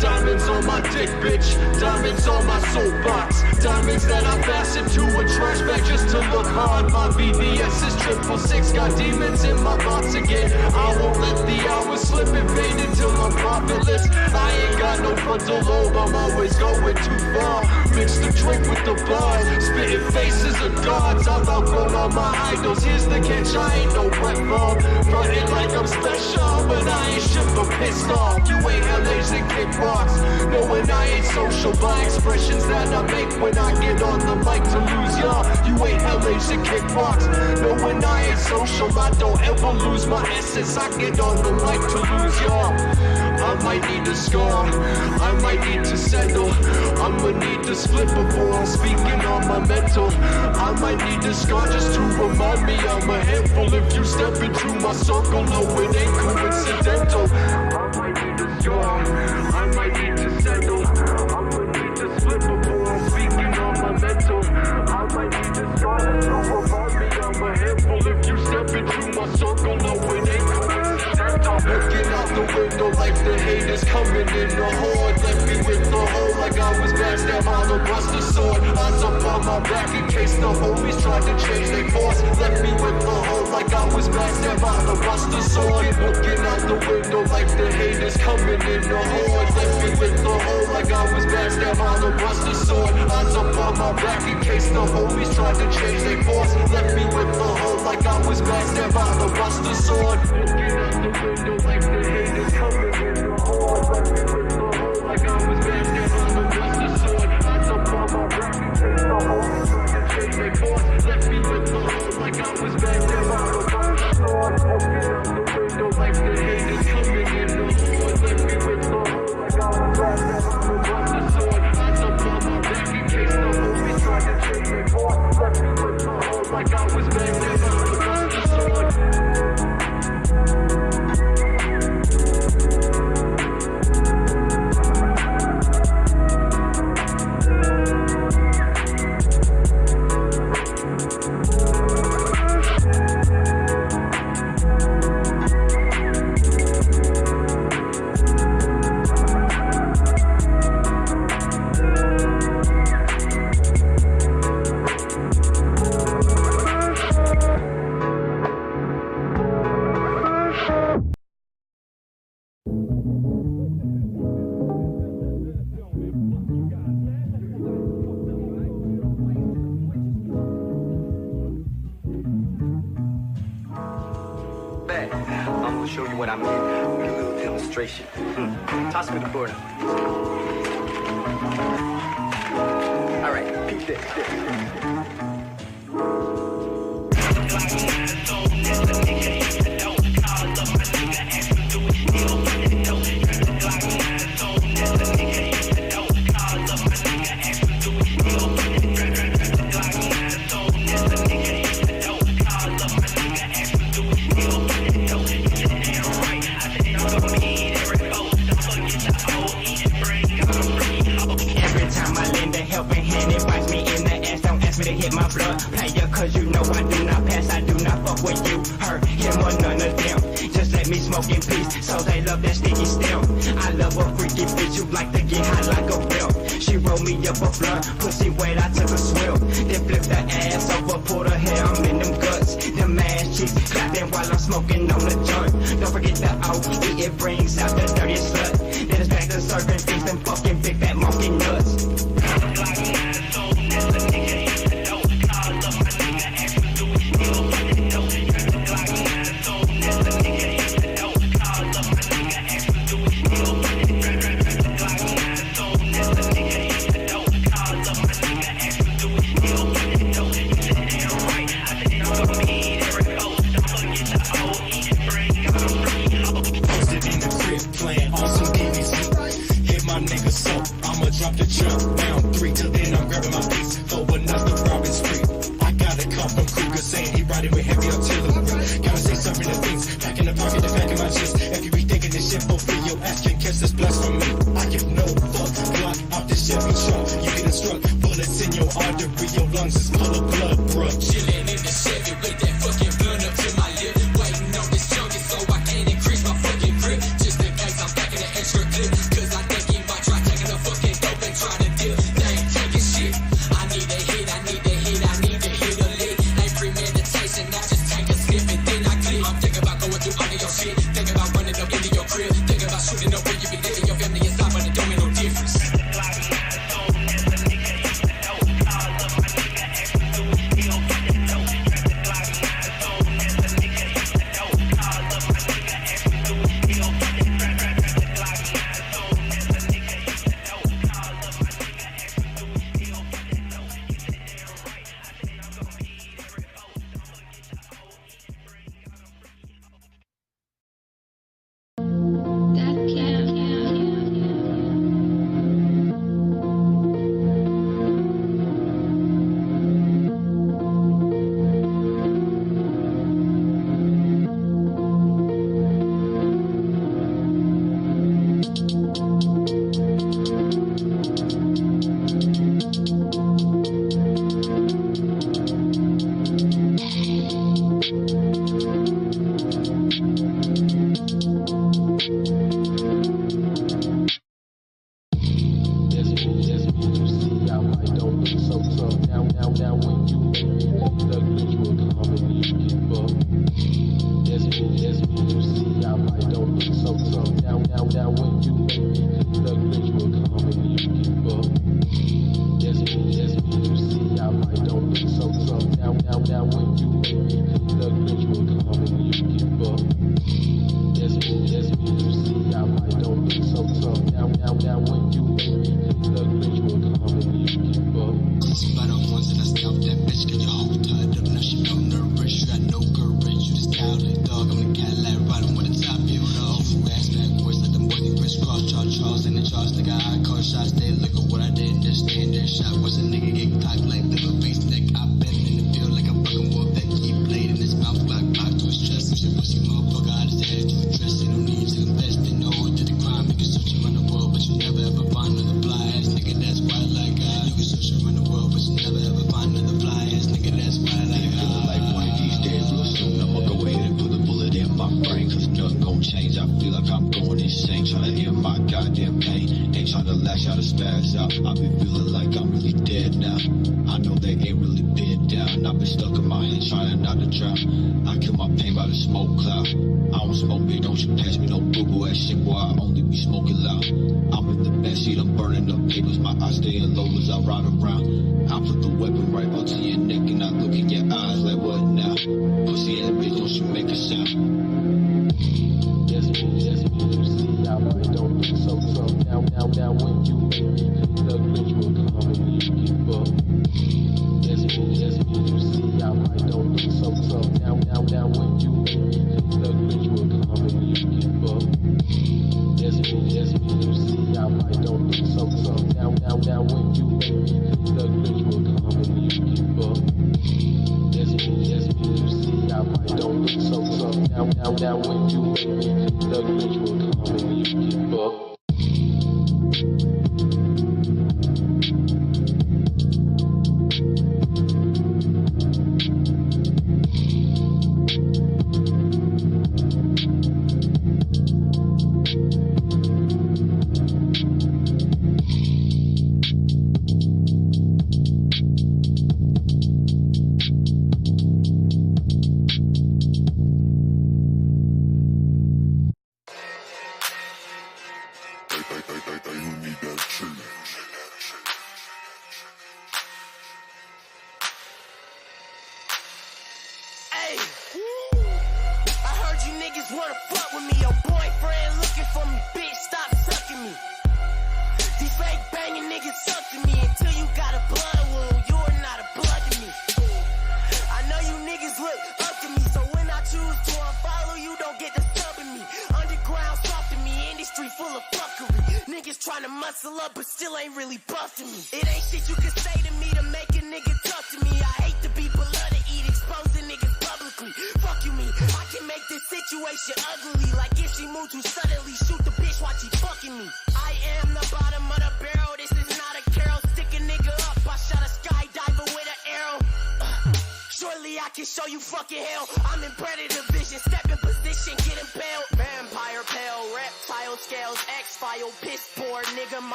Diamonds on my dick, bitch. Diamonds on my soapbox. Diamonds that I fasten to a trash bag just to look hard. My BBS is 666. Got demons in my box again. I won't let the hours slip in vain until I'm profitless. I ain't got no frontal lobe. I'm always going too far. Mix the drink with the bars. Spitting faces of gods. I've outgrown all my idols. Here's the catch. I ain't no wet ball. Frontin' like I'm special, but I ain't shit but pissed off. You ain't LA's and kickbox. Knowing I ain't social by expressions that I make when I get on the mic to lose y'all. You ain't LA's and kickbox. Knowing I ain't social, I don't ever lose my essence. I get on the mic to lose y'all. I might need a scar, I might need to settle. I'ma need to split before I'm speaking on my mental. I might need a scar just to remind me I'm a handful. If you step into my circle, no, it ain't coincidental. I might need a scar, I might need to settle. I'ma need to split before I'm speaking on my mental. I might need a scar just to remind me I'm a handful. If you step into my circle, no, it ain't coincidental. Looking out the window like the haters coming in the horde. Left me with the hole like I was backstabbed on a buster sword. Eyes up on my back in case the homies tried to change their course. Left me with the hole like I was backstabbed on a buster sword. Looking out the window like the haters coming in the horde. Left me with the hole like I was backstabbed on a buster sword. Eyes up on my back in case the homies tried to change their course. Left me with the hole like I was backstabbed on a buster sword. Looking out the window like the haters coming in the horde. Left me with the hole like I was backstabbed on a buster sword. Eyes up on my back in case the homies tried to change their course. Left me with the hole like I was backstabbed on a buster sword. Looking out the window like the haters coming in the horde. Left me with the hole like I was backstabbed on a buster sword. Eyes up on my back in case the homies tried to change their course. Left me with the hole like I was backstabbed on a buster sword. I'm gonna show you what I mean with a little demonstration. Toss me the board. All right, peep this. Hit my blood player, cause you know I do not pass, I do not fuck with you, her, him or none of them. Just let me smoke in peace, so they love that sticky stem. I love a freaky bitch who like to get high like a belt. She rolled me up a blunt, pussy wet, I took a swill. Then flip the ass over, pull her hair, I'm in them guts. Them ass cheeks clapping while I'm smoking on the joint. Don't forget the OE, it brings out the dirtiest slut. Then it's back to serving things and fucking big fat monkey nuts. Drop the jump, round 3 till then I'm grabbing my piece for another robbing spree. I got a call from Kruger saying he riding with heavy artillery. Gotta say something to things, back in the pocket, the back of my chest. If you be thinking this shit for free, your ass can catch this blast from me. I give no fuck, block out this Chevy truck. You getting struck, bullets in your artery, your lungs is full of blood, bruh. Chillin' in the Chevy with that fucking gun up to my lip. Waiting on this junkie so I can't increase my fucking grip. Just in case I'm back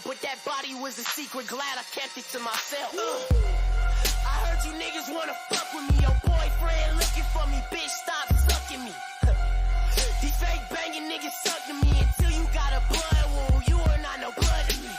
But that body was a secret, glad I kept it to myself. I heard you niggas wanna fuck with me. Your boyfriend looking for me, bitch, stop sucking me. These fake banging niggas suck to me until you got a blood wound. You are not no blood to me.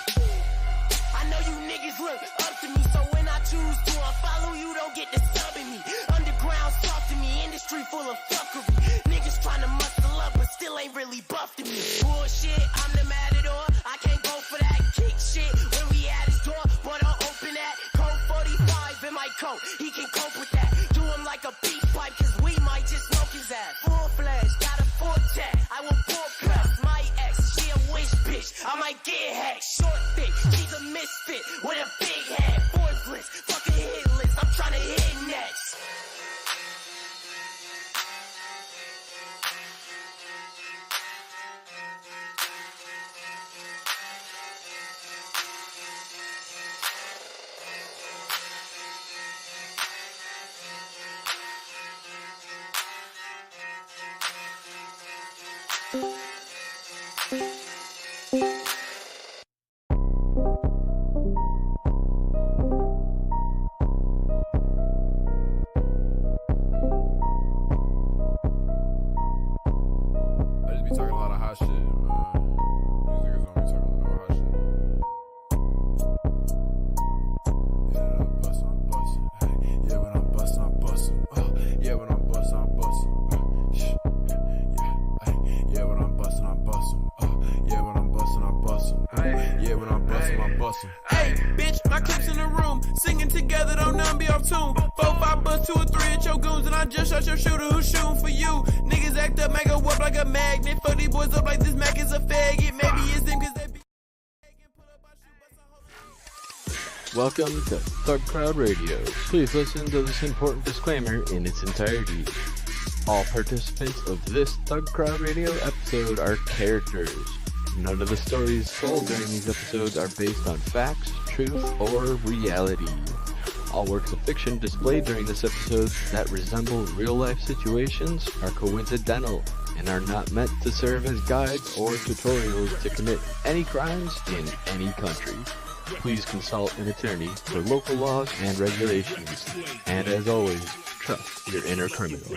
I know you niggas look up to me, so when I choose to unfollow you, don't get disturbing me. Underground soft to me, industry full of fuckery. Niggas trying to muscle up, but still ain't really buff to me. Bullshit, I'm the matador. I can't go for that kick shit when we at his door, but I'll open that. Code 45 in my coat, he can cope with that. Do him like a beef pipe, cause we might just smoke his ass. Full fledged, got a full tech, I will pull press. My ex, she a wish bitch, I might get hacked. Short thick, she's a misfit with a big head. Forceless, fuck a hit list, I'm tryna hit next. hot shit, man. These niggas only talking about hot shit. Yeah, I'm bustin'. Hey, yeah, when I'm bustin', I'm bustin'. Yeah, when I'm bustin', I'm bustin'. Yeah, when I'm bustin', I'm bustin'. Yeah, when I'm bustin', I'm bustin'. Yeah, when I'm bustin', I'm bustin'. Hey, bitch, my clips in the room, singing together, don't none be off tune. 4, 5 bucks, 2 or 3 at your goons, and I just shot your shooter who's shooting for you. Niggas act up, make a whoop like a magnet. Fuck these boys up like this Mac is a faggot. Maybe it's them cause they be. Welcome to ThugCrowd Radio. Please listen to this important disclaimer in its entirety. All participants of this ThugCrowd Radio episode are characters. None of the stories told during these episodes are based on facts, truth, or reality. All works of fiction displayed during this episode that resemble real-life situations are coincidental and are not meant to serve as guides or tutorials to commit any crimes in any country. Please consult an attorney for local laws and regulations. And as always, trust your inner criminal.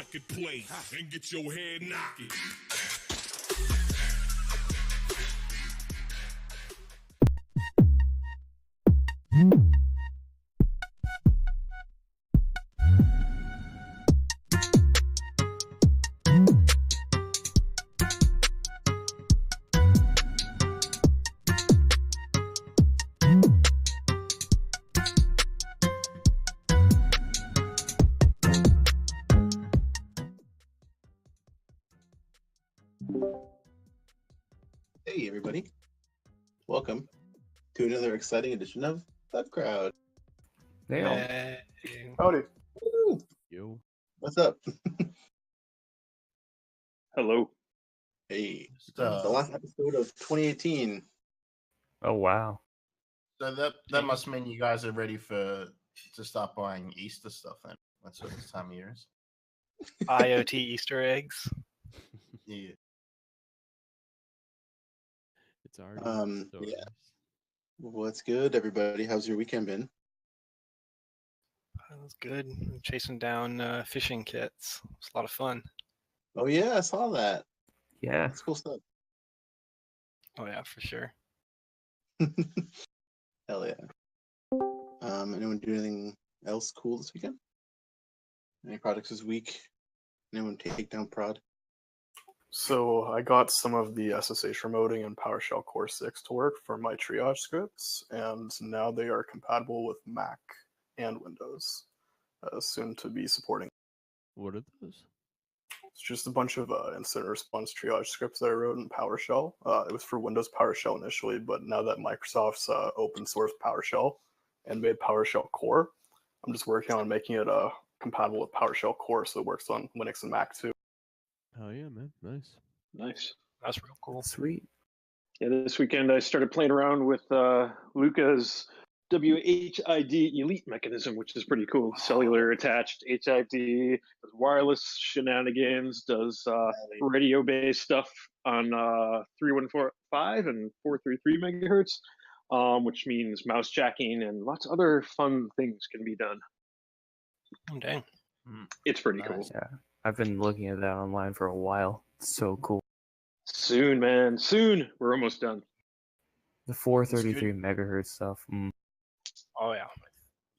Hey everybody, welcome to another exciting edition of ThugCrowd. Hey. Howdy. Woo. Yo. What's up? Hello. Hey, the last episode of 2018. Oh wow. So that must mean you guys are ready to start buying Easter stuff then. That's what this time of year is. IoT Easter eggs. Yeah. It's already yeah. What's good, everybody? How's your weekend been? That was good. Chasing down fishing kits. It's a lot of fun. Oh yeah, I saw that. Yeah. That's cool stuff. Oh yeah, for sure. Hell yeah. Anyone do anything else cool this weekend? Any projects this week? Anyone take down prod? So I got some of the SSH remoting in PowerShell Core 6 to work for my triage scripts, and now they are compatible with Mac and Windows, soon to be supporting. What are those? It's just a bunch of incident response triage scripts that I wrote in PowerShell. It was for Windows PowerShell initially, but now that Microsoft's open source PowerShell and made PowerShell Core, I'm just working on making it compatible with PowerShell Core so it works on Linux and Mac too. Oh yeah, man. Nice. Nice. That's real cool. Sweet. Yeah, this weekend I started playing around with Luca's WHID Elite mechanism, which is pretty cool. Cellular attached HID, does wireless shenanigans, does radio-based stuff on 3145 and 433 megahertz, which means mouse jacking and lots of other fun things can be done. Oh, dang. It's pretty cool. Yeah, I've been looking at that online for a while. It's so cool. Soon, man. Soon. We're almost done. The 433 megahertz stuff. Oh yeah.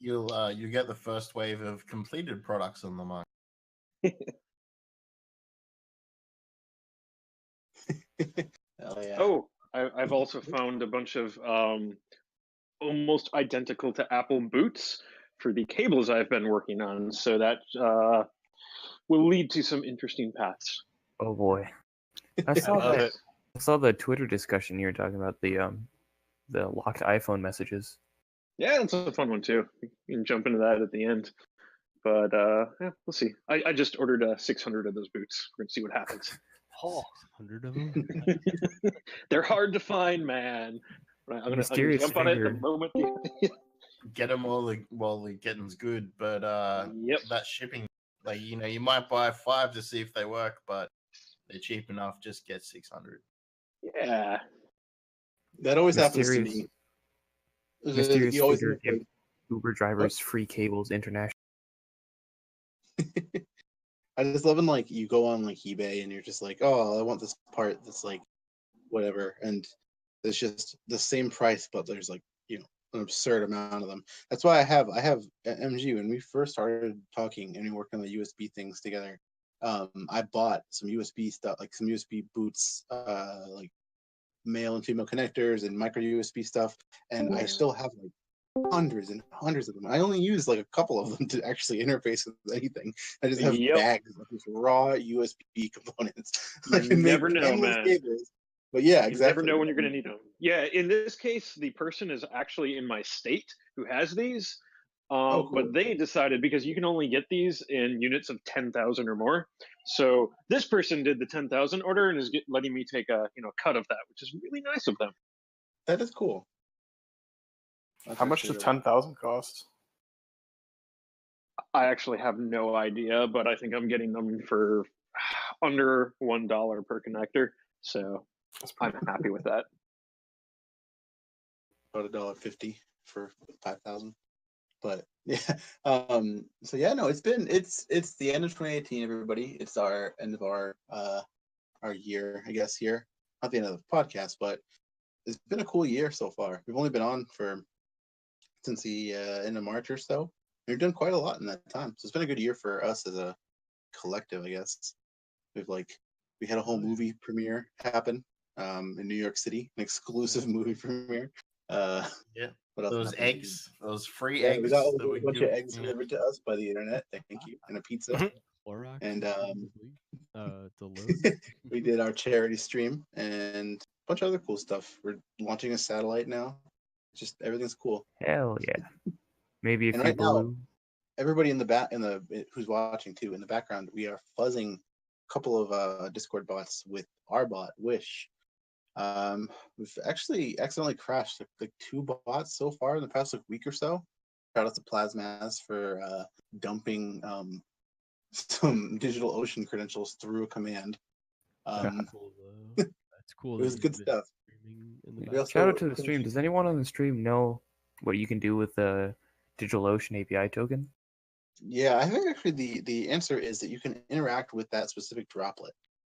You'll get the first wave of completed products on the market. Hell yeah. Oh, I've also found a bunch of almost identical to Apple boots for the cables I've been working on, so that will lead to some interesting paths. Oh boy. I saw the Twitter discussion you were talking about, the locked iPhone messages. Yeah, it's a fun one too. You can jump into that at the end. But yeah, we'll see. I just ordered 600 of those boots. We're gonna see what happens. Oh, 100 of them? They're hard to find, man. Right, I'm gonna jump on it the moment. Get them while the getting's good, but that shipping, like, you know, you might buy 5 to see if they work, but they're cheap enough. Just get 600. Yeah, that always happens to me. Mysterious You always figure give Uber drivers free cables international. I just love when, like, you go on like eBay and you're just like, oh, I want this part that's like whatever, and it's just the same price, but there's like an absurd amount of them. That's why I have MG. When we first started talking and we worked on the USB things together, I bought some USB stuff, like some USB boots, like male and female connectors and micro USB stuff, and I still have like hundreds and hundreds of them. I only use like a couple of them to actually interface with anything. I just have bags of just raw USB components. You never know, man. Cables. But yeah, exactly. You never know when you're going to need them. Yeah, in this case, the person is actually in my state who has these. Cool. But they decided, because you can only get these in units of 10,000 or more. So this person did the 10,000 order and is letting me take a cut of that, which is really nice of them. That is cool. How much does 10,000 cost? I actually have no idea, but I think I'm getting them for under $1 per connector. So I'm happy with that. About $1.50 for 5,000. But yeah, so yeah, no, it's the end of 2018, everybody. It's our end of our year, I guess, here. Not the end of the podcast, but it's been a cool year so far. We've only been on since the end of March or so. We've done quite a lot in that time. So it's been a good year for us as a collective, I guess. We had a whole movie premiere happen in New York City, an exclusive movie premiere. Those eggs, those free eggs. We got a bunch of eggs delivered to us by the internet. Thank you, and a pizza. And we did our charity stream and a bunch of other cool stuff. We're launching a satellite now. Just everything's cool. Hell yeah! Maybe if and right now, everybody in the who's watching too, in the background, we are fuzzing a couple of Discord bots with our bot Wish. We've actually accidentally crashed like 2 bots so far in the past week or so. Shout out to Plasmaz for dumping some DigitalOcean credentials through a command. That's cool. It was good stuff. Shout out to the stream. Does anyone on the stream know what you can do with the DigitalOcean API token? Yeah, I think actually the answer is that you can interact with that specific droplet.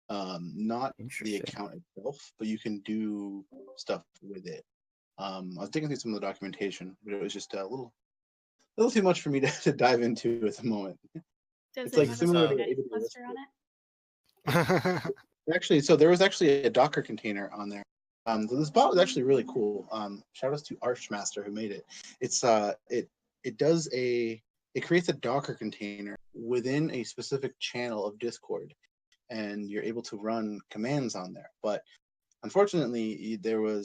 Not the account itself, but you can do stuff with it. I was digging through some of the documentation, but it was just a little too much for me to dive into at the moment. Does it's it like have similar a to Kubernetes cluster on it? Actually, so there was actually a Docker container on there. So this bot was actually really cool. Shout outs to Archmaster who made it. It's it creates a Docker container within a specific channel of Discord, and you're able to run commands on there. But unfortunately, they were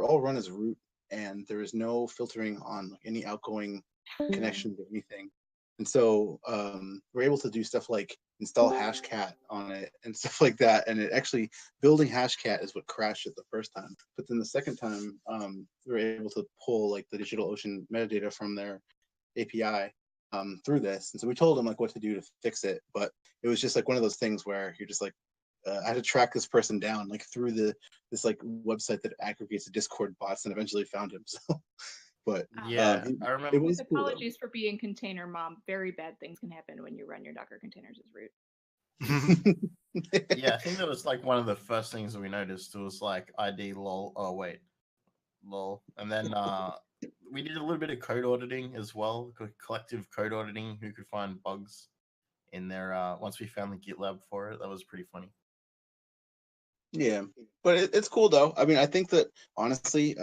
all run as root, and there is no filtering on any outgoing connections or anything. And so we're able to do stuff like install Hashcat on it and stuff like that. And it actually, building Hashcat is what crashed it the first time. But then the second time, we were able to pull like the DigitalOcean metadata from their API through this. And so we told them like what to do to fix it. But it was just like one of those things where you're just like, I had to track this person down like through this like website that aggregates the Discord bots, and eventually found him. So. But yeah, I remember. It was apologies for being container mom. Very bad things can happen when you run your Docker containers as root. Yeah, I think that was like one of the first things that we noticed. It was like ID lol. Oh wait, lol. And then we did a little bit of code auditing as well, collective code auditing. Who could find bugs in there? Once we found the GitLab for it, that was pretty funny. Yeah, but it's cool though. I mean, I think that honestly,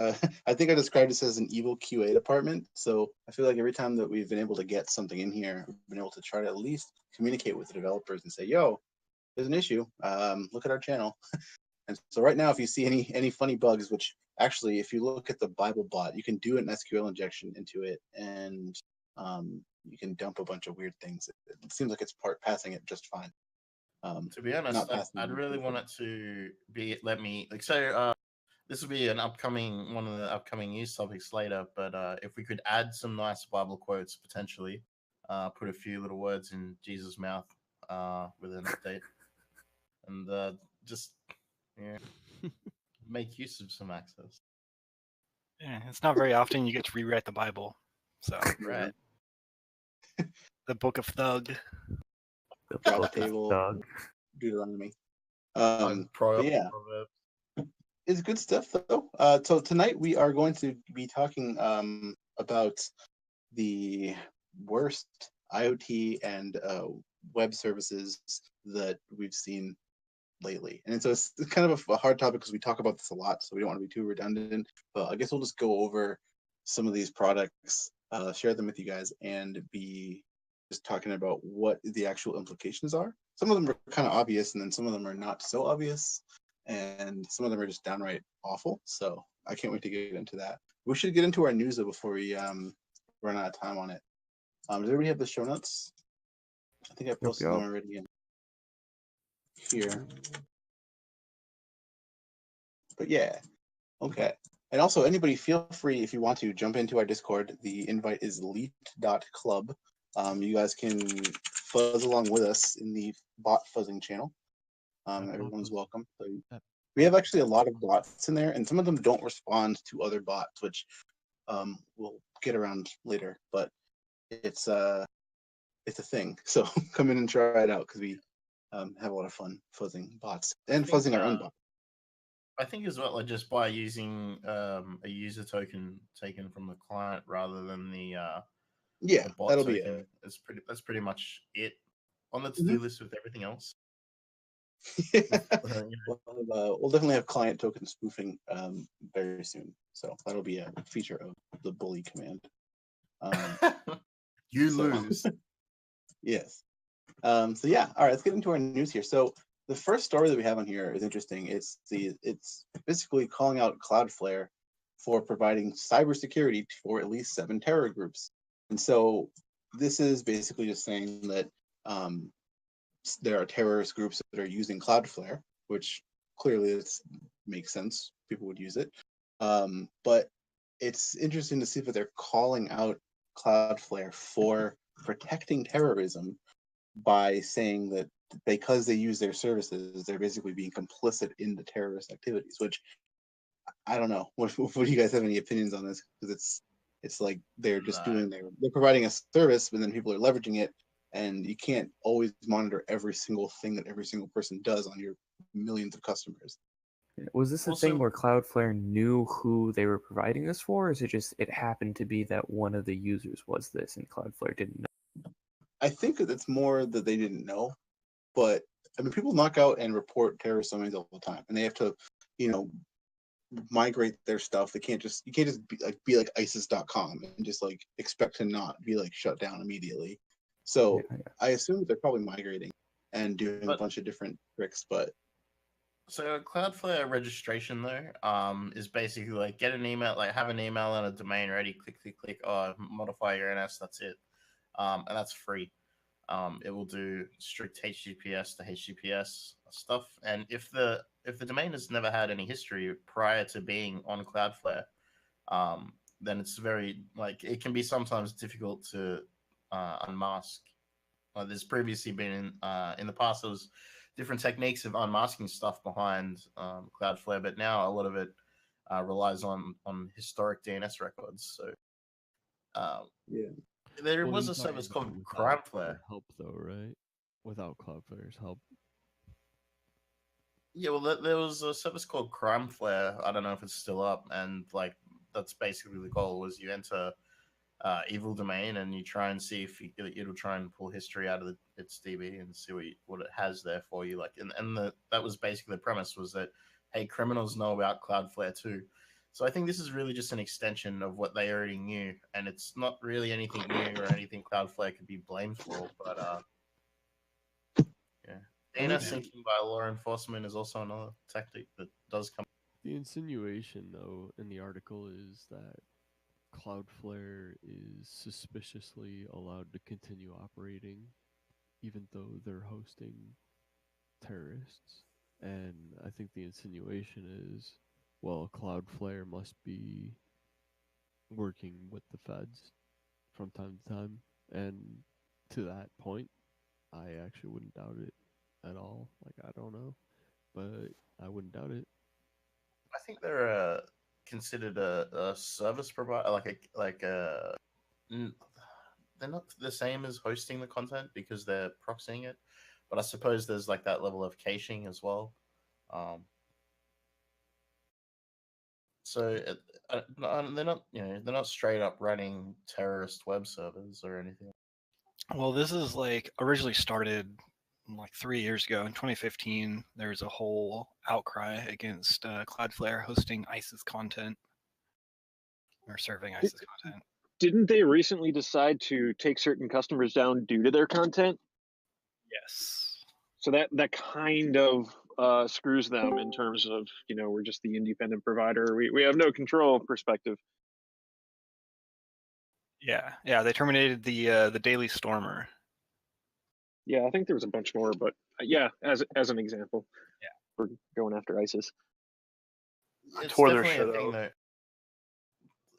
I think I described this as an evil QA department. So I feel like every time that we've been able to get something in here, we've been able to try to at least communicate with the developers and say, "Yo, there's an issue. Look at our channel." And so right now, if you see any funny bugs, which actually, if you look at the Bible bot, you can do an SQL injection into it, and you can dump a bunch of weird things. It seems like it's passing it just fine. To be honest, I'd really want it to be this will be one of the upcoming news topics later. But if we could add some nice Bible quotes potentially, put a few little words in Jesus' mouth with an update, and just make use of some access. Yeah, it's not very often you get to rewrite the Bible, so right. The Book of Thug. Drop table, Deuteronomy. Yeah. is good stuff, though. So tonight we are going to be talking about the worst IoT and web services that we've seen lately. And so it's kind of a hard topic because we talk about this a lot, so we don't want to be too redundant. But I guess we'll just go over some of these products, share them with you guys, and be just talking about what the actual implications are. Some of them are kind of obvious, and then some of them are not so obvious, and some of them are just downright awful. So I can't wait to get into that. We should get into our news though before we run out of time on it. Does everybody have the show notes? I think I posted them already in here. But yeah, okay. And also, anybody feel free, if you want to, jump into our Discord. The invite is leet.club. You guys can fuzz along with us in the bot fuzzing channel. Everyone's welcome. So we have actually a lot of bots in there, and some of them don't respond to other bots, which we'll get around later. But it's a thing. So come in and try it out because we have a lot of fun fuzzing bots and fuzzing our own bots. I think as well, like just by using a user token taken from the client rather than the the bot that'll token, be that's pretty much it on the to-do list with everything else. We'll definitely have client token spoofing very soon, so that'll be a feature of the bully command. You lose. Yes. So yeah, all right, let's get into our news here. So the first story that we have on here is interesting. It's basically calling out Cloudflare for providing cybersecurity for at least 7 terror groups. And so this is basically just saying that there are terrorist groups that are using Cloudflare, which clearly makes sense. People would use it. But it's interesting to see that they're calling out Cloudflare for protecting terrorism by saying that because they use their services, they're basically being complicit in the terrorist activities, which I don't know. What do you guys have any opinions on this? Because it's like they're just they're providing a service, but then people are leveraging it, and you can't always monitor every single thing that every single person does on your millions of customers. Was this a thing where Cloudflare knew who they were providing this for, or is it just it happened to be that one of the users was this and Cloudflare didn't know? I think that it's more that they didn't know, but I mean, people knock out and report terrorist domains all the time, and they have to, migrate their stuff. You can't just be like ISIS.com and just like expect to not be like shut down immediately. So I assume that they're probably migrating and doing a bunch of different tricks, but. So Cloudflare registration though, is basically like get an email, like have an email and a domain ready, click, modify your NS, that's it. And that's free. It will do strict HTTPS to HTTPS stuff. And if the domain has never had any history prior to being on Cloudflare, then it's very it can be sometimes difficult to unmask. There's previously been in the past there was different techniques of unmasking stuff behind Cloudflare, but now a lot of it relies on historic DNS records. So there was a service called Crimeflare. Help though, right? Without Cloudflare's help. Yeah, well, there was a service called Crimeflare. I don't know if it's still up, and that's basically the goal. Was you enter evil domain and you try and see if it'll try and pull history out of its DB and see what it has there for you. That was basically the premise, was that hey, criminals know about Cloudflare too. So I think this is really just an extension of what they already knew, and it's not really anything new or anything Cloudflare could be blamed for. But yeah, DNS syncing by law enforcement is also another tactic that does come. The insinuation, though, in the article is that Cloudflare is suspiciously allowed to continue operating, even though they're hosting terrorists. And I think the insinuation is, well, Cloudflare must be working with the feds from time to time. And to that point, I actually wouldn't doubt it at all. I don't know, but I wouldn't doubt it. I think they're considered a service provider, they're not the same as hosting the content because they're proxying it, but I suppose there's that level of caching as well. So they're not, they're not straight up running terrorist web servers or anything. Well, this is like originally started like 3 years ago. In 2015, there was a whole outcry against Cloudflare hosting ISIS content or serving ISIS content. Didn't they recently decide to take certain customers down due to their content? Yes. So that kind of screws them in terms of, we're just the independent provider. We have no control perspective. Yeah, they terminated the Daily Stormer. Yeah, I think there was a bunch more, but yeah, as an example, yeah, for going after ISIS. It's definitely a thing though.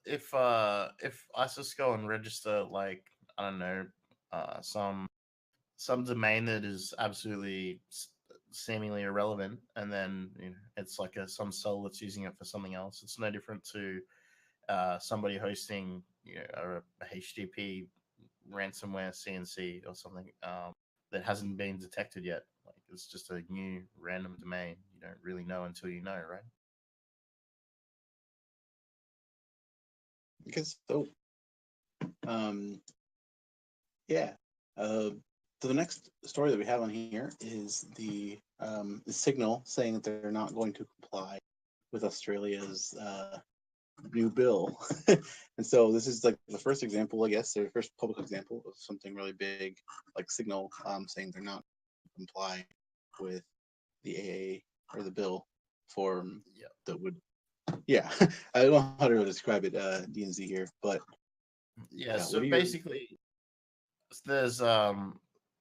If ISIS go and register, like, I don't know, some domain that is absolutely seemingly irrelevant, and then it's like some soul that's using it for something else. It's no different to somebody hosting a HTTP ransomware CNC or something that hasn't been detected yet. Like, it's just a new random domain. You don't really know until you know, right? Because so, yeah. So the next story that we have on here is the Signal saying that they're not going to comply with Australia's new bill. And so this is like the first example, I guess, their first public example of something really big, like Signal saying they're not going to comply with the AA or the bill for that would. Yeah, I don't know how to describe it, DNZ here, but yeah. So basically, there's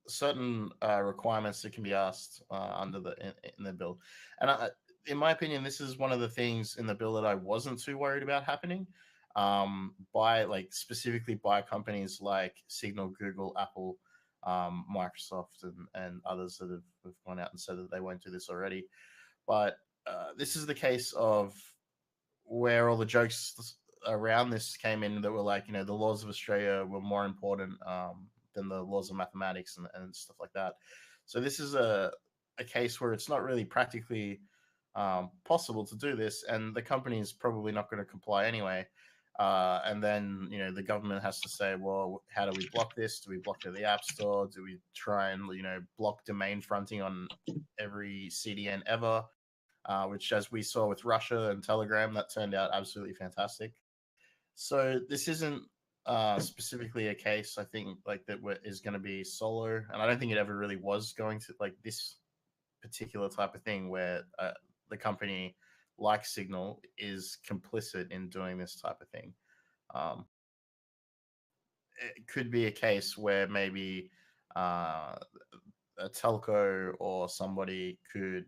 certain requirements that can be asked under in the bill, and in my opinion, this is one of the things in the bill that I wasn't too worried about happening, specifically by companies like Signal, Google, Apple, Microsoft, and others that have gone out and said that they won't do this already. But this is the case of where all the jokes around this came in that were like, the laws of Australia were more important than the laws of mathematics and stuff like that. So this is a case where it's not really practically possible to do this, and the company is probably not going to comply anyway. And then, the government has to say, well, how do we block this? Do we block it at the App Store? Do we try and, block domain fronting on every CDN ever? Which, as we saw with Russia and Telegram, that turned out absolutely fantastic. So this isn't specifically a case, I think, like that is going to be solo, and I don't think it ever really was going to, like, this particular type of thing where the company like Signal is complicit in doing this type of thing. It could be a case where maybe a telco or somebody could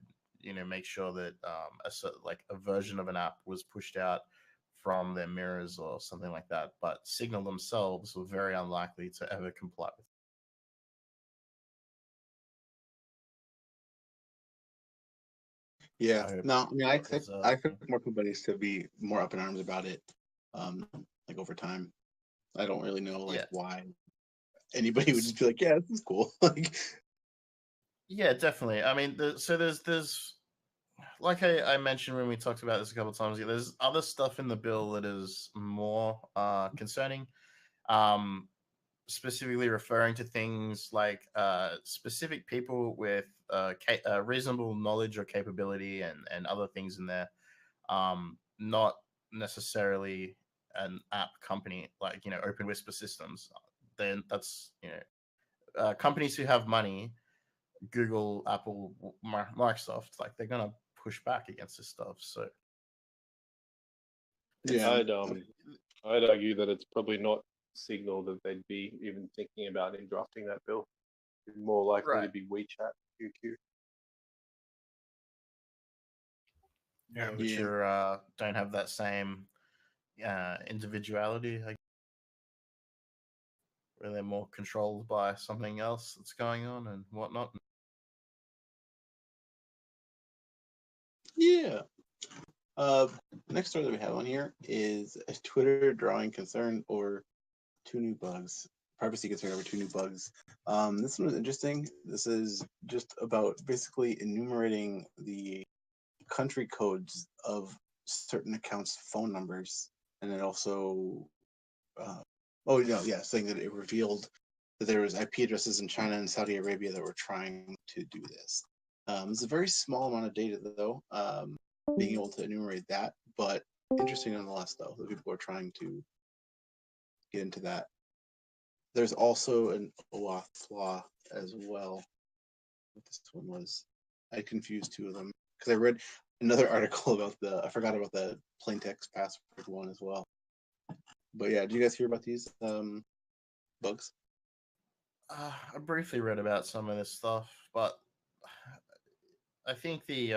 make sure that a version of an app was pushed out from their mirrors or something like that. But Signal themselves were very unlikely to ever comply with. Yeah, no, I mean, I expect more companies to be more up in arms about it, like over time. I don't really know why anybody would just be like, yeah, this is cool. Like, yeah, definitely. I mean, so there's like I mentioned when we talked about this a couple of times, there's other stuff in the bill that is more concerning, specifically referring to things like specific people with reasonable knowledge or capability and other things in there, not necessarily an app company like Open Whisper Systems. Then that's companies who have money, Google, Apple, Microsoft, like they're gonna push back against this stuff. So yeah, I'd argue that it's probably not Signal that they'd be even thinking about in drafting that bill. It's more likely to be WeChat, QQ. Yeah, which don't have that same individuality, where they're more controlled by something else that's going on and whatnot. Yeah. Next story that we have on here is a Twitter drawing concern over 2 new bugs. Privacy concern over 2 new bugs. This one is interesting. This is just about basically enumerating the country codes of certain accounts' phone numbers, and it also, saying that it revealed that there was IP addresses in China and Saudi Arabia that were trying to do this. It's a very small amount of data, though, being able to enumerate that, but interesting nonetheless, though, that people are trying to get into that. There's also an OAuth flaw as well. What this one was, I confused two of them because I read another article about I forgot about the plain text password one as well. But yeah, did you guys hear about these bugs? I briefly read about some of this stuff, but I think this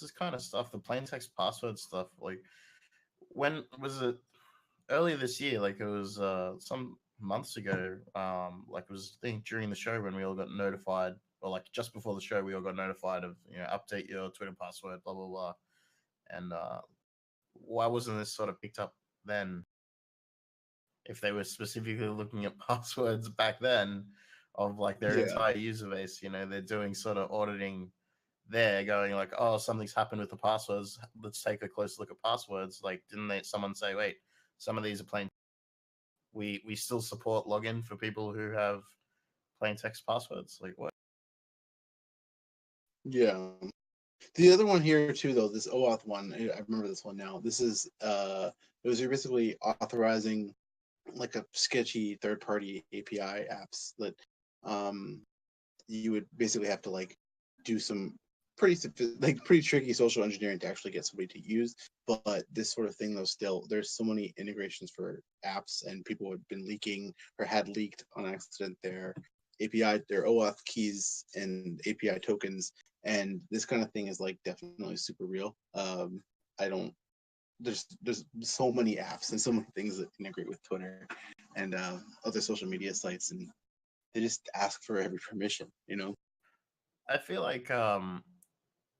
is kind of stuff, the plain text password stuff. Like, when was it? Earlier this year, like it was some months ago. Like it was, I think, during the show when we all got notified, or like just before the show, we all got notified of, update your Twitter password, blah blah blah. And why wasn't this sort of picked up then? If they were specifically looking at passwords back then of like their entire user base, they're doing sort of auditing there, going like, oh, something's happened with the passwords. Let's take a close look at passwords. Like, didn't someone say, wait, some of these are plain. We still support login for people who have plain text passwords. Like, what? Yeah. The other one here too, though, this OAuth one, I remember this one now. This is it was basically authorizing like a sketchy third-party API apps that you would basically have to like do some pretty tricky social engineering to actually get somebody to use. But this sort of thing, though, still there's so many integrations for apps, and people have been leaking or had leaked on accident their OAuth keys and API tokens, and this kind of thing is like definitely super real. There's so many apps and so many things that integrate with Twitter and other social media sites, and they just ask for every permission, I feel like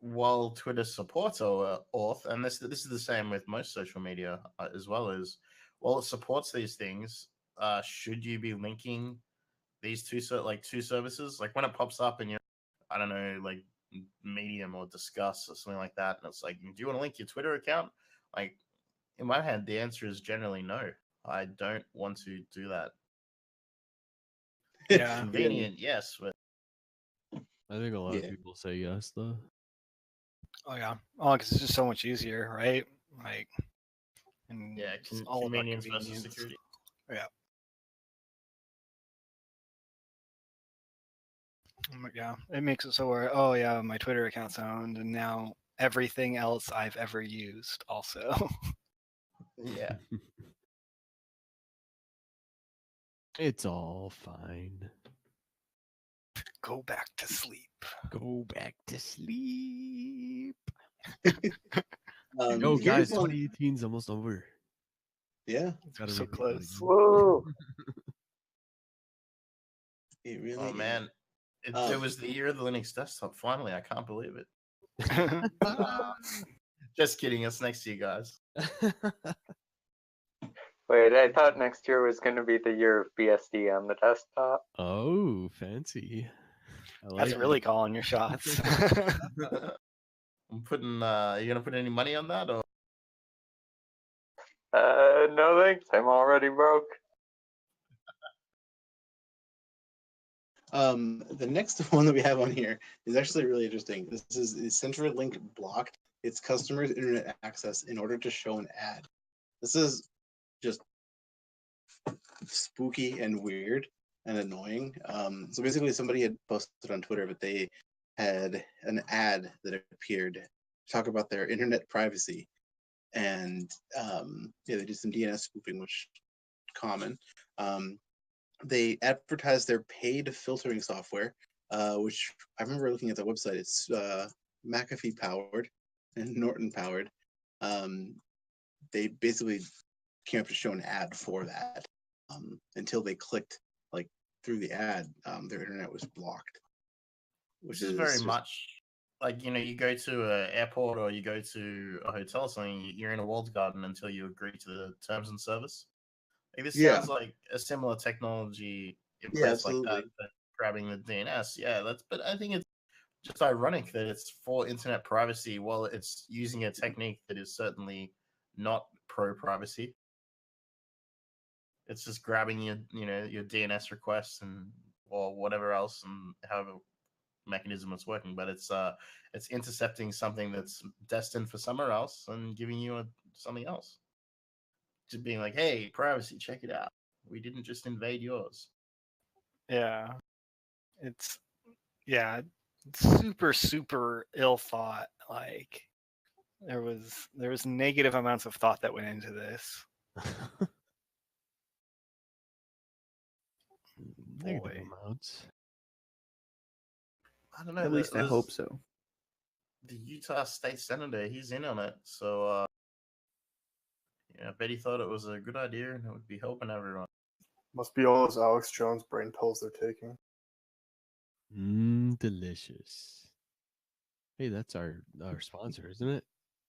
while Twitter supports auth, and this is the same with most social media as well, as while it supports these things, should you be linking these two services? Like when it pops up and you're, I don't know, like Medium or Discuss or something like that, and it's like, do you want to link your Twitter account? Like, in my head, the answer is generally no. I don't want to do that. Yeah. Convenient, yes, but I think a lot of people say yes, though. Oh yeah. Oh, because it's just so much easier, right? Like, and it's all about convenience versus security. Yeah. Yeah, it makes it so where, oh yeah, my Twitter account's owned, and now everything else I've ever used also. Yeah. It's all fine. Go back to sleep. Go back to sleep. Yo, guys, 2018's almost over. Yeah. It's so close. Whoa. It really oh man, it was the year of the Linux desktop. Finally, I can't believe it. Just kidding. It's next year, guys. Wait, I thought next year was going to be the year of BSD on the desktop. Oh, fancy. That's really calling your shots. I'm putting. Are you gonna put any money on that, or? No thanks. I'm already broke. The next one that we have on here is actually really interesting. This is CenturyLink blocked its customers' internet access in order to show an ad. This is just spooky and weird and annoying. So basically, somebody had posted on Twitter, but they had an ad that appeared to talk about their internet privacy, and they did some DNS spoofing, which is common. They advertised their paid filtering software, which I remember looking at the website. It's McAfee powered and Norton powered. They basically came up to show an ad for that. Until they clicked like through the ad, their internet was blocked. Which is very much like, you go to an airport or you go to a hotel or something, you're in a walled garden until you agree to the terms and service. Like, this sounds like a similar technology in place like that, but grabbing the DNS. Yeah, but I think it's just ironic that it's for internet privacy while it's using a technique that is certainly not pro privacy. It's just grabbing your DNS requests and or whatever else and however mechanism it's working, but it's intercepting something that's destined for somewhere else and giving you something else. Just being like, hey, privacy, check it out. We didn't just invade yours. Yeah. It's super, super ill thought. Like there was negative amounts of thought that went into this. Negative amounts. I don't know. At least I hope so. The Utah State Senator, he's in on it. So, I bet he thought it was a good idea and it would be helping everyone. Must be all those Alex Jones brain pills they're taking. Delicious. Hey, that's our sponsor, isn't it?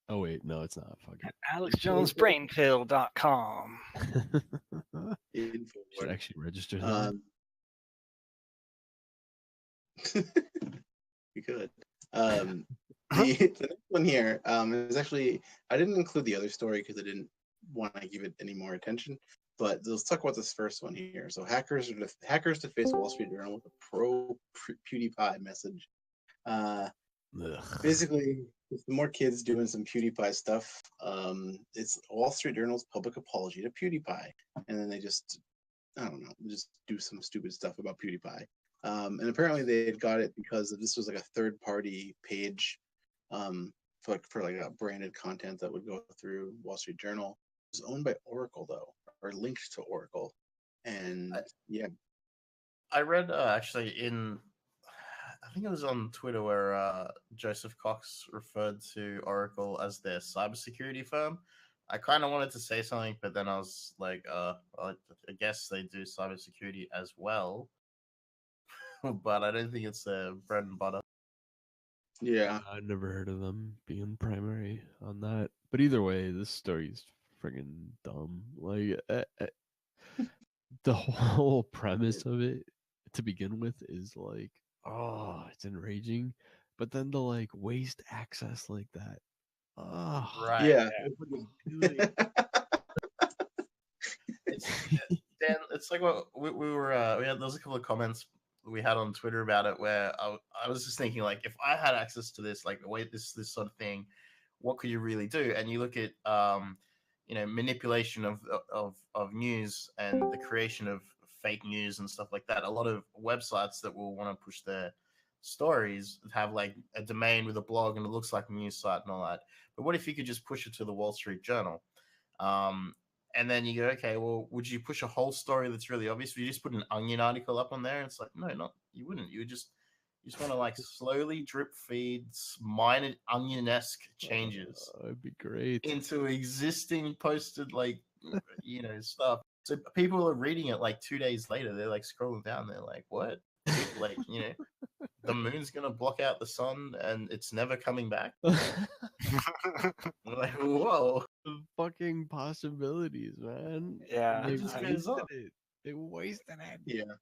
Oh, wait, no, it's not. Fuck it. AlexJonesBrainPill.com. Should actually register that. We could. The next one here is actually, I didn't include the other story because I didn't want to give it any more attention. But let's talk about this first one here. So hackers to face Wall Street Journal with a pro PewDiePie message. Basically, with more kids doing some PewDiePie stuff, it's Wall Street Journal's public apology to PewDiePie, and then they just, I don't know, just do some stupid stuff about PewDiePie. And apparently they had got it because this was like a third-party page for like a branded content that would go through Wall Street Journal. It was owned by Oracle though, or linked to Oracle, and I read actually I think it was on Twitter where Joseph Cox referred to Oracle as their cybersecurity firm. I kind of wanted to say something, but then I was like, I guess they do cybersecurity as well, but I don't think it's their bread and butter. Yeah, I've never heard of them being primary on that. But either way, this story's friggin' dumb. Like, the whole premise of it to begin with is like, oh, it's enraging. But then to like waste access like that. Oh, right. Yeah. Dan, it's like what we were. There was a couple of comments we had on Twitter about it where I was just thinking, like, if I had access to this, like, this sort of thing, what could you really do? And you look at manipulation of news and the creation of fake news and stuff like that. A lot of websites that will want to push their stories have like a domain with a blog and it looks like a news site and all that. But what if you could just push it to the Wall Street Journal? And then you go, okay, well, would you push a whole story that's really obvious? Would you just put an Onion article up on there? And it's like, no, you wouldn't. You just want to like slowly drip feeds minor Onion-esque changes. It'd be great into existing posted stuff. So people are reading it like 2 days later. They're like scrolling down. They're like, what? Like, the moon's gonna block out the sun and it's never coming back. Like, whoa, the fucking possibilities, man. Yeah, They just wasted goes up. it. They wasted it. Yeah.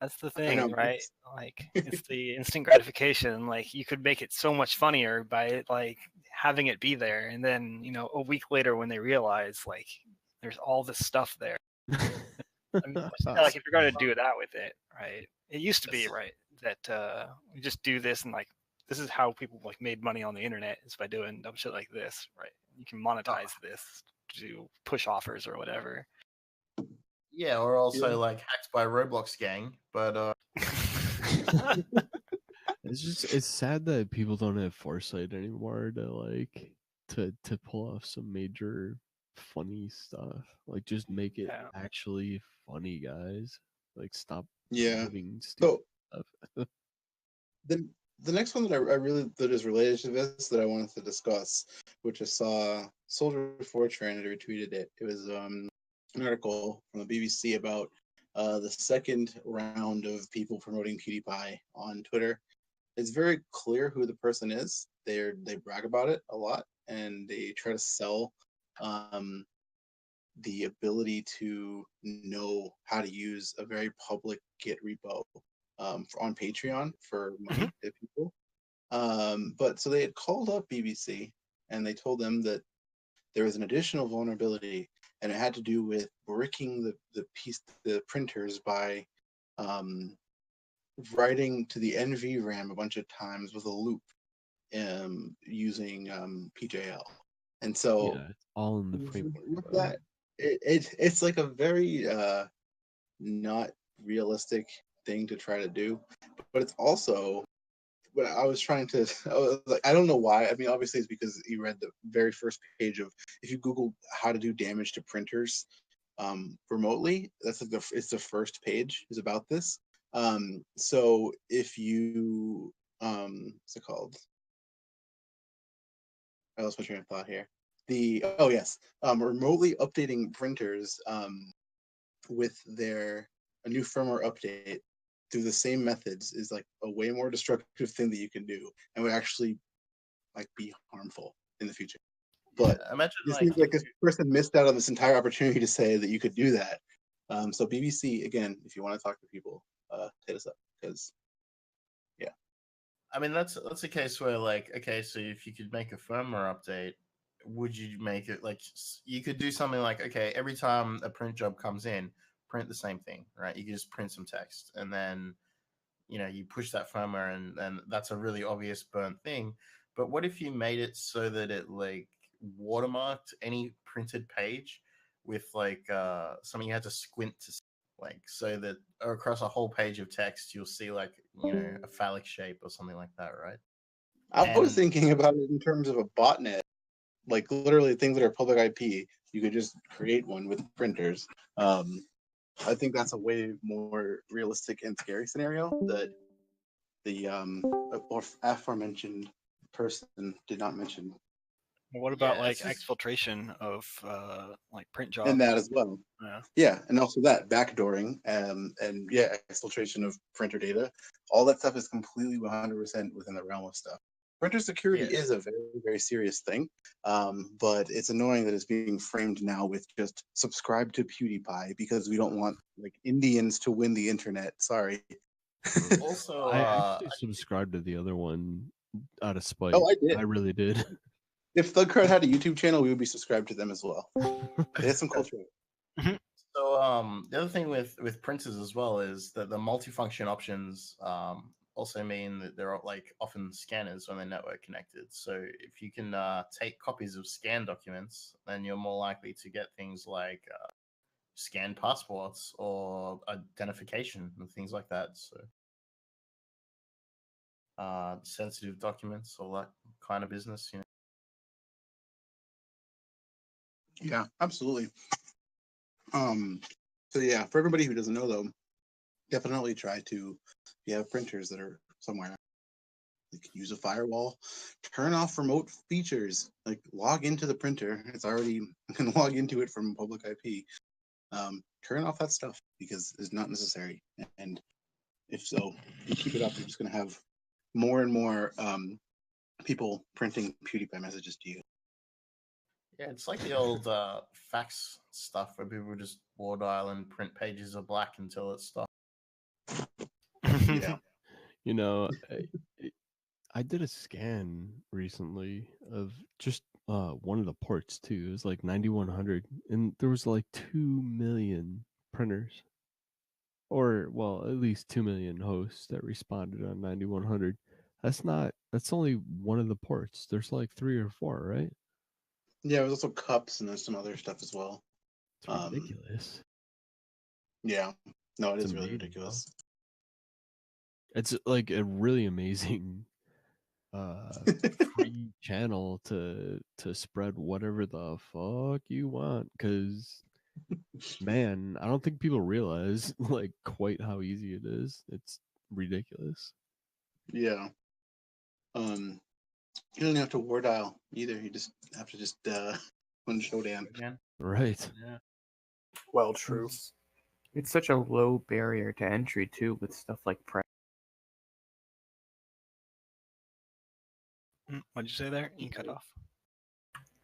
That's the I thing, know, right? Like, it's the instant gratification. Like, you could make it so much funnier by like having it be there, and then a week later when they realize like there's all this stuff there. I mean, like if you're going to do that with it, right? It used to be right that we just do this and like this is how people like made money on the internet is by doing dumb shit like this, right? You can monetize this to push offers or whatever. Yeah, or also like hacked by Roblox gang, but it's sad that people don't have foresight anymore to pull off some major funny stuff. Like just make it actually funny, guys. Like stop doing stupid stuff. The next one that is related to this that I wanted to discuss, which I saw Soldier 4chan had retweeted it. It was an article from the BBC about the second round of people promoting PewDiePie on Twitter. It's very clear who the person is. They brag about it a lot, and they try to sell the ability to know how to use a very public Git repo on Patreon for money to people. But so they had called up BBC and they told them that there was an additional vulnerability, and it had to do with bricking the printers by writing to the NVRAM a bunch of times with a loop using PJL. And so Yeah, it's all in the framework. with that, it's like a very not realistic thing to try to do, but it's also what I was trying to. I was like, I don't know why. I mean, obviously, it's because you read the very first page of. If you Google how to do damage to printers remotely, that's like it's the first page is about this. So if you what's it called? I lost my train of thought here. Remotely updating printers with a new firmware update through the same methods is like a way more destructive thing that you can do, and would actually like be harmful in the future. But imagine it seems like this person missed out on this entire opportunity to say that you could do that. So BBC, again, if you want to talk to people, hit us up because, yeah. I mean, that's a case where like, okay, so if you could make a firmware update, would you make it like you could do something like, okay, every time a print job comes in, print the same thing, right? You could just print some text, and then you push that firmware, and that's a really obvious burnt thing. But what if you made it so that it like watermarked any printed page with like something you had to squint to see, like so that across a whole page of text you'll see like a phallic shape or something like that, right? I was thinking about it in terms of a botnet, like literally things that are public IP. You could just create one with printers. I think that's a way more realistic and scary scenario that the aforementioned person did not mention. What about like exfiltration of like print jobs? And that as well. Yeah, and also that backdooring and exfiltration of printer data. All that stuff is completely 100% within the realm of stuff. Printer security is a very, very serious thing, but it's annoying that it's being framed now with just subscribe to PewDiePie because we don't want like Indians to win the internet. Sorry. Also, I actually subscribed to the other one out of spite. Oh, I did. I really did. If ThugCrowd had a YouTube channel, we would be subscribed to them as well. They have some culture. So the other thing with printers as well is that the multifunction options also mean that they're like often scanners when they're network connected. So if you can take copies of scanned documents, then you're more likely to get things like scanned passports or identification and things like that. So sensitive documents, all that kind of business, Yeah, absolutely. So yeah, for everybody who doesn't know though, definitely try to, if you have printers that are somewhere, like use a firewall, turn off remote features, like log into the printer. It's already, you can log into it from public IP. Turn off that stuff because it's not necessary. And if so, if you keep it up, you're just going to have more and more people printing PewDiePie messages to you. Yeah, it's like the old fax stuff where people just war dial and print pages of black until it stops. Yeah. I did a scan recently of just one of the ports too. It was like 9100, and there was like 2 million printers, or well, at least 2 million hosts that responded on 9100. That's only one of the ports. There's like 3 or 4, right? Yeah, there's also cups and there's some other stuff as well. It's ridiculous. Yeah, no, it is really ridiculous. It's like a really amazing free channel to spread whatever the fuck you want, because man, I don't think people realize like quite how easy it is. It's ridiculous. Yeah. You don't have to war dial either. You just have to just one showdown. Right. Yeah. Well, true. It's such a low barrier to entry too, with stuff like prep. What'd you say there? You cut off.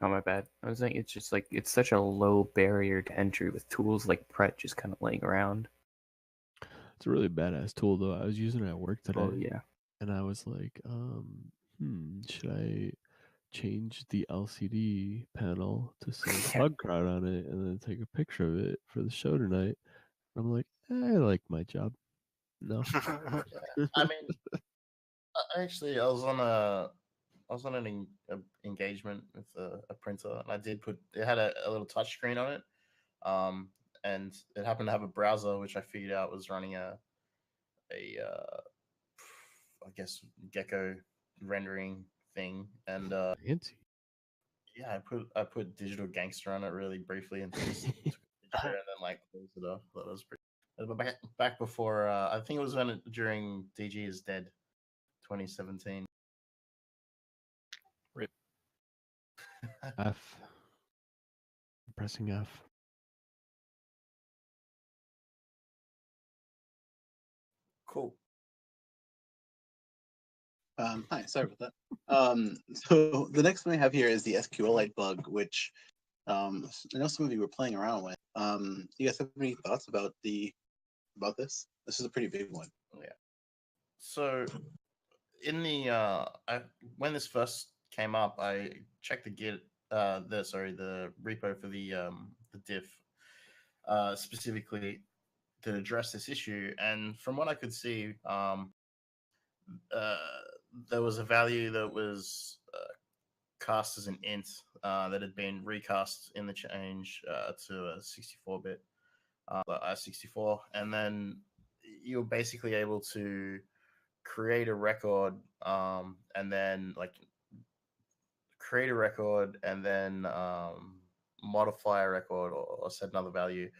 Oh, my bad. I was saying it's just like it's such a low barrier to entry with tools like Pret just kind of laying around. It's a really badass tool though. I was using it at work today. Oh yeah. and I was like, should I change the LCD panel to say ThugCrowd on it and then take a picture of it for the show tonight? I'm like, I like my job. No. I mean, actually, I was on an engagement with a printer, and I did put it had a little touch screen on it, and it happened to have a browser, which I figured out was running I guess gecko rendering thing, and fancy. Yeah, I put digital gangster on it really briefly and just took a picture and then like closed it off. That was pretty. But back before, I think it was during DG is Dead, 2017. Rip. F. I'm pressing F. Cool. Hi, sorry about that. So the next one I have here is the SQLite bug, which I know some of you were playing around with. You guys have any thoughts about this? This is a pretty big one. Yeah. So in the when this first came up, I checked the Git the repo for the diff specifically to address this issue, and from what I could see, there was a value that was cast as an int that had been recast in the change to a 64-bit I64, and then you're basically able to create a record and then modify a record or set another value,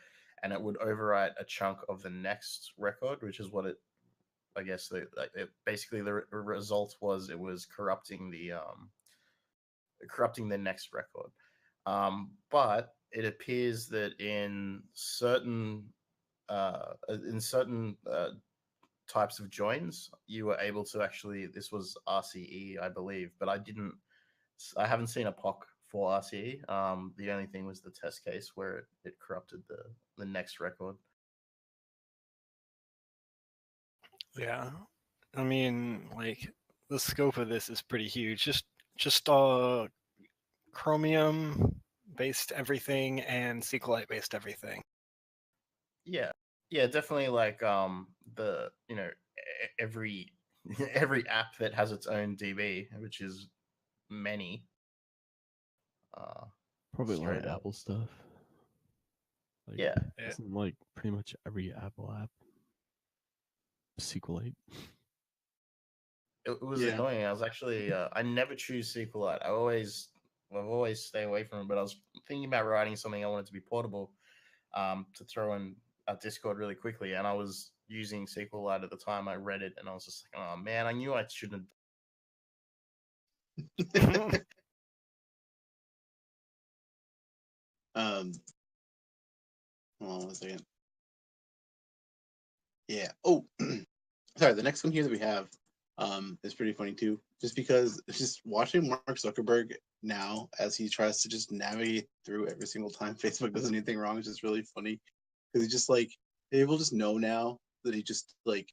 and it would overwrite a chunk of the next record, which is what it I guess basically the result was it was corrupting the next record. But it appears that in certain types of joins, you were able to actually. This was RCE, I believe, but I haven't seen a POC for RCE. The only thing was the test case where it corrupted the next record. Yeah, I mean, like the scope of this is pretty huge. Just Chromium based everything and SQLite based everything. Yeah, definitely. Like the every every app that has its own DB, which is many. Probably a lot of straight up. Apple stuff. Like, Yeah. isn't like pretty much every Apple app SQLite? It was annoying. I was actually I never choose SQLite. I've always stay away from it. But I was thinking about writing something I wanted to be portable, to throw in a Discord really quickly, and I was using SQLite at the time. I read it, and I was just like, "Oh man, I knew I shouldn't." Hold on one second. Yeah. Oh, sorry. The next one here that we have is pretty funny too. Just because just watching Mark Zuckerberg now as he tries to just navigate through every single time Facebook does anything wrong is just really funny. Because he just people just know now that he just I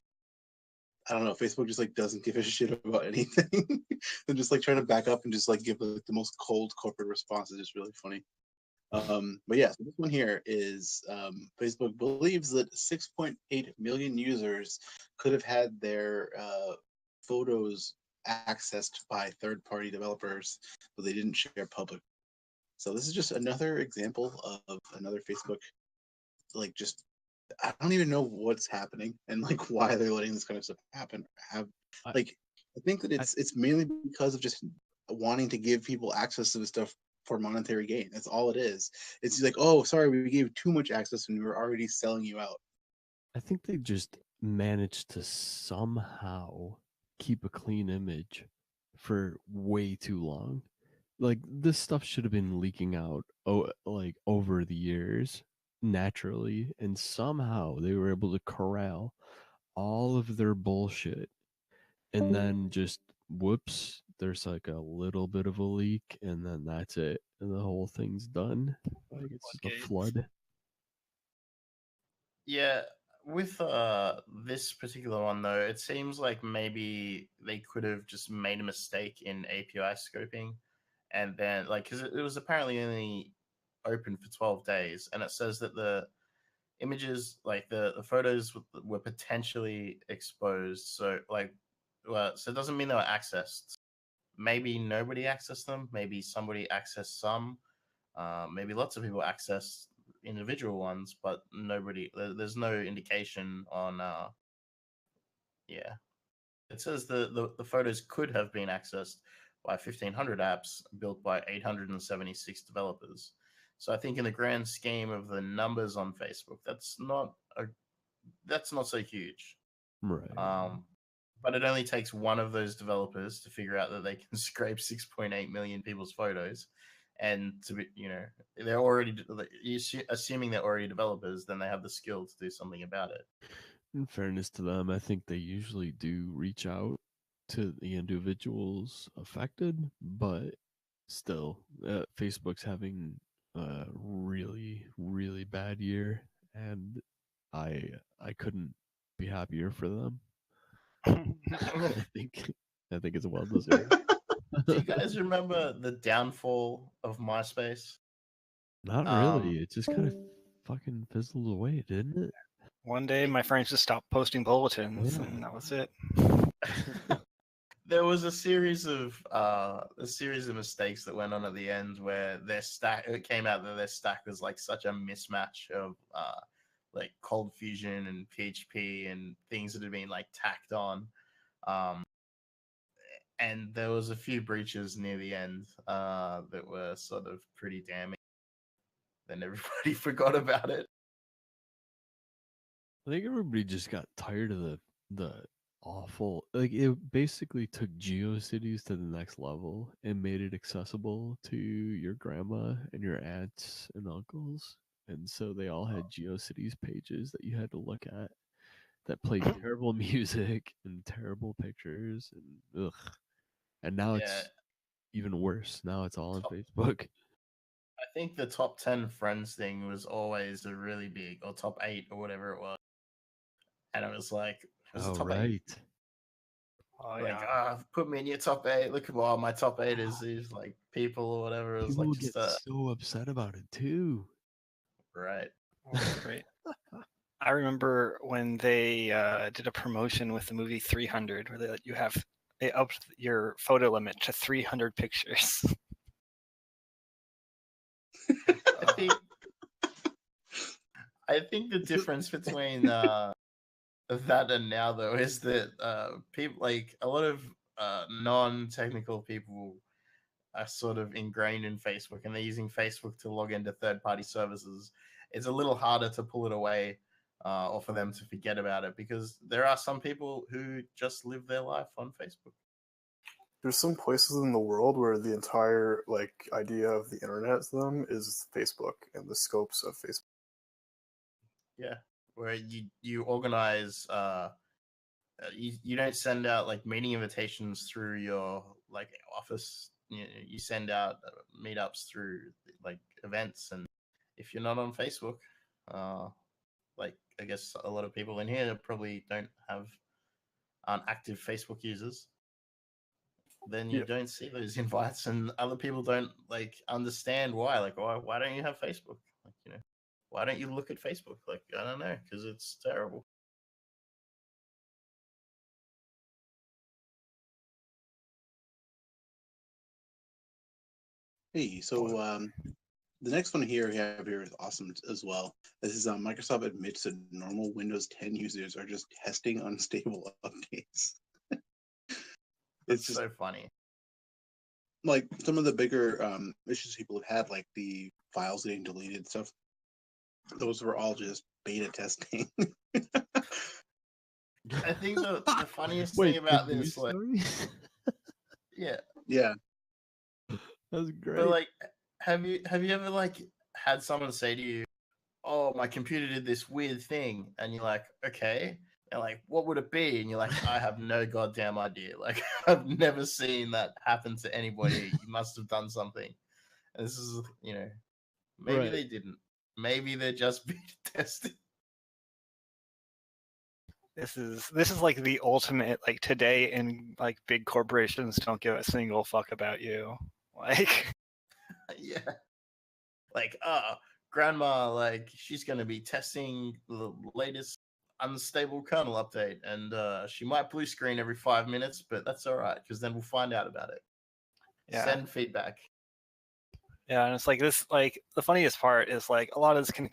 don't know, Facebook just doesn't give a shit about anything. They're just trying to back up and just give the most cold corporate response is just really funny. But yeah, so this one here is Facebook believes that 6.8 million users could have had their photos accessed by third-party developers, but they didn't share public. So this is just another example of another Facebook, just I don't even know what's happening and why they're letting this kind of stuff happen. I think that it's mainly because of just wanting to give people access to the stuff for monetary gain. That's all it is. It's oh, sorry, we gave too much access and we were already selling you out. I think they just managed to somehow keep a clean image for way too long. This stuff should have been leaking out over the years naturally, and somehow they were able to corral all of their bullshit, and then just whoops, there's a little bit of a leak, and then that's it, and the whole thing's done. It's just a flood. Yeah, with this particular one though, it seems like maybe they could have just made a mistake in API scoping, and then like because it was apparently only open for 12 days, and it says that the images, like the photos, were potentially exposed. So like, well, so it doesn't mean they were accessed. Maybe nobody accessed them. Maybe somebody accessed some. Maybe lots of people accessed individual ones, but nobody. There's no indication on. Yeah, it says the photos could have been accessed by 1,500 apps built by 876 developers. So I think in the grand scheme of the numbers on Facebook, that's not so huge. Right. But it only takes one of those developers to figure out that they can scrape 6.8 million people's photos, and to be, they're already assuming they're already developers, then they have the skill to do something about it. In fairness to them, I think they usually do reach out to the individuals affected, but still, Facebook's having a really, really bad year, and I couldn't be happier for them. I think it's well deserved. Do you guys remember the downfall of MySpace? Not really. It just kind of fucking fizzled away, didn't it? One day, my friends just stopped posting bulletins, and that was it. There was a series of mistakes that went on at the end where their stack. It came out that their stack was like such a mismatch of like Cold Fusion and PHP and things that had been like tacked on. And there was a few breaches near the end that were sort of pretty damning. Then everybody forgot about it. I think everybody just got tired of the awful, like, it basically took GeoCities to the next level and made it accessible to your grandma and your aunts and uncles, and so they all had GeoCities pages that you had to look at that played terrible music and terrible pictures, and ugh. And now it's even worse. Now it's all on Facebook. I think the top 10 friends thing was always a really big, or top 8 or whatever it was. And it was like, it was the top 8. Oh, like, yeah. Put me in your top 8. Look at my top 8 is these like people or whatever. It was People like just get so upset about it too. Right. Great. I remember when they did a promotion with the movie 300, where they upped your photo limit to 300 pictures. I think the difference between that and now, though, is that people, like a lot of non-technical people, are sort of ingrained in Facebook, and they're using Facebook to log into third-party services. It's a little harder to pull it away, or for them to forget about it, because there are some people who just live their life on Facebook. There's some places in the world where the entire idea of the internet to them is Facebook and the scopes of Facebook. Yeah, where you organize, you don't send out meeting invitations through your office. You send out meetups through events, and if you're not on Facebook, I guess a lot of people in here probably aren't active Facebook users. Then you don't see those invites, and other people don't understand why. Why don't you have Facebook? Why don't you look at Facebook? I don't know, because it's terrible. Hey, so the next one here we have here is awesome as well. This is Microsoft admits that normal Windows 10 users are just testing unstable updates. It's just so funny. Like some of the bigger issues people have had, like the files getting deleted and stuff, those were all just beta testing. I think the funniest thing about this, yeah, that's great. But have you ever had someone say to you, "Oh, my computer did this weird thing," and you're like, "Okay," and what would it be? And you're like, "I have no goddamn idea. I've never seen that happen to anybody. You must have done something." And this is, maybe they didn't. Maybe they're just beta testing. This is like the ultimate, like, today in like big corporations don't give a single fuck about you. Like Yeah. Like, grandma, like, she's gonna be testing the latest unstable kernel update, and she might blue screen every 5 minutes, but that's all right because then we'll find out about it. Yeah. Send feedback. Yeah, and it's like this. Like the funniest part is like a lot of this can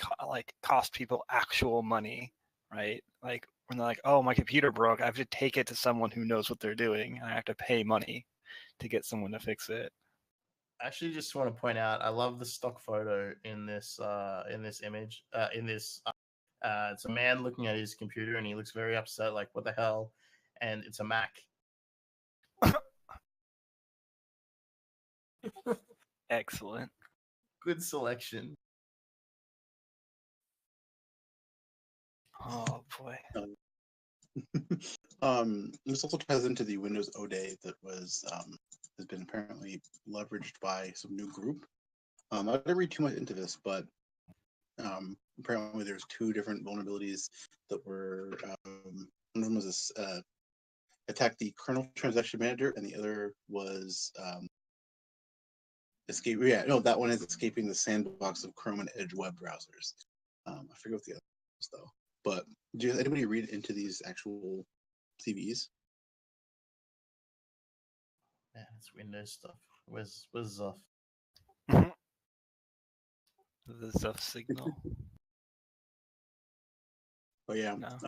cost people actual money, right? Like when they're like, "Oh, my computer broke. I have to take it to someone who knows what they're doing, and I have to pay money to get someone to fix it." I actually just want to point out, I love the stock photo in this image. It's a man looking at his computer, and he looks very upset. Like, what the hell? And it's a Mac. Excellent. Good selection. Oh boy. This also ties into the Windows O Day that was has been apparently leveraged by some new group. I didn't read too much into this, but apparently there's 2 different vulnerabilities that were. One of them was this attack the kernel transaction manager, and the other was escape. Yeah, no, that one is escaping the sandbox of Chrome and Edge web browsers. I forget what the other was though. But did anybody read into these actual CVEs? Yeah, it's Windows stuff. Where's Zuff? The Zuff signal. But yeah, no,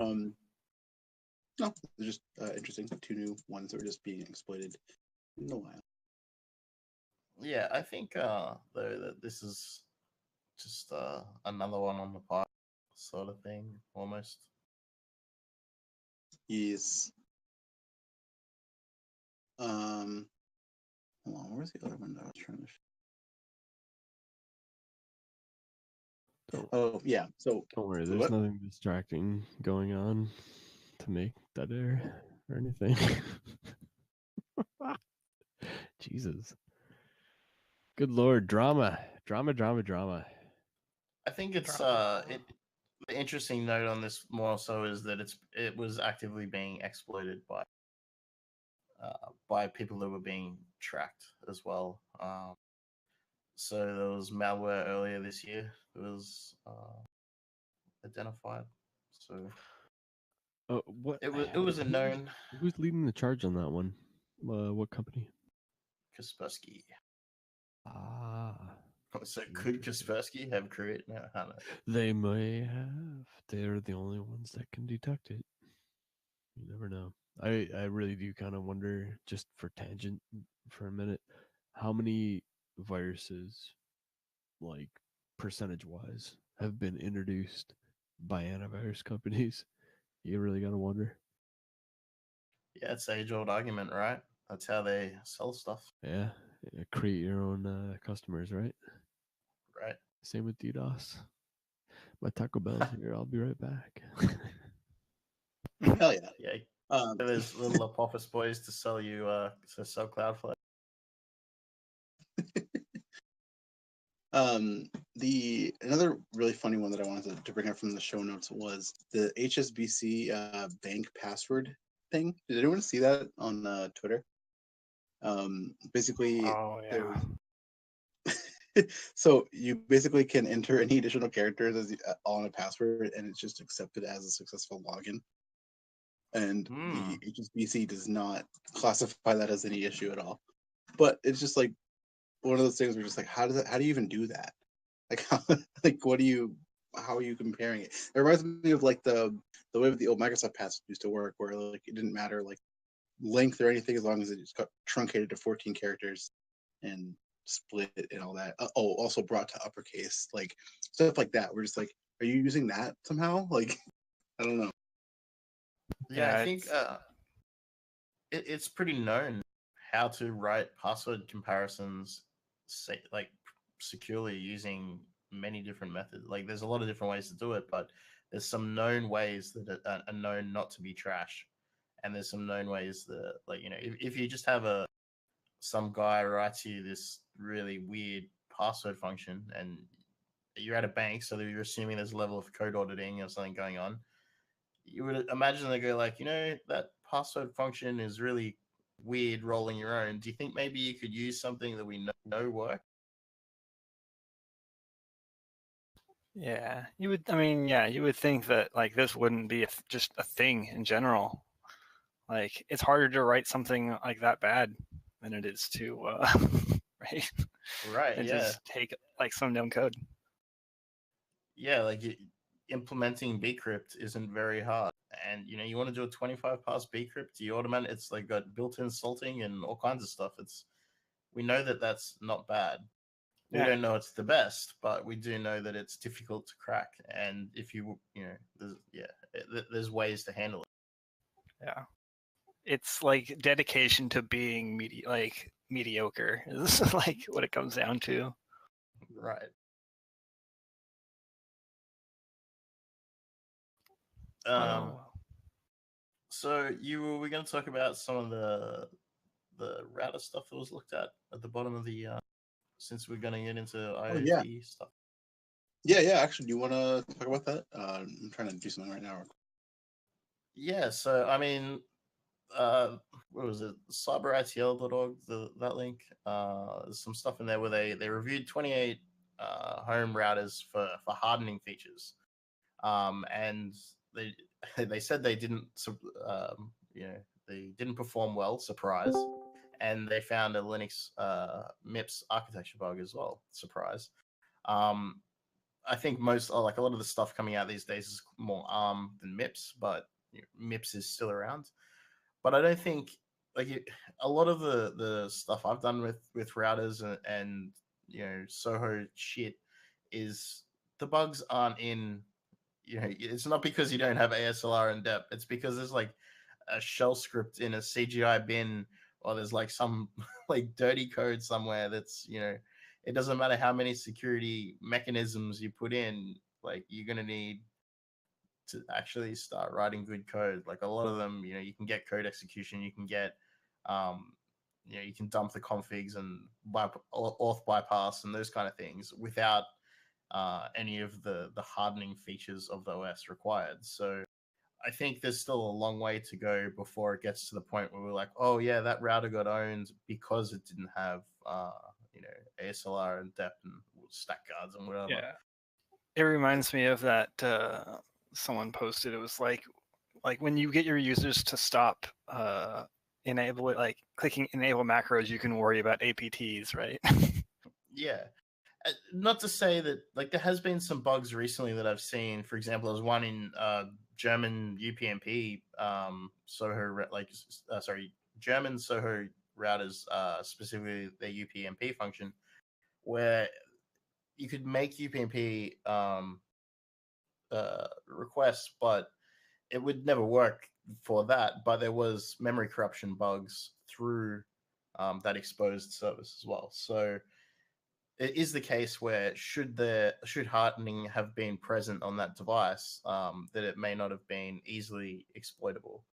they're just interesting. 2 new ones that were just being exploited in a while. Yeah, I think though that this is just another one on the pot sort of thing, almost. Yes. Hold on, where's the other one that I was trying to Oh yeah, so don't worry, there's nothing distracting going on to make that air or anything. Jesus. Good Lord, drama. I think it's the interesting note on this more so is that it was actively being exploited by people that were being tracked as well. So there was malware earlier this year that was identified. So what it was a known. Who's leading the charge on that one? What company? Kaspersky. Ah. So could Kaspersky have created? No, I don't know. They may have. They're the only ones that can detect it. You never know. I really do kind of wonder, just for tangent for a minute, how many viruses, like percentage wise, have been introduced by antivirus companies. You really gotta wonder. Yeah, it's age old argument, right? That's how they sell stuff. Yeah, create your own customers, right? Right. Same with DDoS. My Taco Bell's here. I'll be right back. Hell yeah. Yeah. There's little Apophis boys to sell you to sell Cloudflare. The another really funny one that I wanted to bring up from the show notes was the HSBC bank password thing. Did anyone see that on Twitter? Basically, oh yeah. So you basically can enter any additional characters as on a password, and it's just accepted as a successful login. And the HSBC does not classify that as any issue at all. But it's just like one of those things where just like, how do you even do that? Like, how are you comparing it? It reminds me of like the way the old Microsoft password used to work, where like it didn't matter like length or anything as long as it just got truncated to 14 characters and split and all that. Also brought to uppercase, like stuff like that. We're just like, are you using that somehow? Like, I don't know. Yeah, I think it's pretty known how to write password comparisons, like securely using many different methods. Like, there's a lot of different ways to do it, but there's some known ways that are known not to be trash, and there's some known ways that, like, you know, if you just have some guy writes you this really weird password function, and you're at a bank, so that you're assuming there's a level of code auditing or something going on. you would imagine they go like, that password function is really weird rolling your own. Do you think maybe you could use something that we know works? Yeah, you would. I mean, yeah, you would think that like this wouldn't be just a thing in general. Like it's harder to write something like that bad than it is to right. Right. And Yeah. just take like some dumb code. Yeah, like implementing bcrypt isn't very hard, and you want to do a 25 pass bcrypt, you automate. It's like got built-in salting and all kinds of stuff. We know that that's not bad. We Yeah. don't know it's the best, but we do know that it's difficult to crack. And if there's ways to handle it. Yeah, it's like dedication to being mediocre is like what it comes down to. Right. So we're going to talk about some of the router stuff that was looked at the bottom of the since we're going to get into IoT stuff. Yeah. Actually, do you want to talk about that? I'm trying to do something right now. Yeah. So I mean, what was it? CyberITL.org. That link. Some stuff in there where they reviewed 28 home routers for hardening features, and they said they didn't they didn't perform well. Surprise. And they found a Linux MIPS architecture bug as well. Surprise. I think a lot of the stuff coming out these days is more ARM than MIPS, but MIPS is still around. But I don't think a lot of the stuff I've done with routers and Soho shit is the bugs aren't in. It's not because you don't have ASLR and dep. It's because there's like a shell script in a CGI bin, or there's like some like dirty code somewhere that's it doesn't matter how many security mechanisms you put in, like you're gonna need to actually start writing good code. Like a lot of them, you can get code execution, you can get you can dump the configs and auth bypass and those kind of things without any of the hardening features of the OS required. So I think there's still a long way to go before it gets to the point where we're like, oh yeah, that router got owned because it didn't have ASLR and dep and stack guards and whatever. Yeah, it reminds me of that someone posted. It was like when you get your users to stop enable it, like clicking enable macros, you can worry about APTs, right? Yeah. Not to say that there has been some bugs recently that I've seen. For example, there's one in German UPnP Soho German Soho routers, specifically their UPnP function, where you could make UPnP requests, but it would never work for that. But there was memory corruption bugs through that exposed service as well. So it is the case where should hardening have been present on that device, that it may not have been easily exploitable.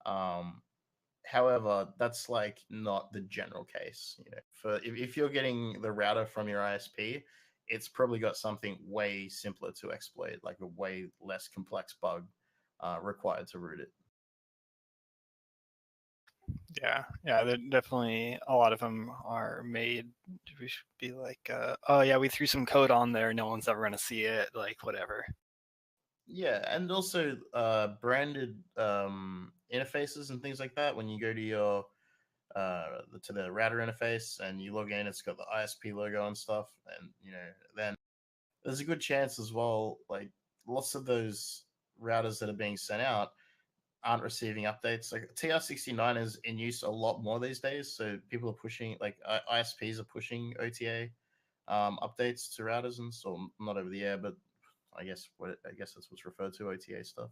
However, that's not the general case. For if you're getting the router from your ISP, it's probably got something way simpler to exploit, like a way less complex bug required to root it. Yeah, definitely a lot of them are made to be like, oh yeah, we threw some code on there, no one's ever gonna see it, like whatever. Yeah, and also branded interfaces and things like that. When you go to your to the router interface and you log in, it's got the ISP logo and stuff, and then there's a good chance as well, like lots of those routers that are being sent out aren't receiving updates. Like TR69 is in use a lot more these days, so people are pushing, ISPs are pushing OTA updates to routers, and so not over the air, but I guess that's what's referred to, OTA stuff.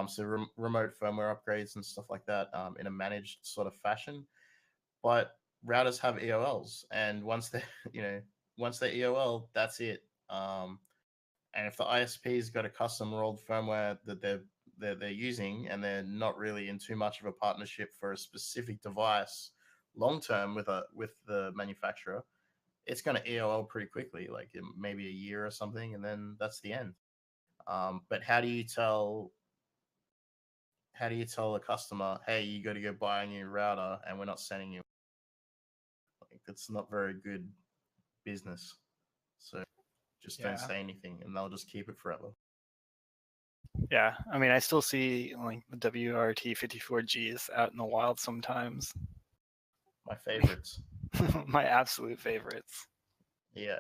So remote firmware upgrades and stuff like that in a managed sort of fashion. But routers have EOLs, and once they're EOL, that's it. And if the ISP's got a custom rolled firmware that they're using, and they're not really in too much of a partnership for a specific device long term with the manufacturer, it's going to EOL pretty quickly, like maybe a year or something, and then that's the end. But how do you tell how do you tell a customer, hey, you got to go buy a new router, and we're not sending you? Like, that's not very good business. So just don't Yeah. say anything, and they'll just keep it forever. Yeah, I mean, I still see like the WRT54Gs out in the wild sometimes. My favorites. My absolute favorites. Yeah,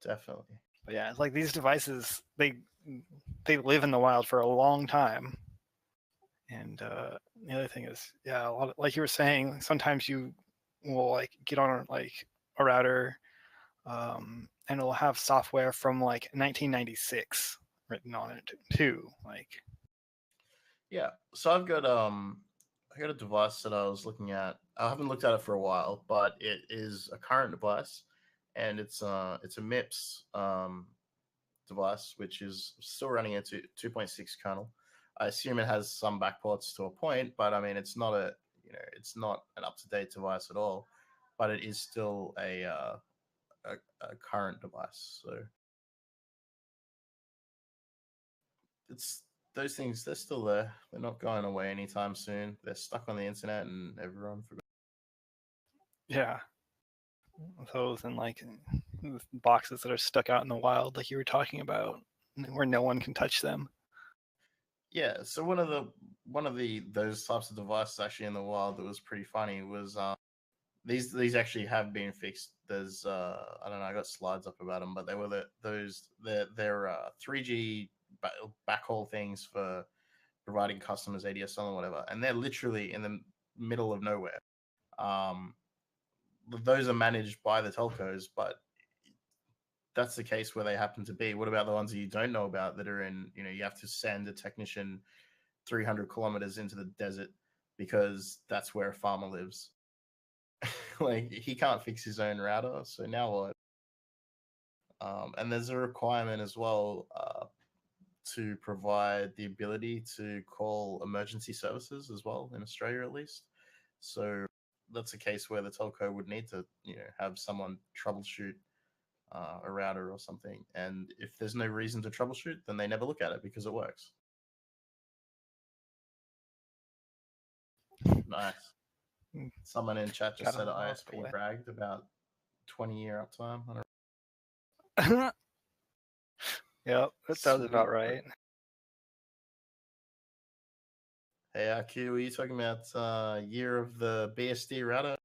definitely. But yeah, it's like these devices, they live in the wild for a long time. And the other thing is, yeah, a lot of, like you were saying, sometimes you will like get on like a router, and it'll have software from like 1996 written on it too. Like, yeah. So I got a device that I was looking at. I haven't looked at it for a while, but it is a current device, and it's a MIPS device, which is still running a 2.6 kernel. I assume it has some backports to a point, but I mean, it's not it's not an up to date device at all. But it is still a current device. So it's those things. They're still there. They're not going away anytime soon. They're stuck on the internet, and everyone forgot. yeah, those and like boxes that are stuck out in the wild, like you were talking about, where no one can touch them. Yeah, so one of those types of devices actually in the wild that was pretty funny was these actually have been fixed. There's I don't know, I got slides up about them, but they were they're 3G backhaul things for providing customers ADSL and whatever, and they're literally in the middle of nowhere. Those are managed by the telcos, but that's the case where they happen to be. What about the ones that you don't know about that are in, you have to send a technician 300 kilometers into the desert because that's where a farmer lives. Like, he can't fix his own router, so now what? And there's a requirement as well to provide the ability to call emergency services as well, in Australia at least. So that's a case where the telco would need to, have someone troubleshoot a router or something. And if there's no reason to troubleshoot, then they never look at it because it works. Nice. Someone in chat just said ISP bragged about 20-year uptime. Yep, that sounds about right. Hey, IQ, were you talking about year of the BSD router?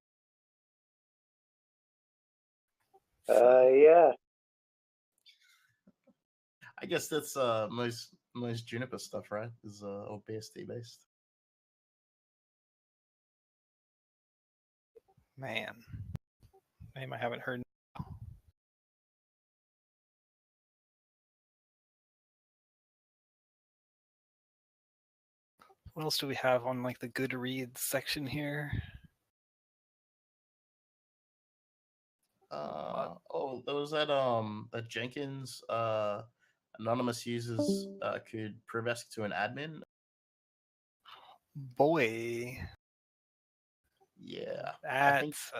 Yeah. I guess that's most Juniper stuff, right? Is all BSD based. Man, name I haven't heard. What else do we have on like the Goodreads section here? There was that Jenkins anonymous users could privesc to an admin. Boy. Yeah. That's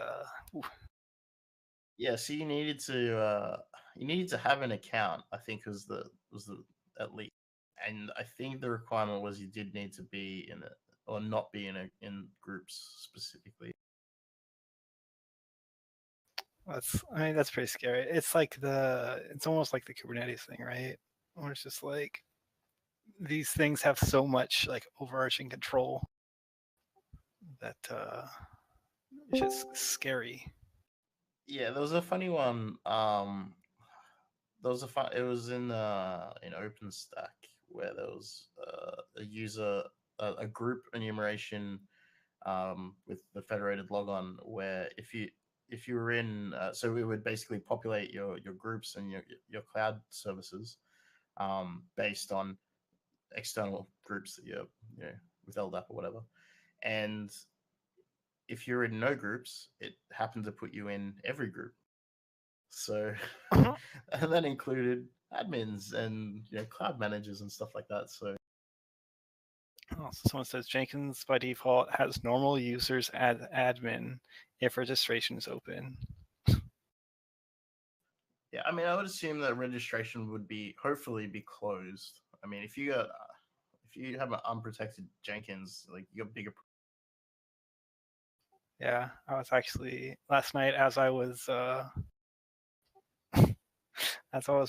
yeah, so you needed to have an account, I think was the at least. And I think the requirement was you did need to be in it or not be in groups specifically. That's pretty scary. It's almost like the Kubernetes thing, right? Where it's just like these things have so much like overarching control that it's just scary. Yeah, there was a funny one. It was in OpenStack where there was a group enumeration with the federated logon, where if you were in, so we would basically populate your groups and your cloud services based on external groups that you're with LDAP or whatever. And if you're in no groups, it happened to put you in every group. So and that included admins and cloud managers and stuff like that. So so someone says Jenkins by default has normal users as admin if registration is open. Yeah, I mean, I would assume that registration would hopefully be closed. I mean, if you if you have an unprotected Jenkins, like you got bigger. Yeah, I was actually last night as I was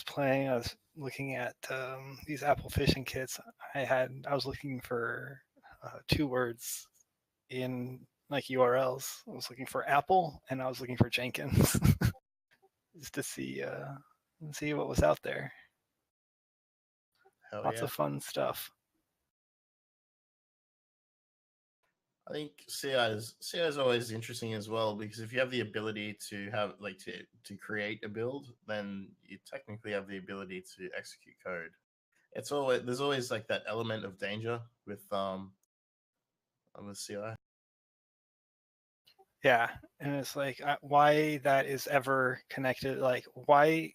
playing, I was looking at these Apple phishing kits. I was looking for 2 words in like URLs. I was looking for Apple and I was looking for Jenkins just to see what was out there. Hell Lots yeah. of fun stuff. I think CI is always interesting as well, because if you have the ability to have like to create a build, then you technically have the ability to execute code. There's always like that element of danger with CI. Yeah, and it's like why that is ever connected, like why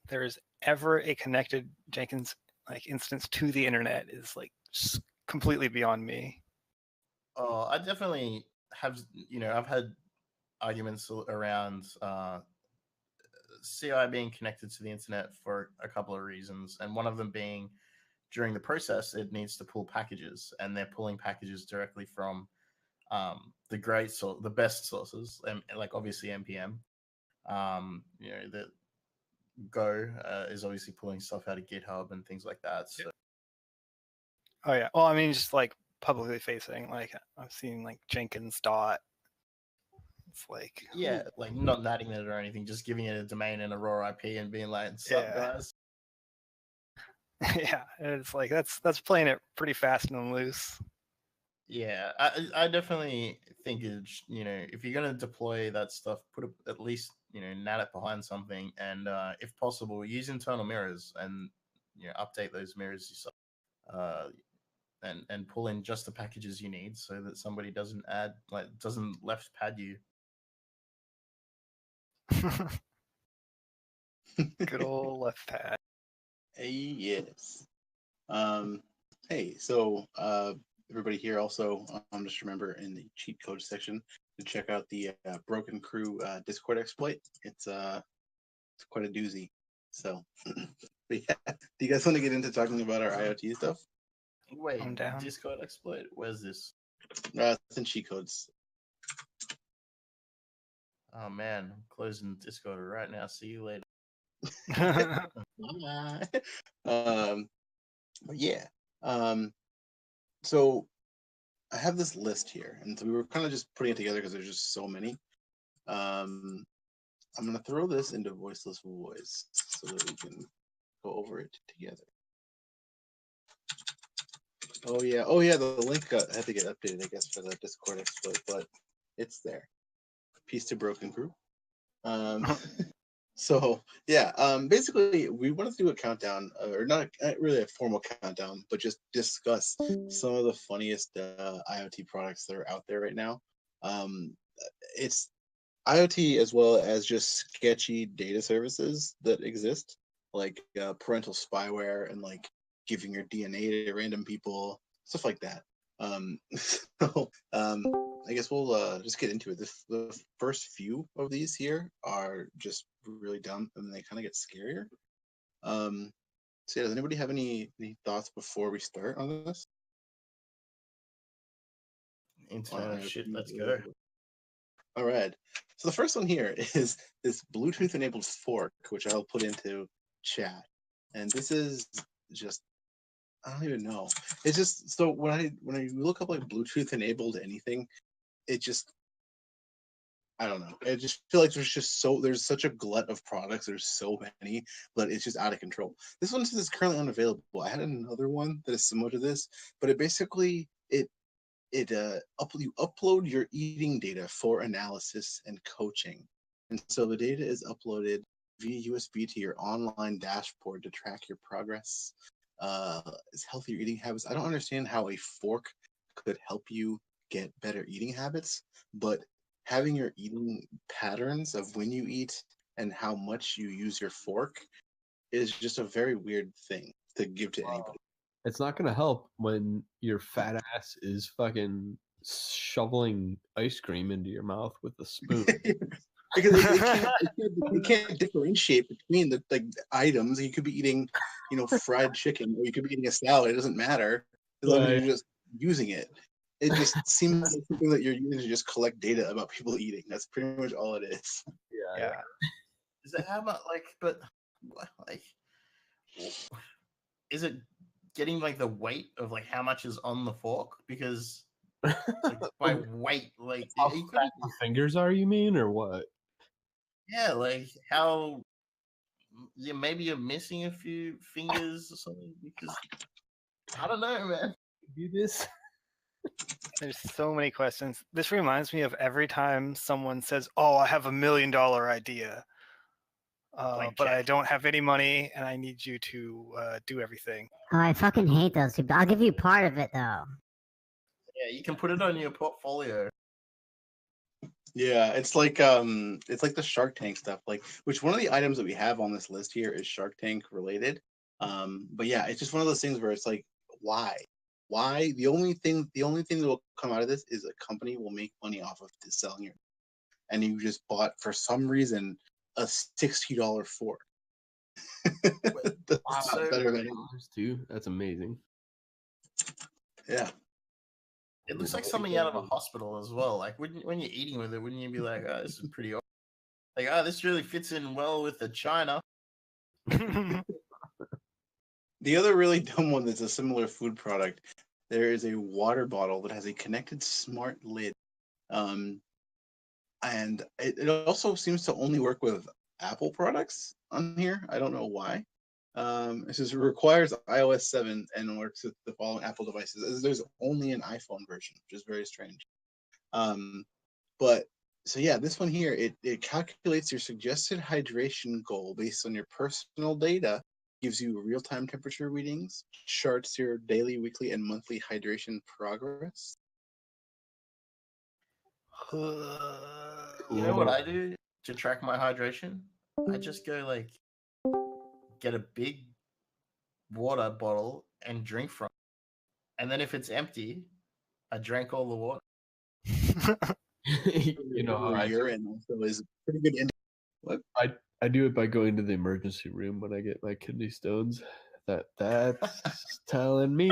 there's ever a connected Jenkins like instance to the internet is like just completely beyond me. Oh, I definitely have. I've had arguments around CI being connected to the internet for a couple of reasons, and one of them being during the process it needs to pull packages, and they're pulling packages directly from the best sources, and like obviously npm. The Go is obviously pulling stuff out of GitHub and things like that. So. Oh yeah, well I mean just like publicly facing, like I've seen like Jenkins dot. It's like yeah, like not natting it or anything, just giving it a domain and a raw IP and being like, "Sup, guys." Yeah, it's like that's playing it pretty fast and loose. Yeah, I definitely think it's, if you're gonna deploy that stuff, at least nat it behind something, and if possible, use internal mirrors and update those mirrors yourself, and pull in just the packages you need, so that somebody doesn't left pad you. Good old left pad. Yes. Hey, so everybody here also, just remember in the cheat code section to check out the Broken Crew Discord exploit. It's quite a doozy. So, but yeah, do you guys want to get into talking about our IoT stuff? Wait, Discord exploit? Where's this? It's in cheat codes. Oh man, I'm closing Discord right now. See you later. But yeah. So I have this list here, and so we were kind of just putting it together because there's just so many. I'm gonna throw this into voiceless voice so that we can go over it together. Oh yeah, the link had to get updated, I guess, for the Discord exploit, but it's there. Peace to Broken Crew. So yeah, basically we wanted to do a countdown, or not really a formal countdown, but just discuss some of the funniest IoT products that are out there right now. It's IoT as well as just sketchy data services that exist, like parental spyware and like giving your DNA to random people, stuff like that. I guess we'll just get into it. The first few of these here are just really dumb, and they kind of get scarier. So yeah, does anybody have any thoughts before we start on this? Internet of shit, let's go. All right. So the first one here is this Bluetooth-enabled fork, which I'll put into chat. And this is just, I don't even know. It's just, so when I look up like Bluetooth-enabled anything, it just, I don't know. I just feel like there's such a glut of products. There's so many, but it's just out of control. This one is currently unavailable. I had another one that is similar to this, but it basically, you upload your eating data for analysis and coaching. And so the data is uploaded via USB to your online dashboard to track your progress. It's healthier eating habits. I don't understand how a fork could help you get better eating habits, but having your eating patterns of when you eat and how much you use your fork is just a very weird thing to give to anybody. It's not going to help when your fat ass is fucking shoveling ice cream into your mouth with a spoon. Because it can't differentiate between the items. You could be eating, fried chicken, or you could be eating a salad. It doesn't matter. as long as you're just using it. It just seems like something that you're using to just collect data about people eating. That's pretty much all it is. Yeah. Is it how much is it getting like the weight of like how much is on the fork? Because like, by weight, like how fat your fingers are, you mean, or what? Yeah, like how maybe you're missing a few fingers or something, because I don't know, man. Do this. There's so many questions. This reminds me of every time someone says, "Oh, I have $1 million idea, but I don't have any money, and I need you to do everything." Oh, I fucking hate those people. I'll give you part of it though. Yeah, you can put it on your portfolio. Yeah, it's like the Shark Tank stuff. Like, which one of the items that we have on this list here is Shark Tank related. But yeah, it's just one of those things where it's like, why? Why? The only thing that will come out of this is a company will make money off of selling it, and you just bought for some reason a $60 fork. That's better than too. That's amazing. Yeah. It looks like something out of a hospital as well. Like when you're eating with it, wouldn't you be like, "Oh, this is pretty awesome." Like, "Oh, this really fits in well with the china." The other really dumb one that's a similar food product, there is a water bottle that has a connected smart lid. And it also seems to only work with Apple products on here. I don't know why. It says it requires iOS 7 and works with the following Apple devices. There's only an iPhone version, which is very strange. But so yeah, this one here, it calculates your suggested hydration goal based on your personal data, gives you real-time temperature readings, charts your daily, weekly, and monthly hydration progress. You know what I do to track my hydration? I just go like get a big water bottle and drink from it. And then if it's empty, I drank all the water. You know how I do it. Urine also is pretty good. What? I do it by going to the emergency room when I get my kidney stones. That's telling me.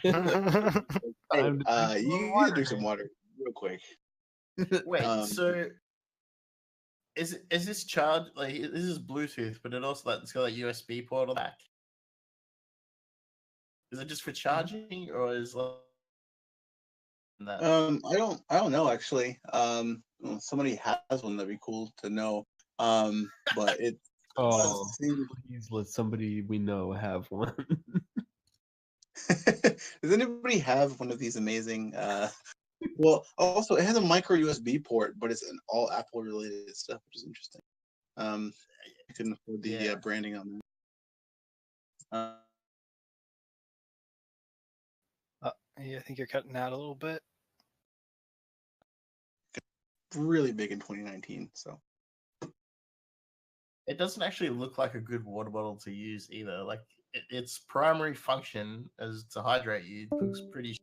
Hey, you need to drink some water real quick. Wait, so is this charged? Like, this is Bluetooth, but it's got that USB port on the back. Is it just for charging, or is that? I don't know actually. Somebody has one, that'd be cool to know. But it. Oh, please let somebody we know have one. Does anybody have one of these amazing? Well, also it has a micro USB port, but it's an all Apple related stuff, which is interesting. I couldn't afford the branding on that. Yeah, I think you're cutting out a little bit. Really big in 2019, so. It doesn't actually look like a good water bottle to use either. Like its primary function as to hydrate you looks pretty.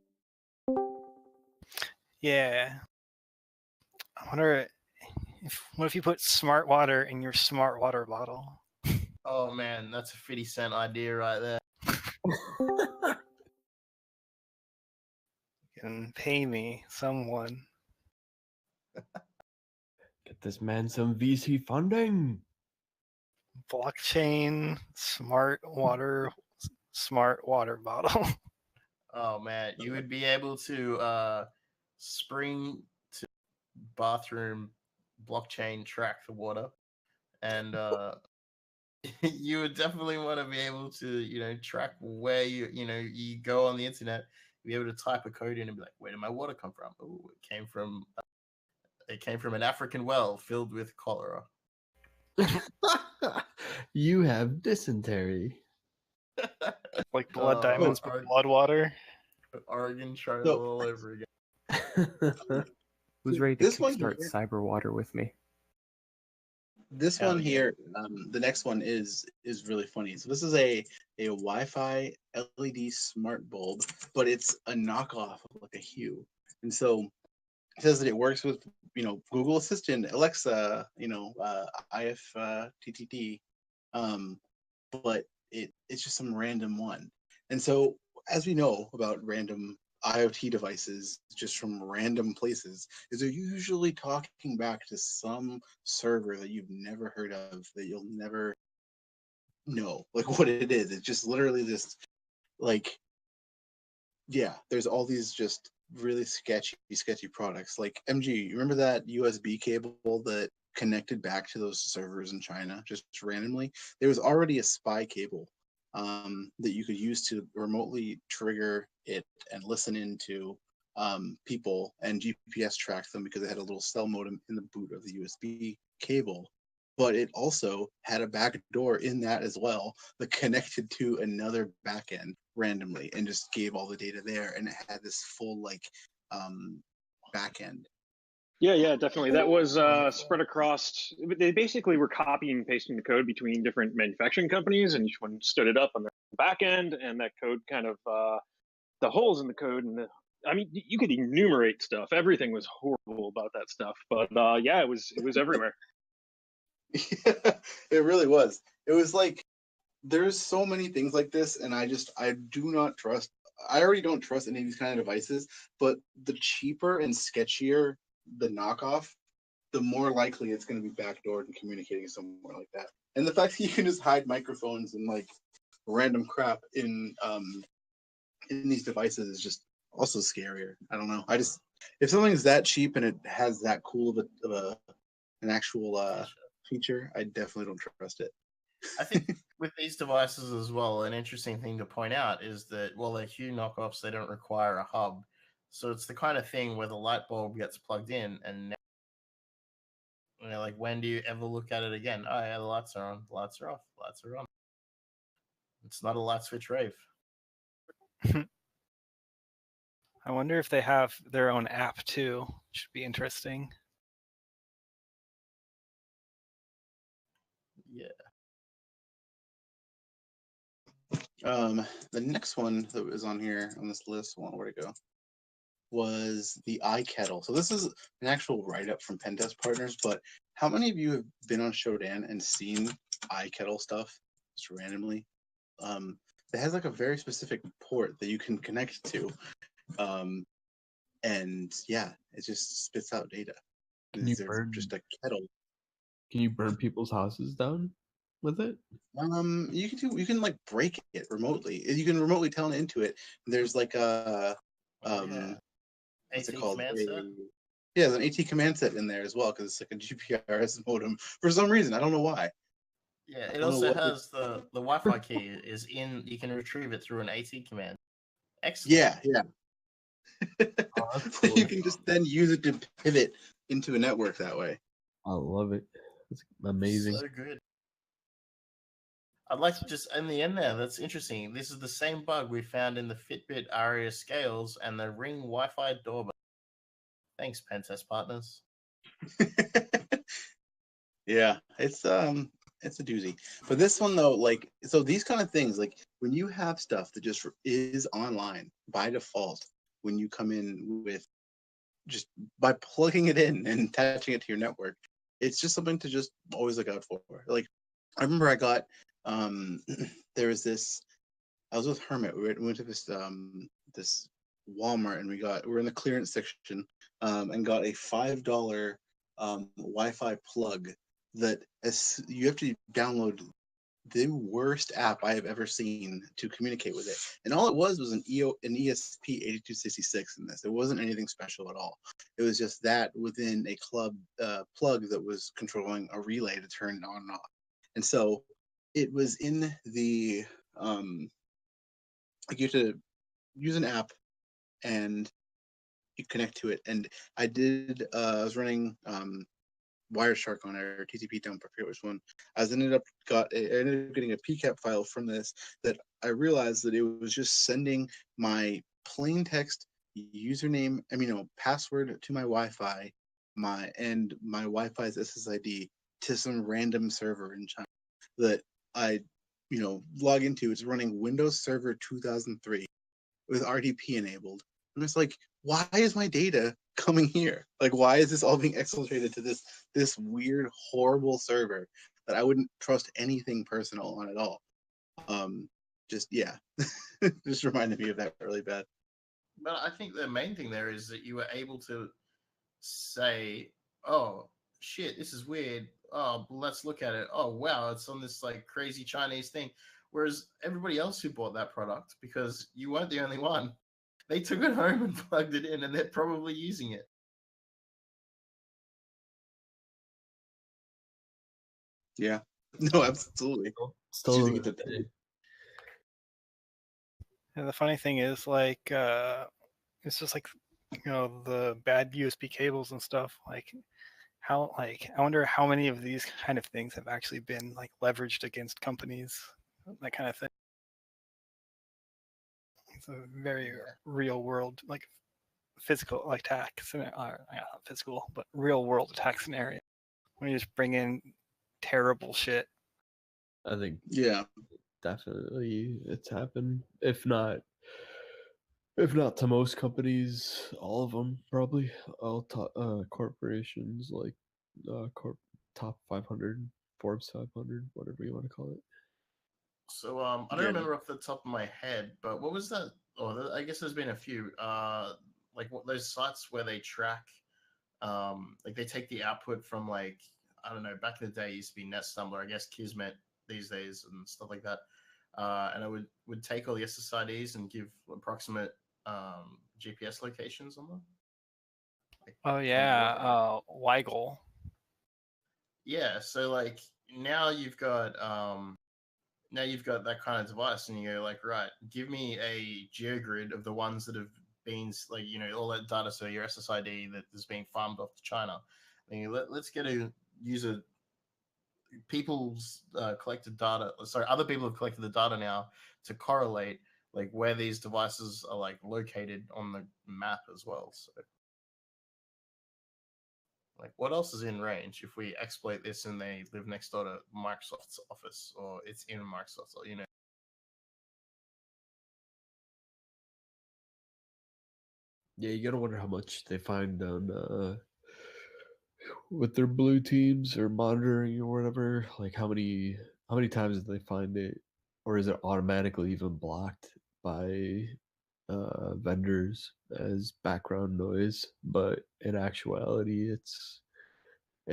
Yeah. I wonder what if you put smart water in your smart water bottle? Oh man, that's a 50-cent idea right there. You can pay me, someone. Get this man some VC funding. Blockchain smart water bottle. Oh man, you would be able to spring to bathroom blockchain track the water, and you would definitely want to be able to track where you go on the internet, be able to type a code in and be like, where did my water come from? Oh, it came from an African well filled with cholera. You have dysentery. Like blood diamonds, but blood water. Oregon Trail all over again. Who's ready to start cyber water with me? This one here, the next one is really funny. So this is a Wi-Fi LED smart bulb, but it's a knockoff of like a Hue. And so it says that it works with Google Assistant, Alexa, IFTTT, but it's just some random one. And so as we know about random IoT devices just from random places, is they're usually talking back to some server that you've never heard of, that you'll never know like what it is. It's just literally just like, yeah, there's all these just really sketchy products. Like MG, you remember that USB cable that connected back to those servers in China just randomly? There was already a spy cable that you could use to remotely trigger it and listen into people and GPS track them, because it had a little cell modem in the boot of the USB cable. But it also had a back door in that as well that connected to another backend randomly and just gave all the data there, and it had this full like backend. Yeah, definitely. That was spread across. They basically were copying and pasting the code between different manufacturing companies, and each one stood it up on their back end, and that code kind of the holes in the code, and I mean, you could enumerate stuff. Everything was horrible about that stuff, but yeah, it was everywhere. Yeah, it really was. It was like, there's so many things like this, and I do not trust. I already don't trust any of these kind of devices, but the cheaper and sketchier the knockoff, the more likely it's going to be backdoored and communicating somewhere like that. And the fact that you can just hide microphones and like random crap in these devices is just also scarier. I don't know. If something's that cheap and it has that cool of an actual feature, I definitely don't trust it. I think with these devices as well, an interesting thing to point out is that, well, they're Hue knockoffs, they don't require a hub. So it's the kind of thing where the light bulb gets plugged in, and now, like, when do you ever look at it again? Oh yeah, the lights are on, the lights are off, the lights are on. It's not a light switch rave. I wonder if they have their own app too. Should be interesting. Yeah. The next one that was on here on this list, where to go, was the iKettle. So this is an actual write-up from Pentest Partners, but how many of you have been on Shodan and seen iKettle stuff just randomly? It has like a very specific port that you can connect to, and yeah, it just spits out data. Can you There's burn just a kettle? Can you burn people's houses down with it? You can like break it remotely. You can remotely tell into it. There's like a what's it called? command set? Yeah, there's an AT command set in there as well, because it's like a GPRS modem for some reason. I don't know why. Yeah, it also has the Wi-Fi key is in. You can retrieve it through an AT command. Excellent. Yeah. So you can just then use it to pivot into a network that way. I love it. It's amazing. So good. I'd like to just in the end there. That's interesting. This is the same bug we found in the Fitbit Aria scales and the Ring Wi-Fi doorbell. Thanks, Pentest Partners. Yeah, it's a doozy. But this one though, like, so these kind of things, like when you have stuff that just is online by default, when you come in with just by plugging it in and attaching it to your network, it's just something to just always look out for. Like, I remember I got there was this. I was with Hermit. We went to this this Walmart, and we're in the clearance section, and got a $5 Wi-Fi plug that you have to download the worst app I have ever seen to communicate with it. And all it was an ESP8266 in this. It wasn't anything special at all. It was just that within a club plug that was controlling a relay to turn it on and off. And so it was in the like you have to use an app and you connect to it. And I did I was running Wireshark on it, or TCP dump, I forget which one. I ended up getting a PCAP file from this that I realized that it was just sending my plain text username, password to my Wi-Fi, my Wi-Fi's SSID to some random server in China that I, log into. It's running Windows Server 2003 with RDP enabled. I'm just like, why is my data coming here? Like, why is this all being exfiltrated to this weird, horrible server that I wouldn't trust anything personal on at all? just just reminded me of that really bad. But I think the main thing there is that you were able to say, "Oh shit, this is weird. Oh, let's look at it. Oh wow, it's on this like crazy Chinese thing." Whereas everybody else who bought that product, because you weren't the only one, they took it home and plugged it in, and they're probably using it. Yeah. No, absolutely. Still Using to it to this day. And the funny thing is, like, it's just like, the bad USB cables and stuff. Like, I wonder how many of these kind of things have actually been like leveraged against companies, that kind of thing. It's a very real world, like physical attack scenario, not physical, but real world attack scenario. When you just bring in terrible shit. I think yeah, definitely it's happened. If not to most companies, all of them probably. All corporations like top 500, Forbes 500, whatever you want to call it. So I don't remember off the top of my head, but what was that? Oh, I guess there's been a few. Like those sites where they track, like they take the output from like, I don't know, back in the day it used to be NetStumbler, I guess Kismet these days and stuff like that. And it would take all the SSIDs and give approximate GPS locations on them. Like, Oh yeah, Weigel. yeah, so like now you've got that kind of device, and you go like, right, give me a geogrid of the ones that have been like, all that data, so your SSID that is being farmed off to China. And let's get a user people's collected data. Sorry, other people have collected the data now to correlate like where these devices are like located on the map as well. So, like, what else is in range if we exploit this and they live next door to Microsoft's office, or it's in Microsoft, or Yeah, you gotta wonder how much they find on with their blue teams or monitoring or whatever. Like how many times did they find it, or is it automatically even blocked by vendors as background noise? But in actuality, it's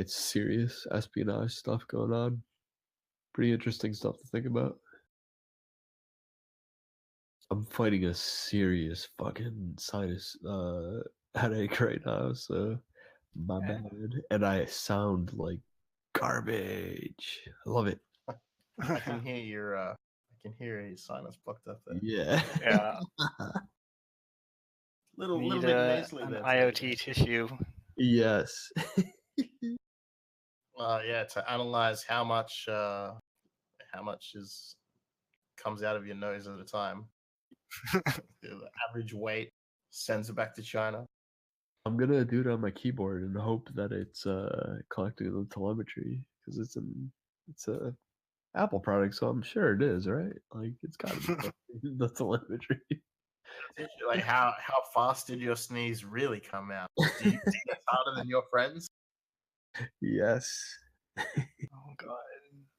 serious espionage stuff going on. Pretty interesting stuff to think about. I'm fighting a serious fucking sinus headache right now, so my bad. And I sound like garbage. I love it. I can hear your sinus plucked up there. Yeah. Yeah. little Need bit nasally an there. IoT tissue. Yes. Yeah, to analyze how much comes out of your nose at a time. The average weight, sends it back to China. I'm gonna do it on my keyboard and hope that it's collecting the telemetry, because it's a Apple product, so I'm sure it is, right? Like it's gotta be collecting the telemetry. Like how fast did your sneeze really come out? Do you think that's harder than your friends? Yes. Oh god.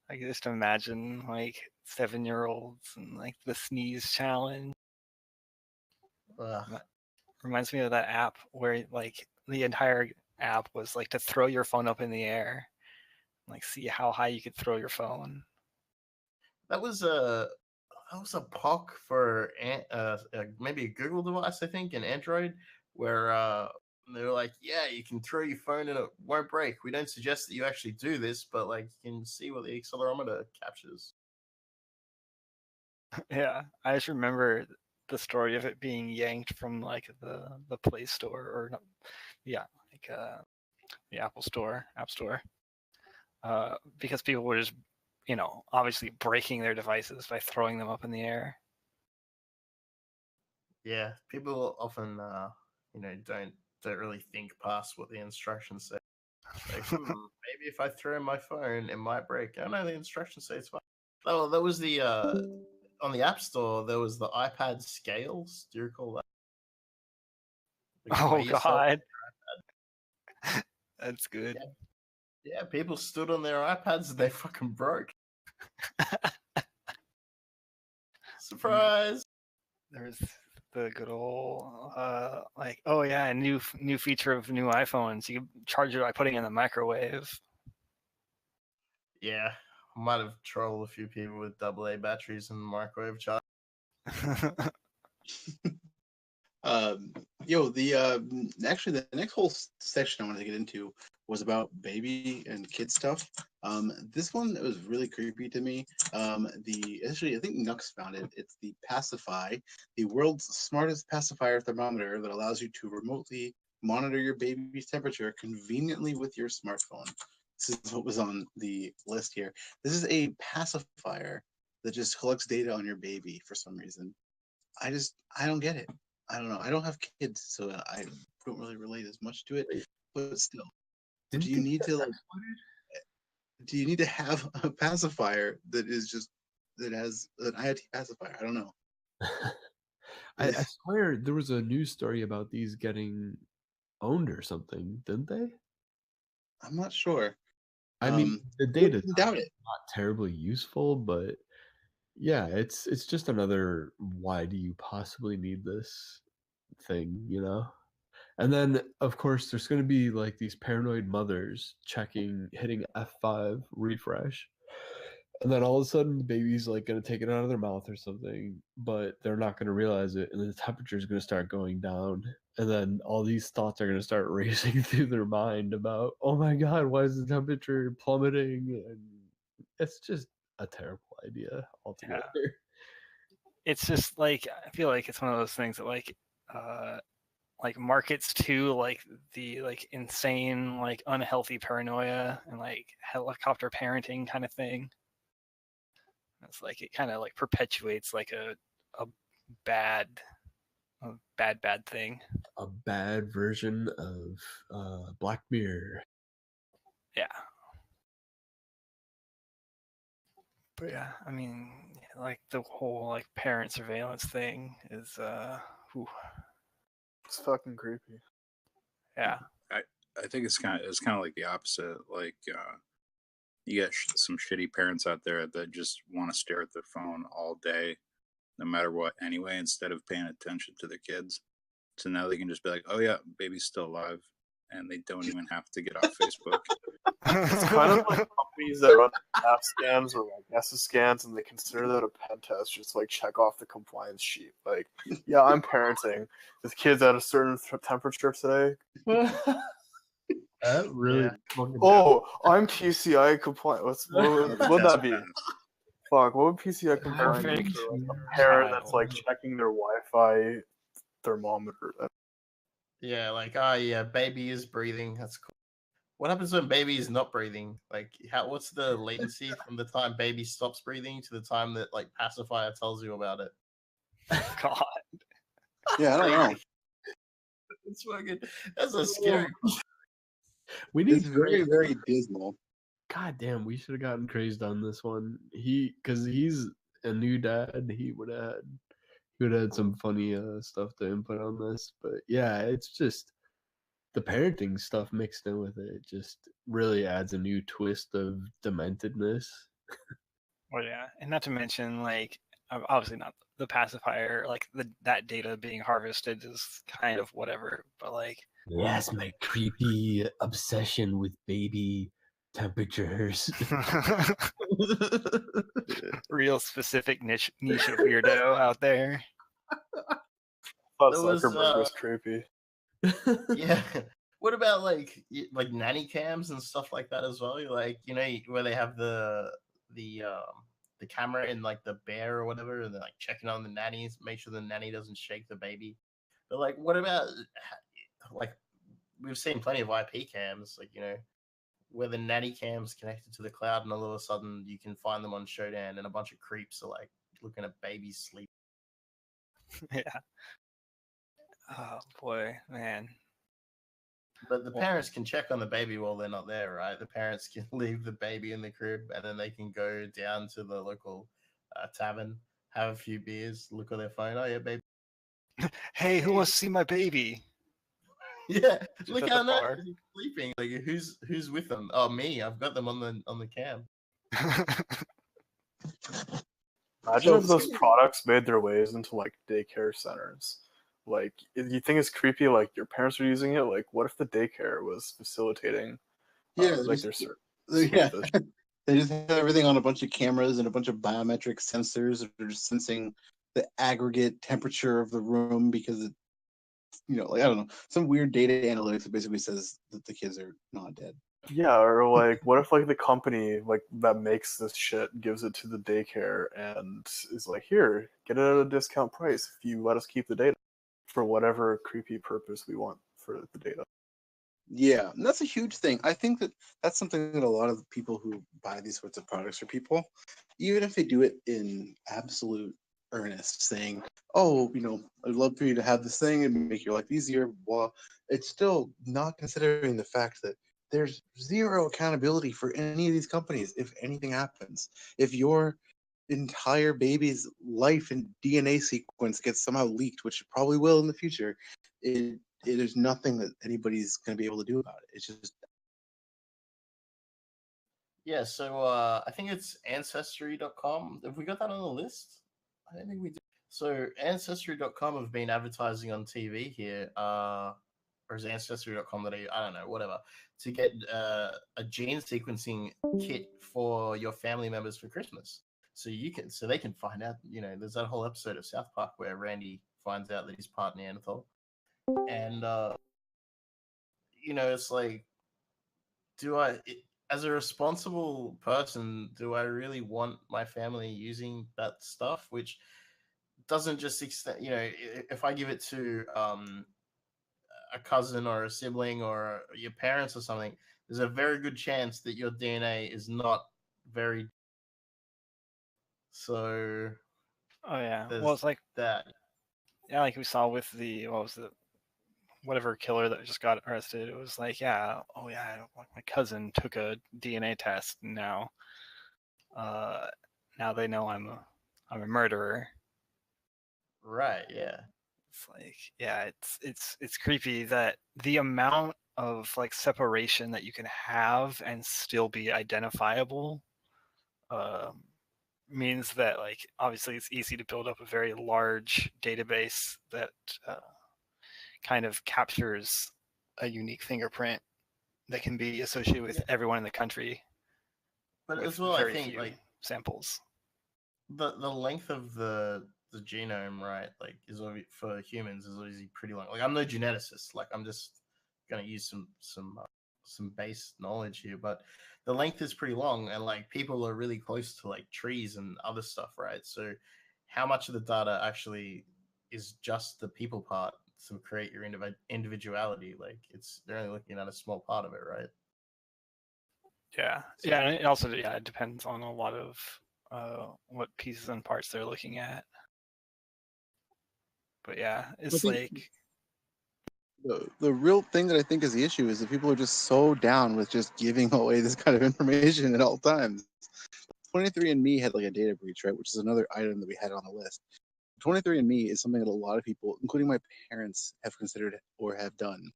I can just imagine like 7-year-olds and like the sneeze challenge. Reminds me of that app where like the entire app was like to throw your phone up in the air, like see how high you could throw your phone. That was a POC for maybe a Google device, I think, an Android, where they were like, yeah, you can throw your phone and it won't break. We don't suggest that you actually do this, but like you can see what the accelerometer captures. Yeah, I just remember the story of it being yanked from like the Play Store, or no, yeah, like the App Store, because people were just, obviously breaking their devices by throwing them up in the air. Yeah, people often, don't really think past what the instructions say. Like, maybe if I throw my phone, it might break. I know the instructions say it's fine. Oh, that was the on the App Store. There was the iPad scales. Do you recall that? Like, oh god, that's good. Yeah, people stood on their iPads and they fucking broke. Surprise! There's the good old like, oh yeah, a new feature of new iPhones. You can charge it by putting it in the microwave. Yeah, might have trolled a few people with AA batteries in the microwave charge. Actually the next whole section I wanted to get into was about baby and kid stuff. This one was really creepy to me. Actually I think Nux found it. It's the Pacify, the world's smartest pacifier thermometer that allows you to remotely monitor your baby's temperature conveniently with your smartphone. This is what was on the list here. This is a pacifier that just collects data on your baby for some reason. I don't get it. I don't know. I don't have kids, so I don't really relate as much to it. But still, do you need to have a pacifier that has an IoT pacifier? I don't know. I swear there was a news story about these getting owned or something, didn't they? I'm not sure. I mean, the data is doubt it. Not terribly useful, but yeah, it's just another why do you possibly need this thing, you know? And then of course there's going to be like these paranoid mothers hitting F5 refresh. And then all of a sudden the baby's like going to take it out of their mouth or something, but they're not going to realize it, and then the temperature is going to start going down, and then all these thoughts are going to start racing through their mind about, oh my god, why is the temperature plummeting? And it's just a terrible idea altogether. Yeah. It's just like, I feel like it's one of those things that like markets to like the like insane, like unhealthy paranoia and like helicopter parenting kind of thing. It's like it kind of like perpetuates like a bad thing. A bad version of Black Mirror. Yeah. But yeah, I mean, like the whole like parent surveillance thing is it's fucking creepy. Yeah. I think it's kind of like the opposite. Like you get some shitty parents out there that just want to stare at their phone all day, no matter what, anyway, instead of paying attention to their kids. So now they can just be like, "Oh yeah, baby's still alive," and they don't even have to get off Facebook. It's kind of like companies that run app scams or like Nessa scans, and they consider that a pen test, just like check off the compliance sheet. Like, yeah, I'm parenting. This kid's at a certain temperature today. That really? Yeah. Oh, I'm PCI compliant. What would that be? Fuck, what would PCI compliant be for like a parent that's like checking their Wi-Fi thermometer? Yeah, like, baby is breathing. That's cool. What happens when baby is not breathing? Like, what's the latency from the time baby stops breathing to the time that like pacifier tells you about it? God. Yeah, I don't know. It's fucking. That's a scary. It's very, very dismal. God damn, we should have gotten Crazed on this one. Because he's a new dad. He would have had some funny stuff to input on this. But yeah, it's just the parenting stuff mixed in with it just really adds a new twist of dementedness. Well, yeah, and not to mention, like, obviously not the pacifier, like that data being harvested is kind of whatever, but like, yes, my creepy obsession with baby temperatures. Real specific niche of weirdo out there. Thought Zuckerberg was creepy. Yeah. What about like nanny cams and stuff like that as well? Like, you know, where they have the camera in like the bear or whatever, and they're like checking on the nannies, make sure the nanny doesn't shake the baby. But like, what about like we've seen plenty of IP cams, like, you know, where the nanny cam's connected to the cloud, and all of a sudden you can find them on Shodan, and a bunch of creeps are like looking at babies sleep. Yeah. Oh boy, man. But the parents can check on the baby while they're not there, right? The parents can leave the baby in the crib, and then they can go down to the local tavern, have a few beers, look at their phone. Oh yeah, baby. Hey, who wants to see my baby? Yeah, Just look at how the nice bar. he's sleeping. Like, who's with them? Oh, me. I've got them on the cam. Imagine if those products made their ways into like daycare centers. Like, you think it's creepy? Like your parents are using it. Like, what if the daycare was facilitating, like their service? They just have everything on a bunch of cameras and a bunch of biometric sensors that are just sensing the aggregate temperature of the room because it, like I don't know, some weird data analytics that basically says that the kids are not dead. Yeah, or like, what if like the company like that makes this shit gives it to the daycare and is like, here, get it at a discount price if you let us keep the data for whatever creepy purpose we want for the data. Yeah, and that's a huge thing. I think that that's something that a lot of people who buy these sorts of products for people, even if they do it in absolute earnest, saying, "Oh, I'd love for you to have this thing and make your life easier," blah. It's still not considering the fact that there's zero accountability for any of these companies if anything happens. If your entire baby's life and DNA sequence gets somehow leaked, which it probably will in the future, there's nothing that anybody's going to be able to do about it. It's just Yeah, so I think it's Ancestry.com. Have we got that on the list? I don't think we do. So Ancestry.com have been advertising on TV here, or is Ancestry.com that I don't know, whatever, to get a gene sequencing kit for your family members for Christmas. So they can find out, there's that whole episode of South Park where Randy finds out that he's part Neanderthal. And, it's like, as a responsible person, do I really want my family using that stuff? Which doesn't just extend, if I give it to a cousin or a sibling or your parents or something, there's a very good chance that your DNA is not very. So. Oh yeah. Well, it's like that. Yeah, like we saw with the whatever killer that just got arrested. It was like, yeah, oh yeah, my cousin took a DNA test. And now they know I'm a murderer. Right. Yeah. It's like, yeah, it's creepy that the amount of like separation that you can have and still be identifiable means that, like, obviously it's easy to build up a very large database that kind of captures a unique fingerprint that can be associated with everyone in the country. But with as well, very I think few like samples. The length of the genome, right? Like for humans is obviously pretty long. Like I'm no geneticist. Like I'm just gonna use some base knowledge here, but the length is pretty long, and like people are really close to like trees and other stuff, right? So how much of the data actually is just the people part to create your individuality? Like they're only looking at a small part of it, right? Yeah, yeah, and it also it depends on a lot of what pieces and parts they're looking at. But yeah, it's like the real thing that I think is the issue is that people are just so down with just giving away this kind of information at all times. 23andMe had like a data breach, right? Which is another item that we had on the list. 23andMe is something that a lot of people, including my parents, have considered or have done.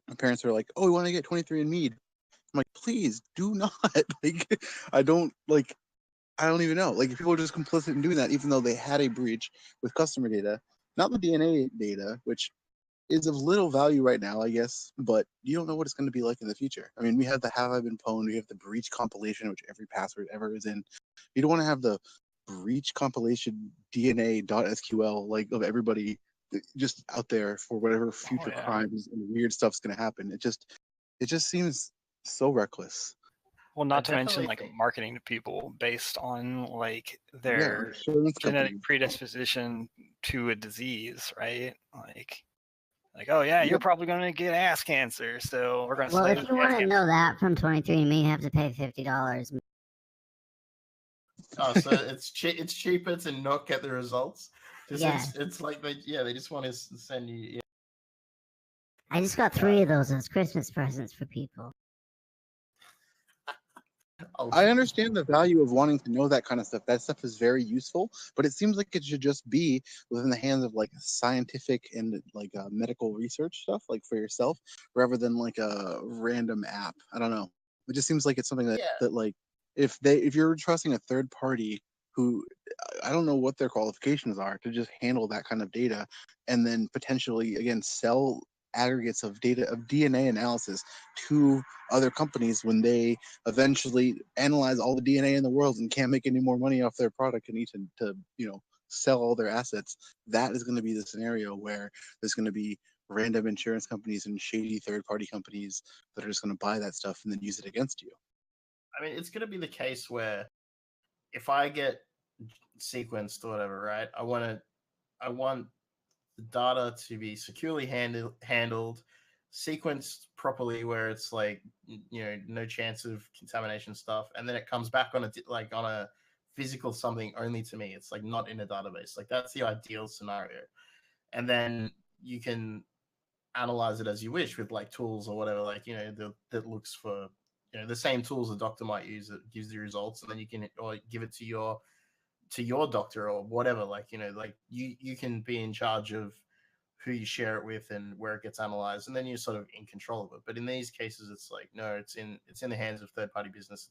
My parents are like, "Oh, we want to get 23andMe." I'm like, "Please do not." Like, I don't even know. Like, people are just complicit in doing that, even though they had a breach with customer data, not the DNA data, which is of little value right now, I guess, but you don't know what it's going to be like in the future. I mean, we have the Have I Been Pwned, we have the breach compilation, which every password ever is in. You don't want to have the breach compilation DNA.sql, like, of everybody just out there for whatever future crimes and weird stuff's going to happen. It just seems so reckless. Well, not to mention like marketing to people based on like their insurance genetic companies. predisposition to a disease, right? Like, oh yeah, you're probably going to get ass cancer, so we're going to. Well, if you want to know that from 23andMe, you have to pay $50. Oh, so it's cheaper to not get the results. Yeah. It's like they just want to send you. Yeah. I just got 3 of those as Christmas presents for people. I understand the value of wanting to know that kind of stuff. That stuff is very useful, but it seems like it should just be within the hands of like scientific and like medical research stuff, like for yourself, rather than like a random app. I don't know. It just seems like it's something that like if you're trusting a third party who I don't know what their qualifications are to just handle that kind of data, and then potentially again sell aggregates of data of DNA analysis to other companies when they eventually analyze all the DNA in the world and can't make any more money off their product and need to sell all their assets. That is going to be the scenario where there's going to be random insurance companies and shady third-party companies that are just going to buy that stuff and then use it against you. I mean, it's going to be the case where if I get sequenced or whatever, right? I want the data to be securely handled, sequenced properly, where it's like no chance of contamination stuff, and then it comes back on a physical something only to me. It's like not in a database. Like that's the ideal scenario, and then you can analyze it as you wish with like tools or whatever, like that looks for the same tools a doctor might use that gives the results, and then you can or give it to your doctor or whatever. Like like you can be in charge of who you share it with and where it gets analyzed, and then you're sort of in control of it. But in these cases, it's like no, it's in the hands of third party business.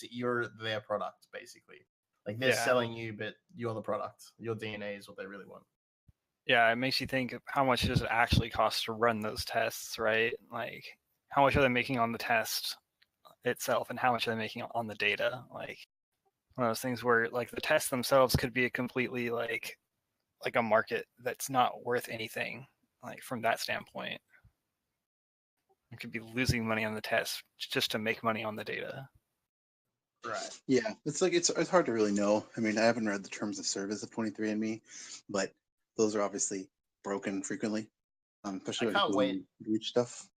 You're their product basically. Like they're selling you, but you're the product. Your DNA is what they really want. Yeah, it makes you think of how much does it actually cost to run those tests, right? Like, how much are they making on the test itself, and how much are they making on the data? Like, one of those things where, like, the tests themselves could be a completely, like a market that's not worth anything, like, from that standpoint. You could be losing money on the test just to make money on the data. Right. Yeah, it's like it's hard to really know. I mean, I haven't read the terms of service of 23andMe, but those are obviously broken frequently, especially with people who breach stuff.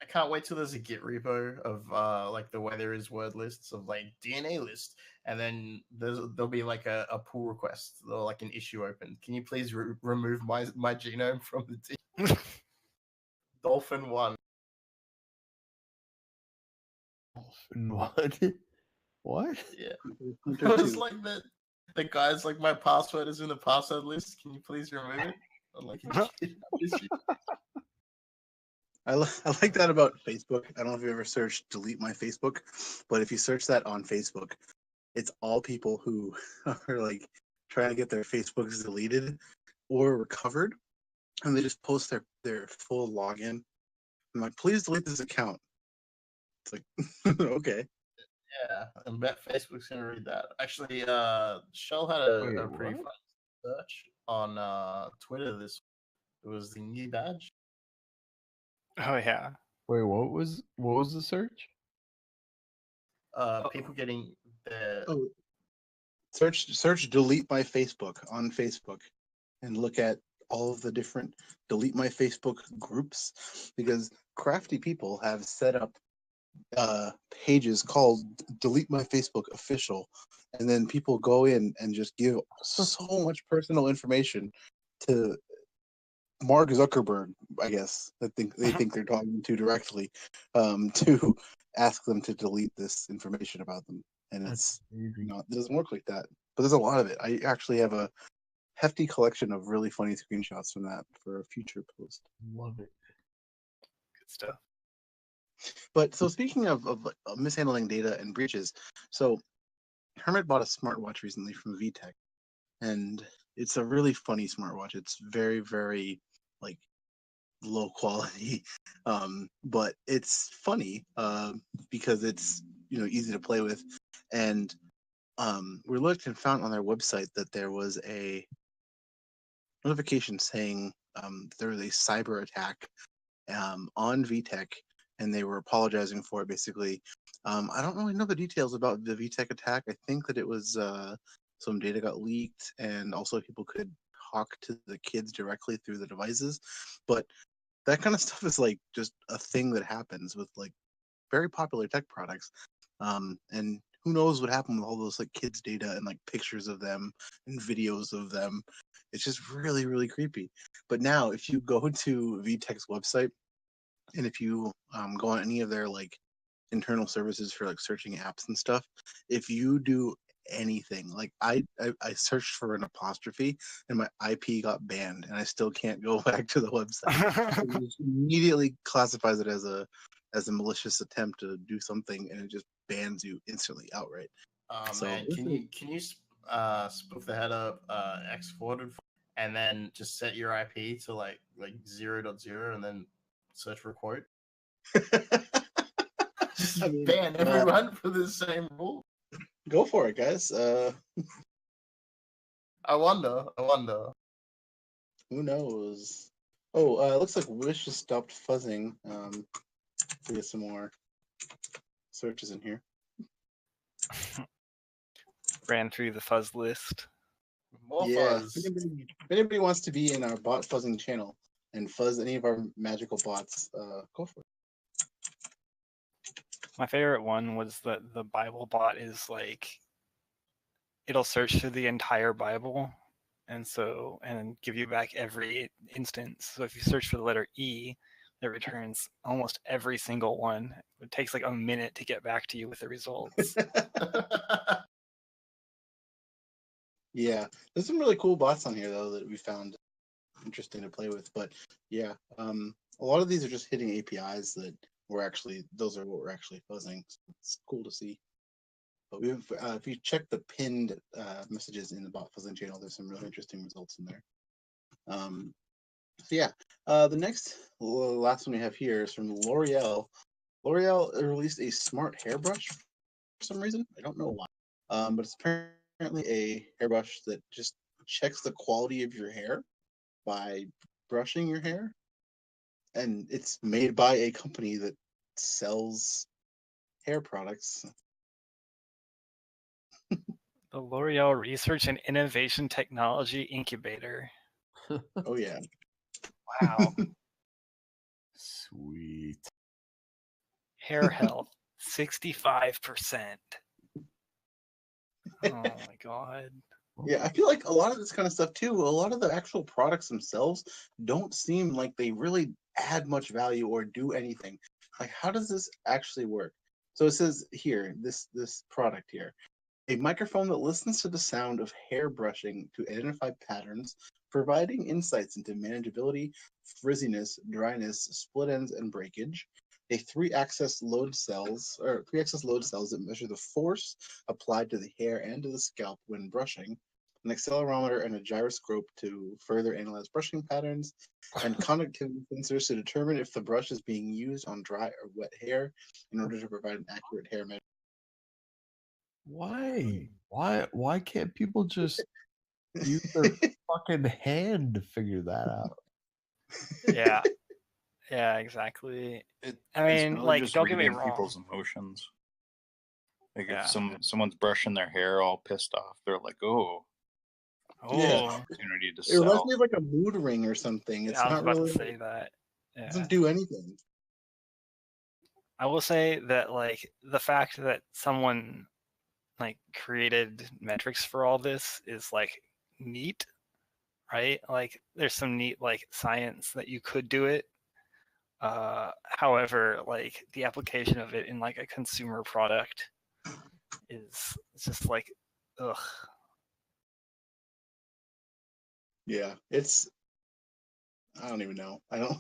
I can't wait till there's a Git repo of like the way there is word lists of like DNA list, and then there'll be like a pull request or like an issue open. Can you please remove my genome from the team? Dolphin 1. Dolphin 1. What? Yeah. It was like the guy's like, my password is in the password list. Can you please remove it? I'm like, I like that about Facebook. I don't know if you ever searched delete my Facebook, but if you search that on Facebook, it's all people who are like trying to get their Facebooks deleted or recovered, and they just post their full login. I'm like, please delete this account. It's like, okay. Yeah, I bet Facebook's gonna read that. Actually, Shell had a pretty fun search on Twitter this week. It was the new badge. Oh yeah. Wait, what was the search? People getting their Search delete my Facebook on Facebook and look at all of the different delete my Facebook groups, because crafty people have set up pages called delete my Facebook official, and then people go in and just give so much personal information to Mark Zuckerberg, I guess. They think they're talking to directly, to ask them to delete this information about them, and it's it doesn't work like that. But there's a lot of it. I actually have a hefty collection of really funny screenshots from that for a future post. Love it. Good stuff. But so speaking of mishandling data and breaches, so Hermit bought a smartwatch recently from VTech, and it's a really funny smartwatch. It's very, very like low quality, but it's funny because it's easy to play with, and we looked and found on their website that there was a notification saying there was a cyber attack on VTech, and they were apologizing for it. Basically, I don't really know the details about the VTech attack. I think that it was some data got leaked, and also people could talk to the kids directly through the devices. But that kind of stuff is like just a thing that happens with like very popular tech products. And who knows what happened with all those like kids' data and like pictures of them and videos of them. It's just really, really creepy. But now, if you go to VTech's website, and if you go on any of their like internal services for like searching apps and stuff, if you do anything like I searched for an apostrophe and my IP got banned, and I still can't go back to the website. It just immediately classifies it as a malicious attempt to do something, and it just bans you instantly outright. So man, can you spoof the header X forwarded, and then just set your IP to like 0.0 and then search for a quote. Just ban everyone for the same rule. Go for it, guys. I wonder. Who knows? Oh, looks like Wish just stopped fuzzing. We get some more searches in here. Ran through the fuzz list. More yeah, fuzz. If anybody wants to be in our bot fuzzing channel and fuzz any of our magical bots, go for it. My favorite one was that the Bible bot is like, it'll search through the entire Bible and give you back every instance. So if you search for the letter E, it returns almost every single one. It takes like a minute to get back to you with the results. Yeah, there's some really cool bots on here though that we found interesting to play with. But yeah, a lot of these are just hitting APIs that those are what we're actually fuzzing. So it's cool to see. But we've if you check the pinned messages in the bot fuzzing channel, there's some really interesting results in there. So yeah, the last one we have here is from L'Oreal. L'Oreal released a smart hairbrush for some reason. I don't know why, but it's apparently a hairbrush that just checks the quality of your hair by brushing your hair, and it's made by a company that sells hair products. The L'Oreal Research and Innovation Technology Incubator. Oh yeah. Wow. Sweet. Hair health, 65%. Oh my god. Yeah, I feel like a lot of this kind of stuff too, a lot of the actual products themselves don't seem like they really add much value or do anything. Like, how does this actually work? So it says here, this product here, a microphone that listens to the sound of hair brushing to identify patterns, providing insights into manageability, frizziness, dryness, split ends, and breakage. A three-axis load cells that measure the force applied to the hair and to the scalp when brushing, an accelerometer and a gyroscope to further analyze brushing patterns, and conductivity sensors to determine if the brush is being used on dry or wet hair in order to provide an accurate hair measure. Why can't people just use their fucking hand to figure that out? Yeah. Yeah, exactly. It's mean, really like, just don't get me reading wrong. people's emotions. Like Yeah. if someone's brushing their hair all pissed off, they're like, "Oh, Yeah. opportunity to It reminds sell." me of like a mood ring or something. It's I was not about really to say that. It doesn't Yeah. do anything. I will say that, like, the fact that someone like created metrics for all this is like neat, right? Like, there's some neat like science that you could do it. However, like, the application of it in like a consumer product is just like, ugh. Yeah, I don't even know. I don't.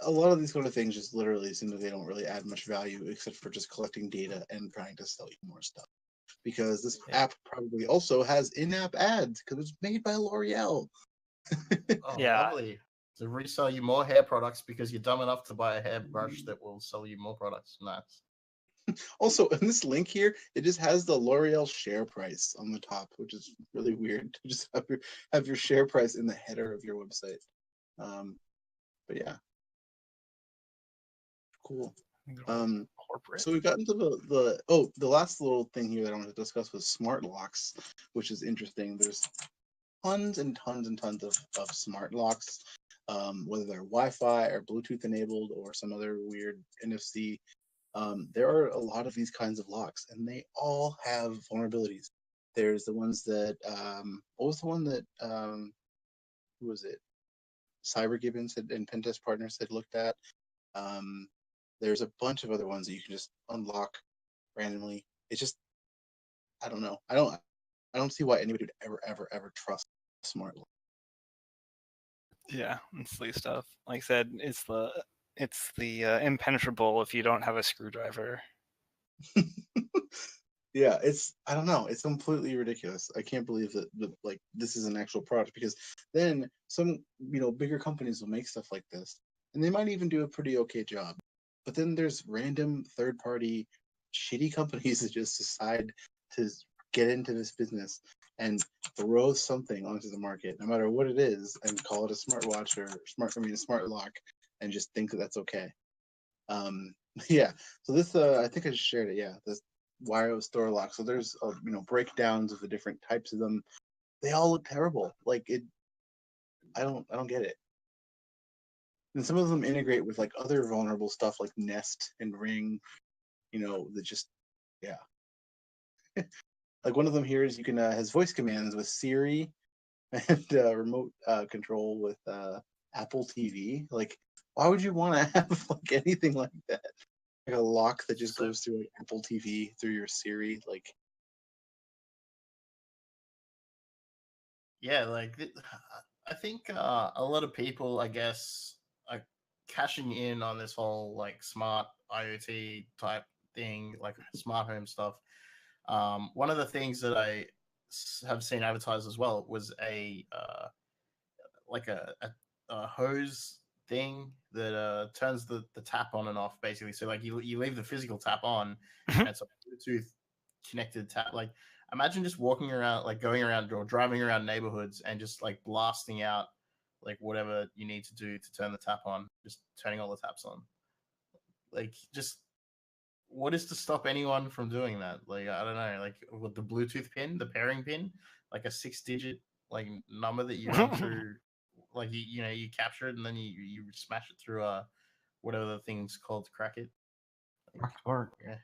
A lot of these kind of things just literally seem like they don't really add much value except for just collecting data and trying to sell you more stuff. Because this app probably also has in-app ads because it's made by L'Oreal. Oh, Yeah. lovely. To resell you more hair products because you're dumb enough to buy a hairbrush that will sell you more products. Nice. Also, in this link here, it just has the L'Oreal share price on the top, which is really weird to just have your share price in the header of your website. But yeah, cool. So we've gotten to the last little thing here that I wanted to discuss was smart locks, which is interesting. There's tons and tons and tons of smart locks, whether they're Wi-Fi or Bluetooth enabled or some other weird NFC. There are a lot of these kinds of locks, and they all have vulnerabilities. There's the ones that what was the one that who was it? Cyber Gibbons and Pentest Partners had looked at. There's a bunch of other ones that you can just unlock randomly. It's just, I don't know. I don't see why anybody would ever trust a smart lock. Yeah, and silly stuff. Like I said, it's the impenetrable if you don't have a screwdriver. Yeah, I don't know, it's completely ridiculous. I can't believe that like this is an actual product, because then some bigger companies will make stuff like this, and they might even do a pretty okay job. But then there's random third party shitty companies that just decide to get into this business and throw something onto the market, no matter what it is, and call it a smartwatch or a smart lock, and just think that that's okay. Yeah. So this, I think I just shared it. Yeah, this wireless door lock. So there's breakdowns of the different types of them. They all look terrible. Like it, I don't get it. And some of them integrate with like other vulnerable stuff like Nest and Ring. That just, yeah. Like one of them here is you can has voice commands with Siri and remote control with Apple TV. Like, why would you want to have like anything like that? Like a lock that just goes through like Apple TV through your Siri, like. Yeah, like I think a lot of people, I guess, are cashing in on this whole like smart IoT type thing, like smart home stuff. One of the things that I have seen advertised as well was a hose thing that turns the tap on and off, basically. So like you leave the physical tap on, and it's a Bluetooth connected tap. Like imagine just walking around, like going around or driving around neighborhoods and just like blasting out like whatever you need to do to turn the tap on, just turning all the taps on. Like just what is to stop anyone from doing that? Like I don't know, like with the Bluetooth pin, the pairing pin, like a 6-digit like number that you run through, like you capture it and then you smash it through whatever the thing's called to crack it. Yeah.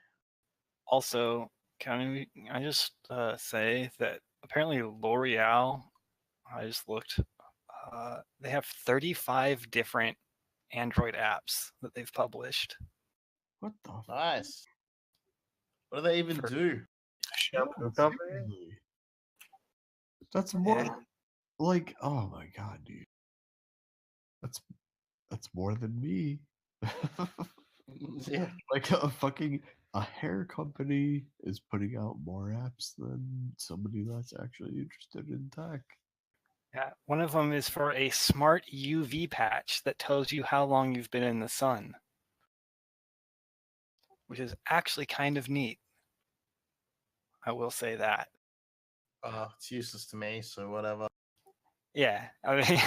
Also, can I just say that apparently L'Oreal, I just looked, they have 35 different Android apps that they've published. What the? Nice. What do they even do? Shampoo company? That's more like, oh my god, dude. That's more than me. Yeah. Like a hair company is putting out more apps than somebody that's actually interested in tech. Yeah, one of them is for a smart UV patch that tells you how long you've been in the sun, which is actually kind of neat. I will say that. It's useless to me, so whatever. Yeah, I mean,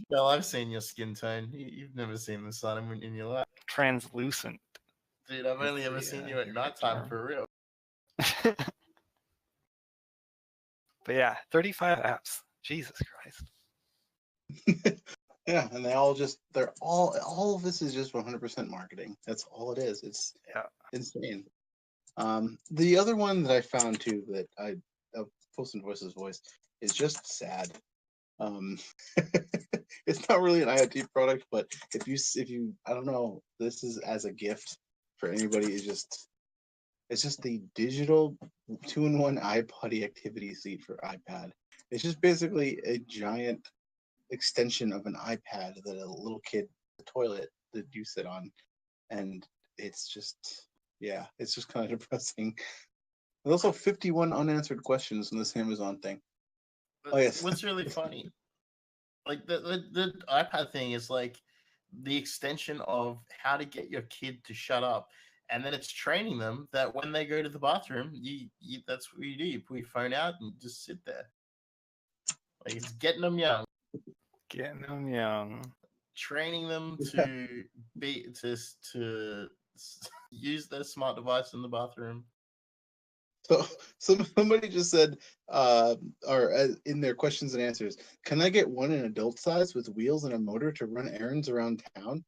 well, I've seen your skin tone. You've never seen the sun in your life. Translucent. Dude, I've only ever seen you at nighttime for real. But yeah, 35 apps. Jesus Christ. Yeah, and they're all of this is just 100% marketing. That's all it is. It's insane. The other one that I found too that I Post and Voice's voice is just sad. It's not really an IoT product, but if you I don't know, this is as a gift for anybody. It's just the digital 2-in-1 iPod activity seat for iPad. It's just basically a giant extension of an iPad that a little kid, the toilet that you sit on, and it's just kind of depressing. There's also 51 unanswered questions in this Amazon thing. Oh yes. What's really funny, like the iPad thing is like the extension of how to get your kid to shut up, and then it's training them that when they go to the bathroom, you that's what you do. You put your phone out and just sit there. Like it's getting them young. Getting them young. Training them to to use their smart device in the bathroom. So somebody just said, in their questions and answers, can I get one in adult size with wheels and a motor to run errands around town?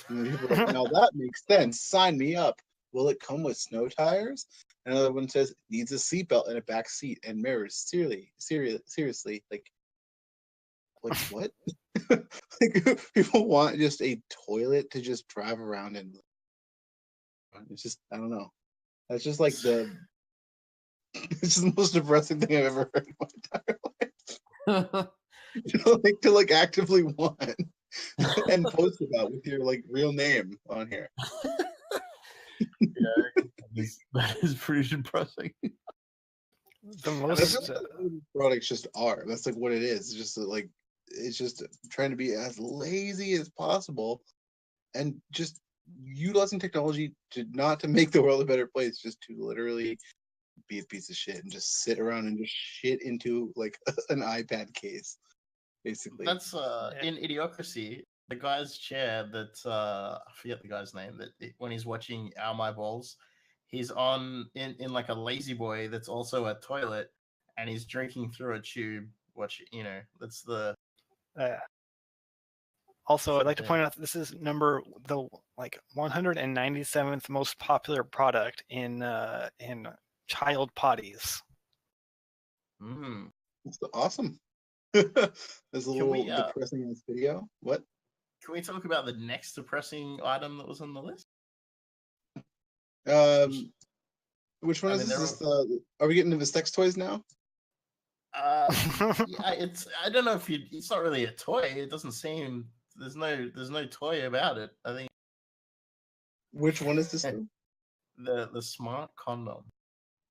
And then people are like, now that makes sense. Sign me up. Will it come with snow tires? Another one says, needs a seatbelt and a back seat and mirrors. Seriously, like what? Like, people want just a toilet to just drive around in. It's just, I don't know. That's just like it's just the most depressing thing I've ever heard in my entire life. Like to like actively want and post about with your like real name on here. Yeah, That is pretty depressing. The And I most feel like all these products just are. That's like what it is. It's just like it's just trying to be as lazy as possible, and just utilizing technology to not to make the world a better place, just to literally be a piece of shit and just sit around and just shit into like an iPad case, basically. That's in Idiocracy, the guy's chair that I forget the guy's name, that when he's watching Ow My Balls, he's on in like a lazy boy that's also a toilet, and he's drinking through a tube. That's the Also, I'd like to point out that this is the 197th most popular product in child potties. That's awesome. There's a Can we, little depressing in this video. What? Can we talk about the next depressing item that was on the list? Which one I is mean, this? they're Are we getting into the sex toys now? Yeah, I don't know if it's not really a toy. It doesn't seem there's no toy about it. I think. Which one is this? The smart condom.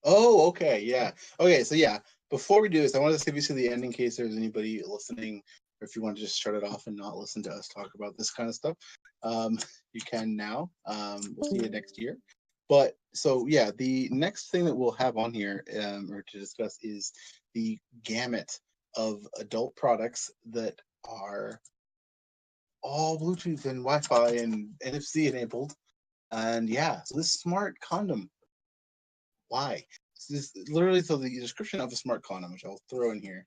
Oh, okay, yeah. Okay, so yeah, before we do this, I wanted to save you to the end in case there's anybody listening, or if you want to just shut it off and not listen to us talk about this kind of stuff, you can now. We'll see you next year. But so yeah, the next thing that we'll have on here or to discuss is the gamut of adult products that are all Bluetooth and Wi-Fi and NFC enabled. And yeah, so this smart condom. Why? Literally, so the description of a smart condom, which I'll throw in here,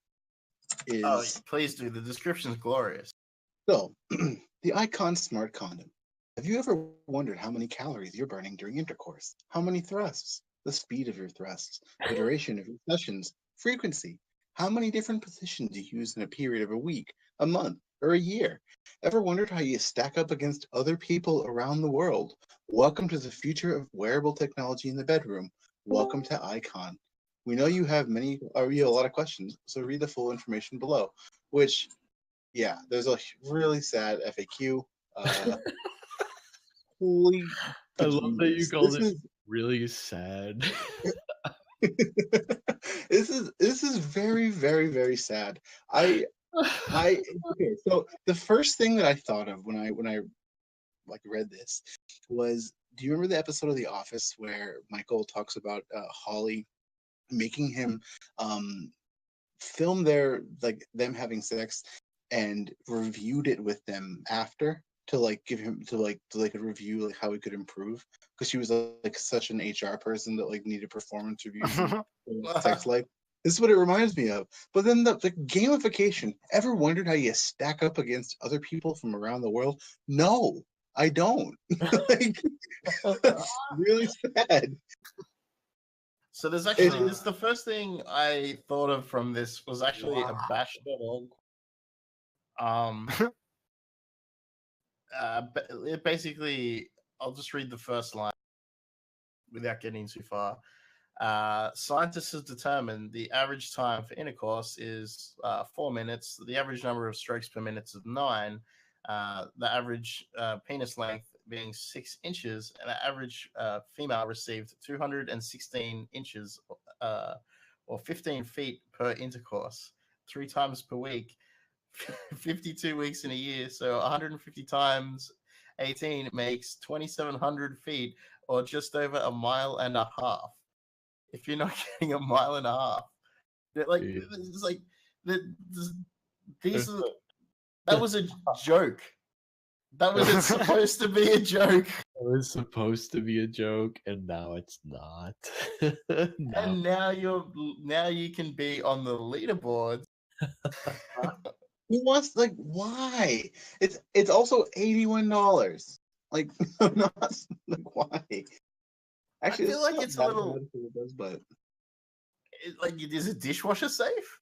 is. Oh, please do. The description is glorious. So, the Icon Smart Condom. Have you ever wondered how many calories you're burning during intercourse? How many thrusts? The speed of your thrusts? The duration of your sessions? Frequency? How many different positions you use in a period of a week, a month, or a year? Ever wondered how you stack up against other people around the world? Welcome to the future of wearable technology in the bedroom. Welcome to Icon. We know you have you have a lot of questions, so read the full information below. Which, yeah, there's a really sad FAQ. Holy! I love that you called This it really sad. This is very, very, very sad. Okay. So the first thing that I thought of when I like read this was, do you remember the episode of The Office where Michael talks about Holly making him film them having sex and reviewed it with them after to like give him to a review like how he could improve, because she was like such an HR person that like needed performance reviews and sex life. This is what it reminds me of. But then the gamification. Ever wondered how you stack up against other people from around the world? No, I don't. Like, really sad. So there's actually this the first thing I thought of from this was actually a bash.org. It basically, I'll just read the first line without getting too far. Scientists have determined the average time for intercourse is 4 minutes. The average number of strokes per minute is 9. The average penis length being 6 inches, and the average female received 216 inches or 15 feet per intercourse, 3 times per week, 52 weeks in a year. So 150 times 18 makes 2,700 feet, or just over a mile and a half. If you're not getting a mile and a half, like it's like that was a joke. That was supposed to be a joke. It was supposed to be a joke, and now it's not. And now you can be on the leaderboard. Who wants, like, why? It's also $81. Like, not like, why? Actually, I feel like it's a little. But like, is a dishwasher safe?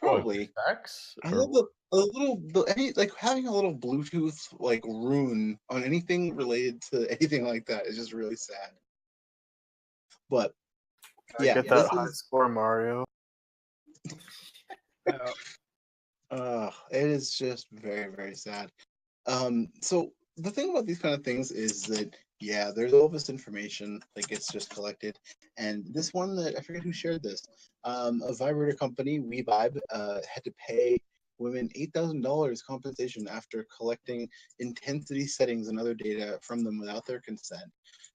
Probably. I love like having a little Bluetooth like rune on anything related to anything like that is just really sad. But yeah, get that high score, Mario. It is just very, very sad. So the thing about these kind of things is that, yeah, there's all this information that gets just collected. And this one that I forget who shared this, a vibrator company, WeVibe, had to pay women $8,000 compensation after collecting intensity settings and other data from them without their consent.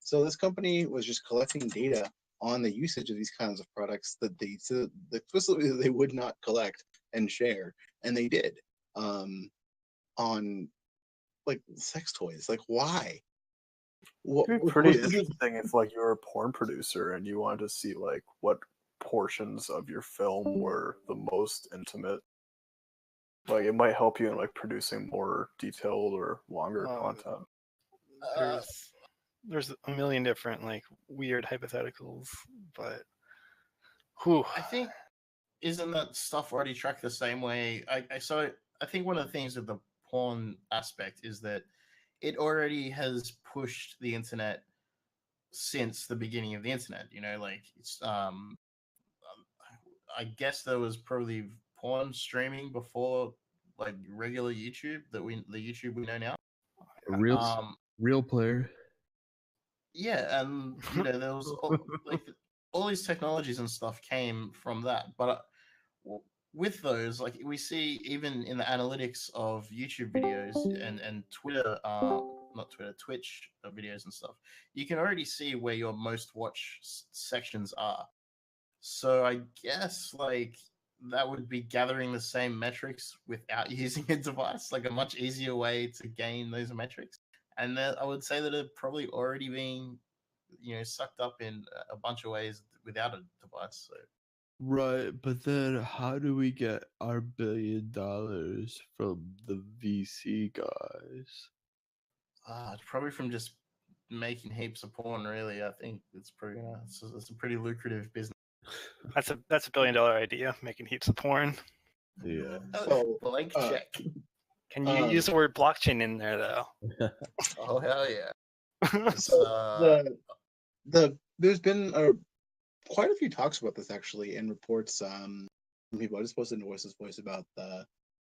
So this company was just collecting data on the usage of these kinds of products that they said explicitly they would not collect and share, and they did on like sex toys. Like, why? It'd be pretty interesting if like you were a porn producer and you wanted to see like what portions of your film were the most intimate. Like, it might help you in like producing more detailed or longer content. There's a million different like weird hypotheticals, but whew. I think isn't that stuff already tracked the same way? I think one of the things with the porn aspect is that it already has pushed the internet since the beginning of the internet. You know, like it's I guess there was probably porn streaming before like regular YouTube the YouTube we know now. Real player. Yeah, and you know there was all these technologies and stuff came from that, but with those, like we see even in the analytics of YouTube videos and Twitter, not Twitter, Twitch videos and stuff, you can already see where your most watched sections are. So I guess like that would be gathering the same metrics without using a device, like a much easier way to gain those metrics. And I would say that it's probably already being, sucked up in a bunch of ways without a device. So. Right, but then how do we get our $1 billion from the VC guys? It's probably from just making heaps of porn. Really, I think it's pretty. It's a pretty lucrative business. That's a $1 billion idea. Making heaps of porn. Yeah. So blank check. Can you use the word blockchain in there though? Oh hell yeah! So there's been quite a few talks about this actually, and reports from people. I just posted in Voice's Voice about the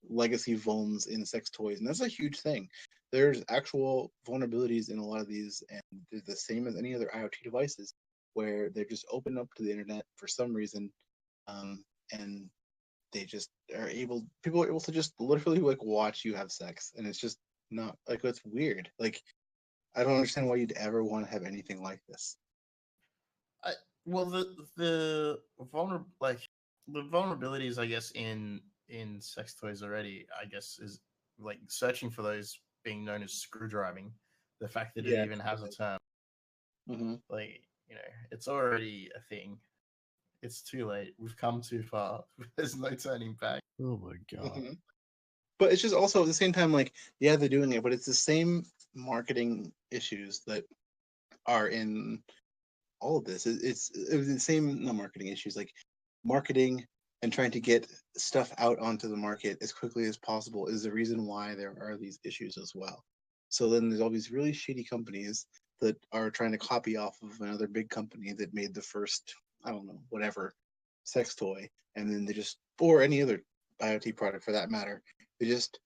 legacy vulns in sex toys, and that's a huge thing. There's actual vulnerabilities in a lot of these, and they're the same as any other IoT devices, where they're just open up to the internet for some reason, and they just people are able to just literally like watch you have sex, and it's just not like, it's weird. Like, I don't understand why you'd ever want to have anything like this. Well, the vulnerabilities, I guess, in sex toys already, I guess, is like searching for those being known as screw driving. The fact that it even has a term, like it's already a thing. It's too late. We've come too far. There's no turning back. Oh my god. But it's just also at the same time, like, yeah, they're doing it, but it's the same marketing issues that are in all of this. It's the same marketing issues, like marketing and trying to get stuff out onto the market as quickly as possible is the reason why there are these issues as well. So then there's all these really shady companies that are trying to copy off of another big company that made the first, I don't know, whatever, sex toy, and then they just, or any other IoT product for that matter, they just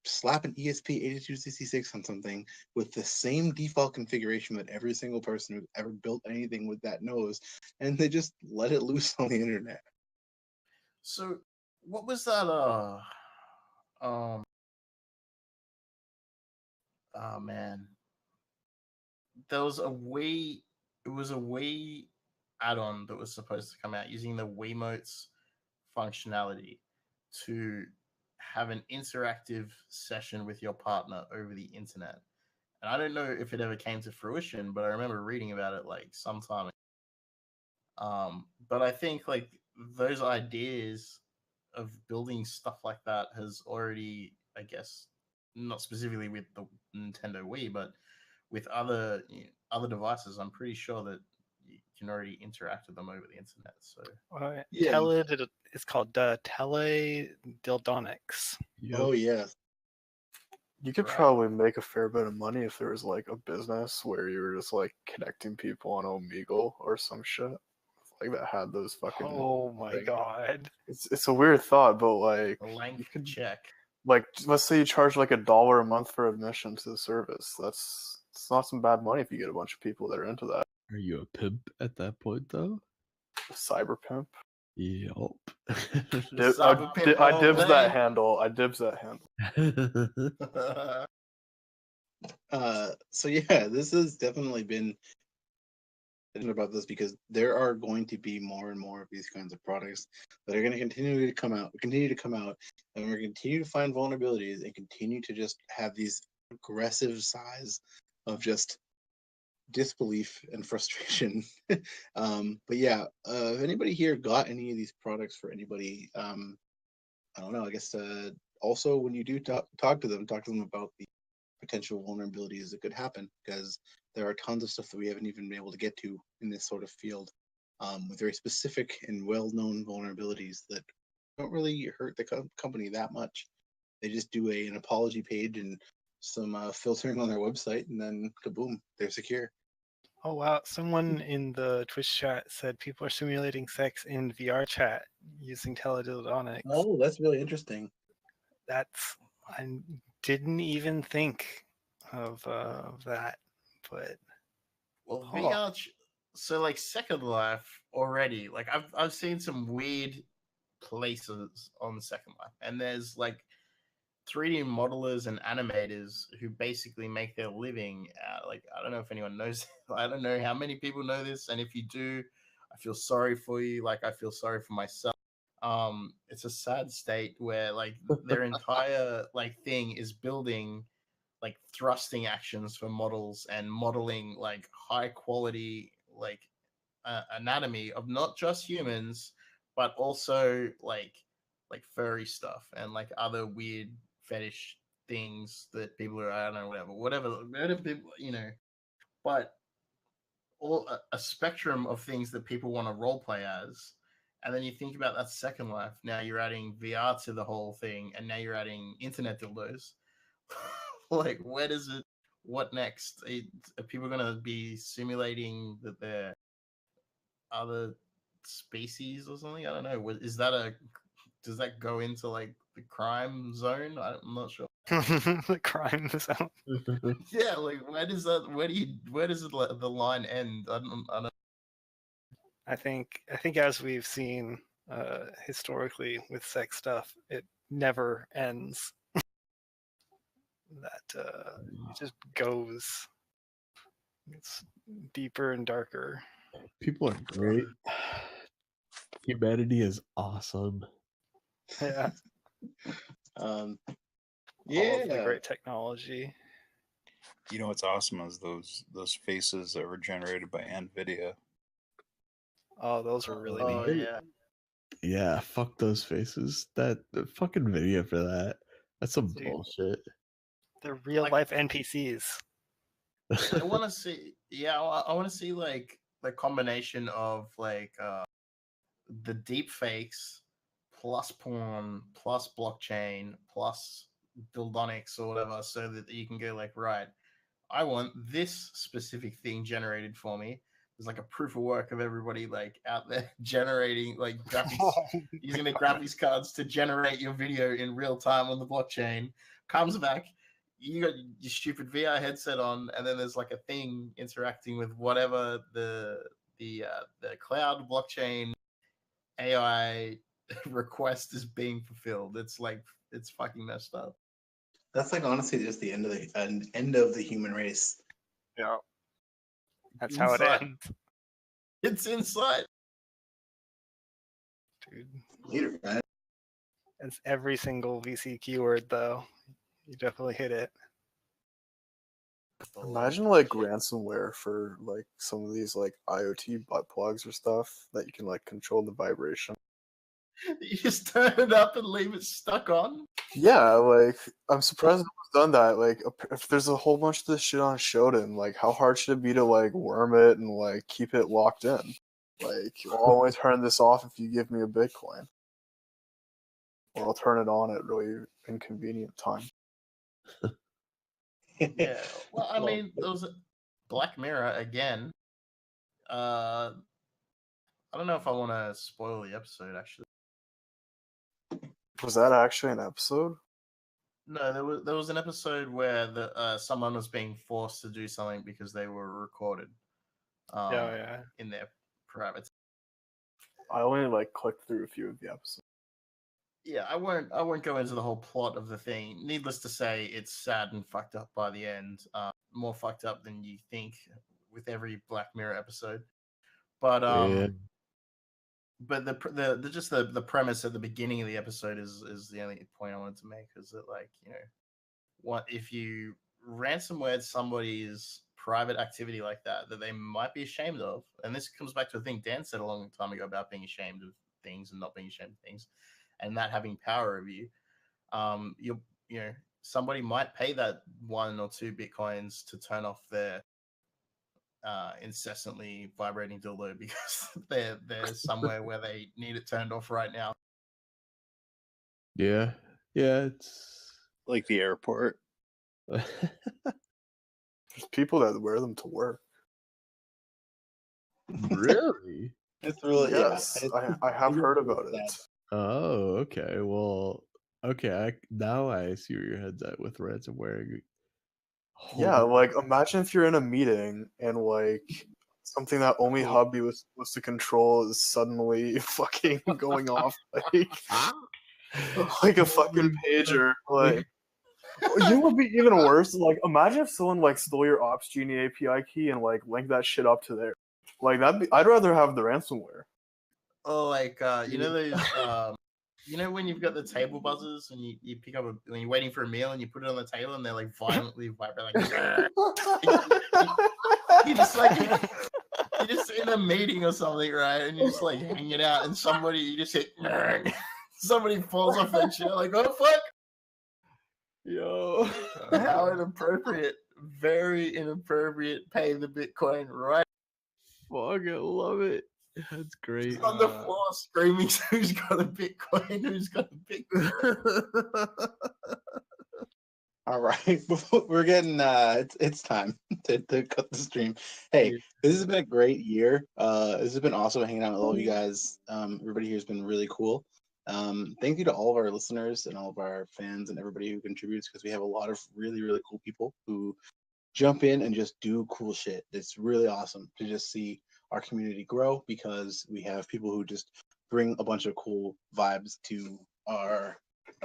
slap an ESP8266 on something with the same default configuration that every single person who's ever built anything with that knows, and they just let it loose on the internet. So what was that oh man, there was a Wii add-on that was supposed to come out using the Wiimote's functionality to have an interactive session with your partner over the internet. And I don't know if it ever came to fruition, but I remember reading about it like sometime. But I think like those ideas of building stuff like that has already, I guess, not specifically with the Nintendo Wii, but with other devices, I'm pretty sure that you can already interact with them over the internet. So it's called teledildonics. Oh yeah. You could probably make a fair bit of money if there was like a business where you were just like connecting people on Omegle or some shit like that had those fucking. Oh my god! It's a weird thought, but like a length check. Like, let's say you charge like $1 a month for admission to the service. It's not some bad money if you get a bunch of people that are into that. Are you a pimp at that point, though? Cyber pimp. Yup. I dibs that handle. I dibs that handle. So yeah, this has definitely been about this because there are going to be more and more of these kinds of products that are going to continue to come out, and we're going to continue to find vulnerabilities and continue to just have these aggressive size of just disbelief and frustration. But yeah, if anybody here got any of these products for anybody, I don't know, I guess also when you do talk to them about the potential vulnerabilities that could happen, because there are tons of stuff that we haven't even been able to get to in this sort of field, with very specific and well-known vulnerabilities that don't really hurt the company that much. They just do an apology page and some filtering on their website, and then kaboom, they're secure. Oh wow! Someone in the Twitch chat said people are simulating sex in VR chat using teledildonics. Oh, that's really interesting. I didn't even think of that, but well, VR. So like Second Life already, like I've seen some weird places on Second Life, and there's like 3D modelers and animators who basically make their living like, I don't know if anyone knows. I don't know how many people know this, and if you do, I feel sorry for you. Like, I feel sorry for myself. It's a sad state where like their entire like thing is building like thrusting actions for models and modeling like high quality like anatomy of not just humans but also like furry stuff and like other weird fetish things that people are, I don't know, whatever people, but all a spectrum of things that people want to role play as. And then you think about that Second Life. Now you're adding VR to the whole thing, and now you're adding internet dildos. Like, where does it? What next? Are people going to be simulating that they're other species or something? I don't know. Is that does that go into like the crime zone? I'm not sure. The crime zone. Yeah, like where does that? Where does the line end? I don't. I think as we've seen historically with sex stuff, it never ends. That it just goes. It's deeper and darker. People are great. Humanity is awesome. Yeah. Yeah. All of the great technology. You know what's awesome is those faces that were generated by NVIDIA. Oh, those were really neat. Yeah. Yeah, fuck those faces. The fucking video for that. That's some bullshit. They're real life NPCs. I want to see. Yeah, I want to see like the combination of like the deep fakes plus porn plus blockchain plus dildonics or whatever, so that you can go like, right, I want this specific thing generated for me. There's like a proof of work of everybody like out there generating like graphics, using the graphics cards to generate your video in real time on the blockchain. Comes back, you got your stupid VR headset on, and then there's like a thing interacting with whatever the cloud blockchain AI request is being fulfilled. It's like, it's fucking messed up. That's like honestly just the end of the human race. Yeah. That's how it ends. It's inside. Dude. Later, man. It's every single VC keyword though. You definitely hit it. Imagine like ransomware for like some of these like IoT butt plugs or stuff that you can like control the vibration. You just turn it up and leave it stuck on. Yeah, like I'm surprised no one's done that. Like if there's a whole bunch of this shit on Shodan, like how hard should it be to like worm it and like keep it locked in? Like I'll only turn this off if you give me a Bitcoin, or I'll turn it on at really inconvenient time. Yeah. Well, I mean, those Black Mirror again. I don't know if I want to spoil the episode. Actually, was that actually an episode? No, there was an episode where someone was being forced to do something because they were recorded. Yeah. In their private. I only like clicked through a few of the episodes. Yeah, I won't go into the whole plot of the thing. Needless to say, it's sad and fucked up by the end. More fucked up than you think with every Black Mirror episode. But Yeah. but the premise at the beginning of the episode is the only point I wanted to make, is that, like, you know, what if you ransomware somebody's private activity like that they might be ashamed of, and this comes back to a thing Dan said a long time ago about being ashamed of things and not being ashamed of things, and that having power over you. You know, somebody might pay that 1 or 2 bitcoins to turn off their incessantly vibrating dildo because they're somewhere where they need it turned off right now. Yeah, it's like the airport. There's people that wear them to work. Really? It's really yes. I have heard about it. Oh, okay. Well, okay. Now I see where your head's at with ransomware. Yeah, like imagine if you're in a meeting and like something that only Hubby was supposed to control is suddenly fucking going off like a fucking pager. Like, you know what would be even worse? Like, imagine if someone like stole your Ops Genie API key and like linked that shit up to there. Like I'd rather have the ransomware. Oh, like you know those you know when you've got the table buzzers and you pick up when you're waiting for a meal and you put it on the table and they're like violently vibrate like you just like you're just in a meeting or something, right? And you're just like hanging out and somebody you just hit somebody falls off their chair like, oh fuck. Yo, how inappropriate. Very inappropriate. Pay the Bitcoin right. Fuck, I love it. That's great. He's on the floor screaming, who's got a Bitcoin? Who's got a Bitcoin? All right, we're getting it's time to cut the stream. Hey, this has been a great year. This has been awesome hanging out with all of you guys. Everybody here has been really cool. Thank you to all of our listeners and all of our fans and everybody who contributes, because we have a lot of really, really cool people who jump in and just do cool shit. It's really awesome to just see our community grow, because we have people who just bring a bunch of cool vibes to our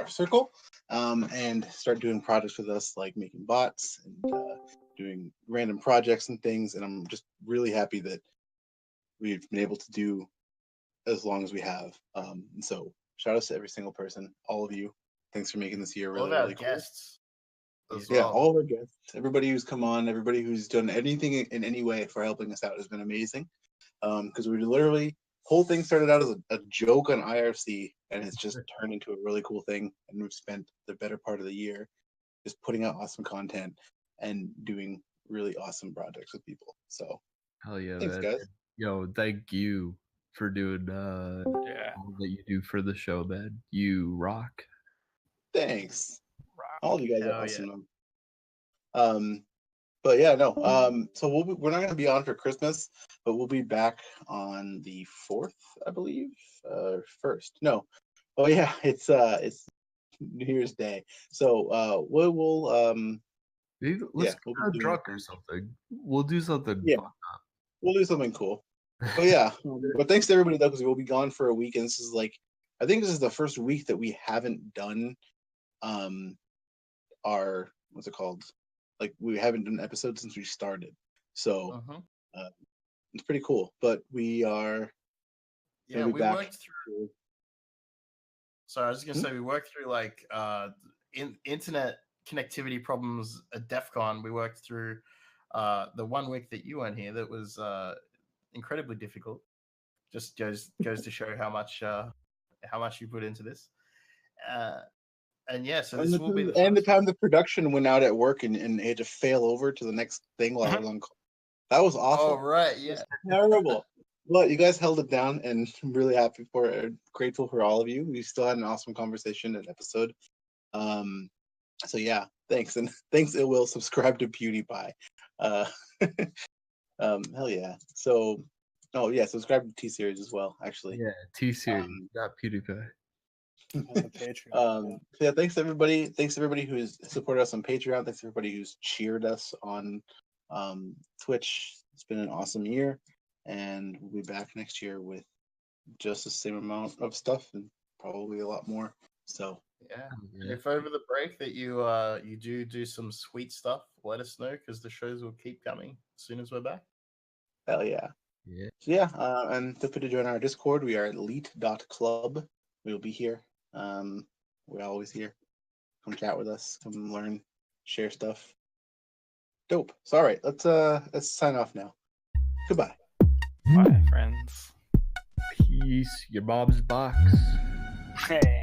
circle, and start doing projects with us, like making bots and doing random projects and things. And I'm just really happy that we've been able to do as long as we have. And so shout out to every single person, all of you. Thanks for making this year really, really cool. Guests. Yeah, all of our guests, everybody who's come on, everybody who's done anything in any way for helping us out has been amazing. Because we literally, whole thing started out as a joke on IRC, and it's just turned into a really cool thing. And we've spent the better part of the year just putting out awesome content and doing really awesome projects with people. So hell yeah, thanks, man. guys. Yo, thank you for doing all that you do for the show, man. You rock. Thanks. All of you guys are awesome. But yeah, no. So we're not going to be on for Christmas, but we'll be back on the 4th, I believe. 1st. No. Oh yeah, it's New Year's Day. So we will Maybe let's go drunk or something. We'll do something. Yeah, we'll do something cool. But yeah, but thanks to everybody though, because we'll be gone for a week, and this is like, I think this is the first week that we haven't done our, what's it called? Like, we haven't done an episode since we started. So it's pretty cool. But we are we worked through. Sorry, I was just gonna say we worked through like internet connectivity problems at DEF CON. We worked through the 1 week that you weren't here. That was incredibly difficult. Just goes to show how much you put into this. And yeah, so this will be the time the production went out at work and had to fail over to the next thing while I was on call. That was awful. Oh right, yeah, terrible. But you guys held it down, and I'm really happy for it. Grateful for all of you. We still had an awesome conversation and episode. So yeah, thanks, and thanks. It will subscribe to PewDiePie. Hell yeah. So, oh yeah, subscribe to T Series as well. Actually, yeah, T Series, not PewDiePie. Yeah, thanks everybody. Thanks everybody who's supported us on Patreon. Thanks everybody who's cheered us on Twitch. It's been an awesome year, and we'll be back next year with just the same amount of stuff and probably a lot more. So yeah. And if over the break that you do some sweet stuff, let us know because the shows will keep coming as soon as we're back. Hell yeah. Yeah. So yeah, and feel free to join our Discord. We are at elite.club. We will be here. We're always here. Come chat with us. Come learn, share stuff. Dope. So all right, let's sign off now. Goodbye. Bye, friends. Peace. Your Bob's box. Hey.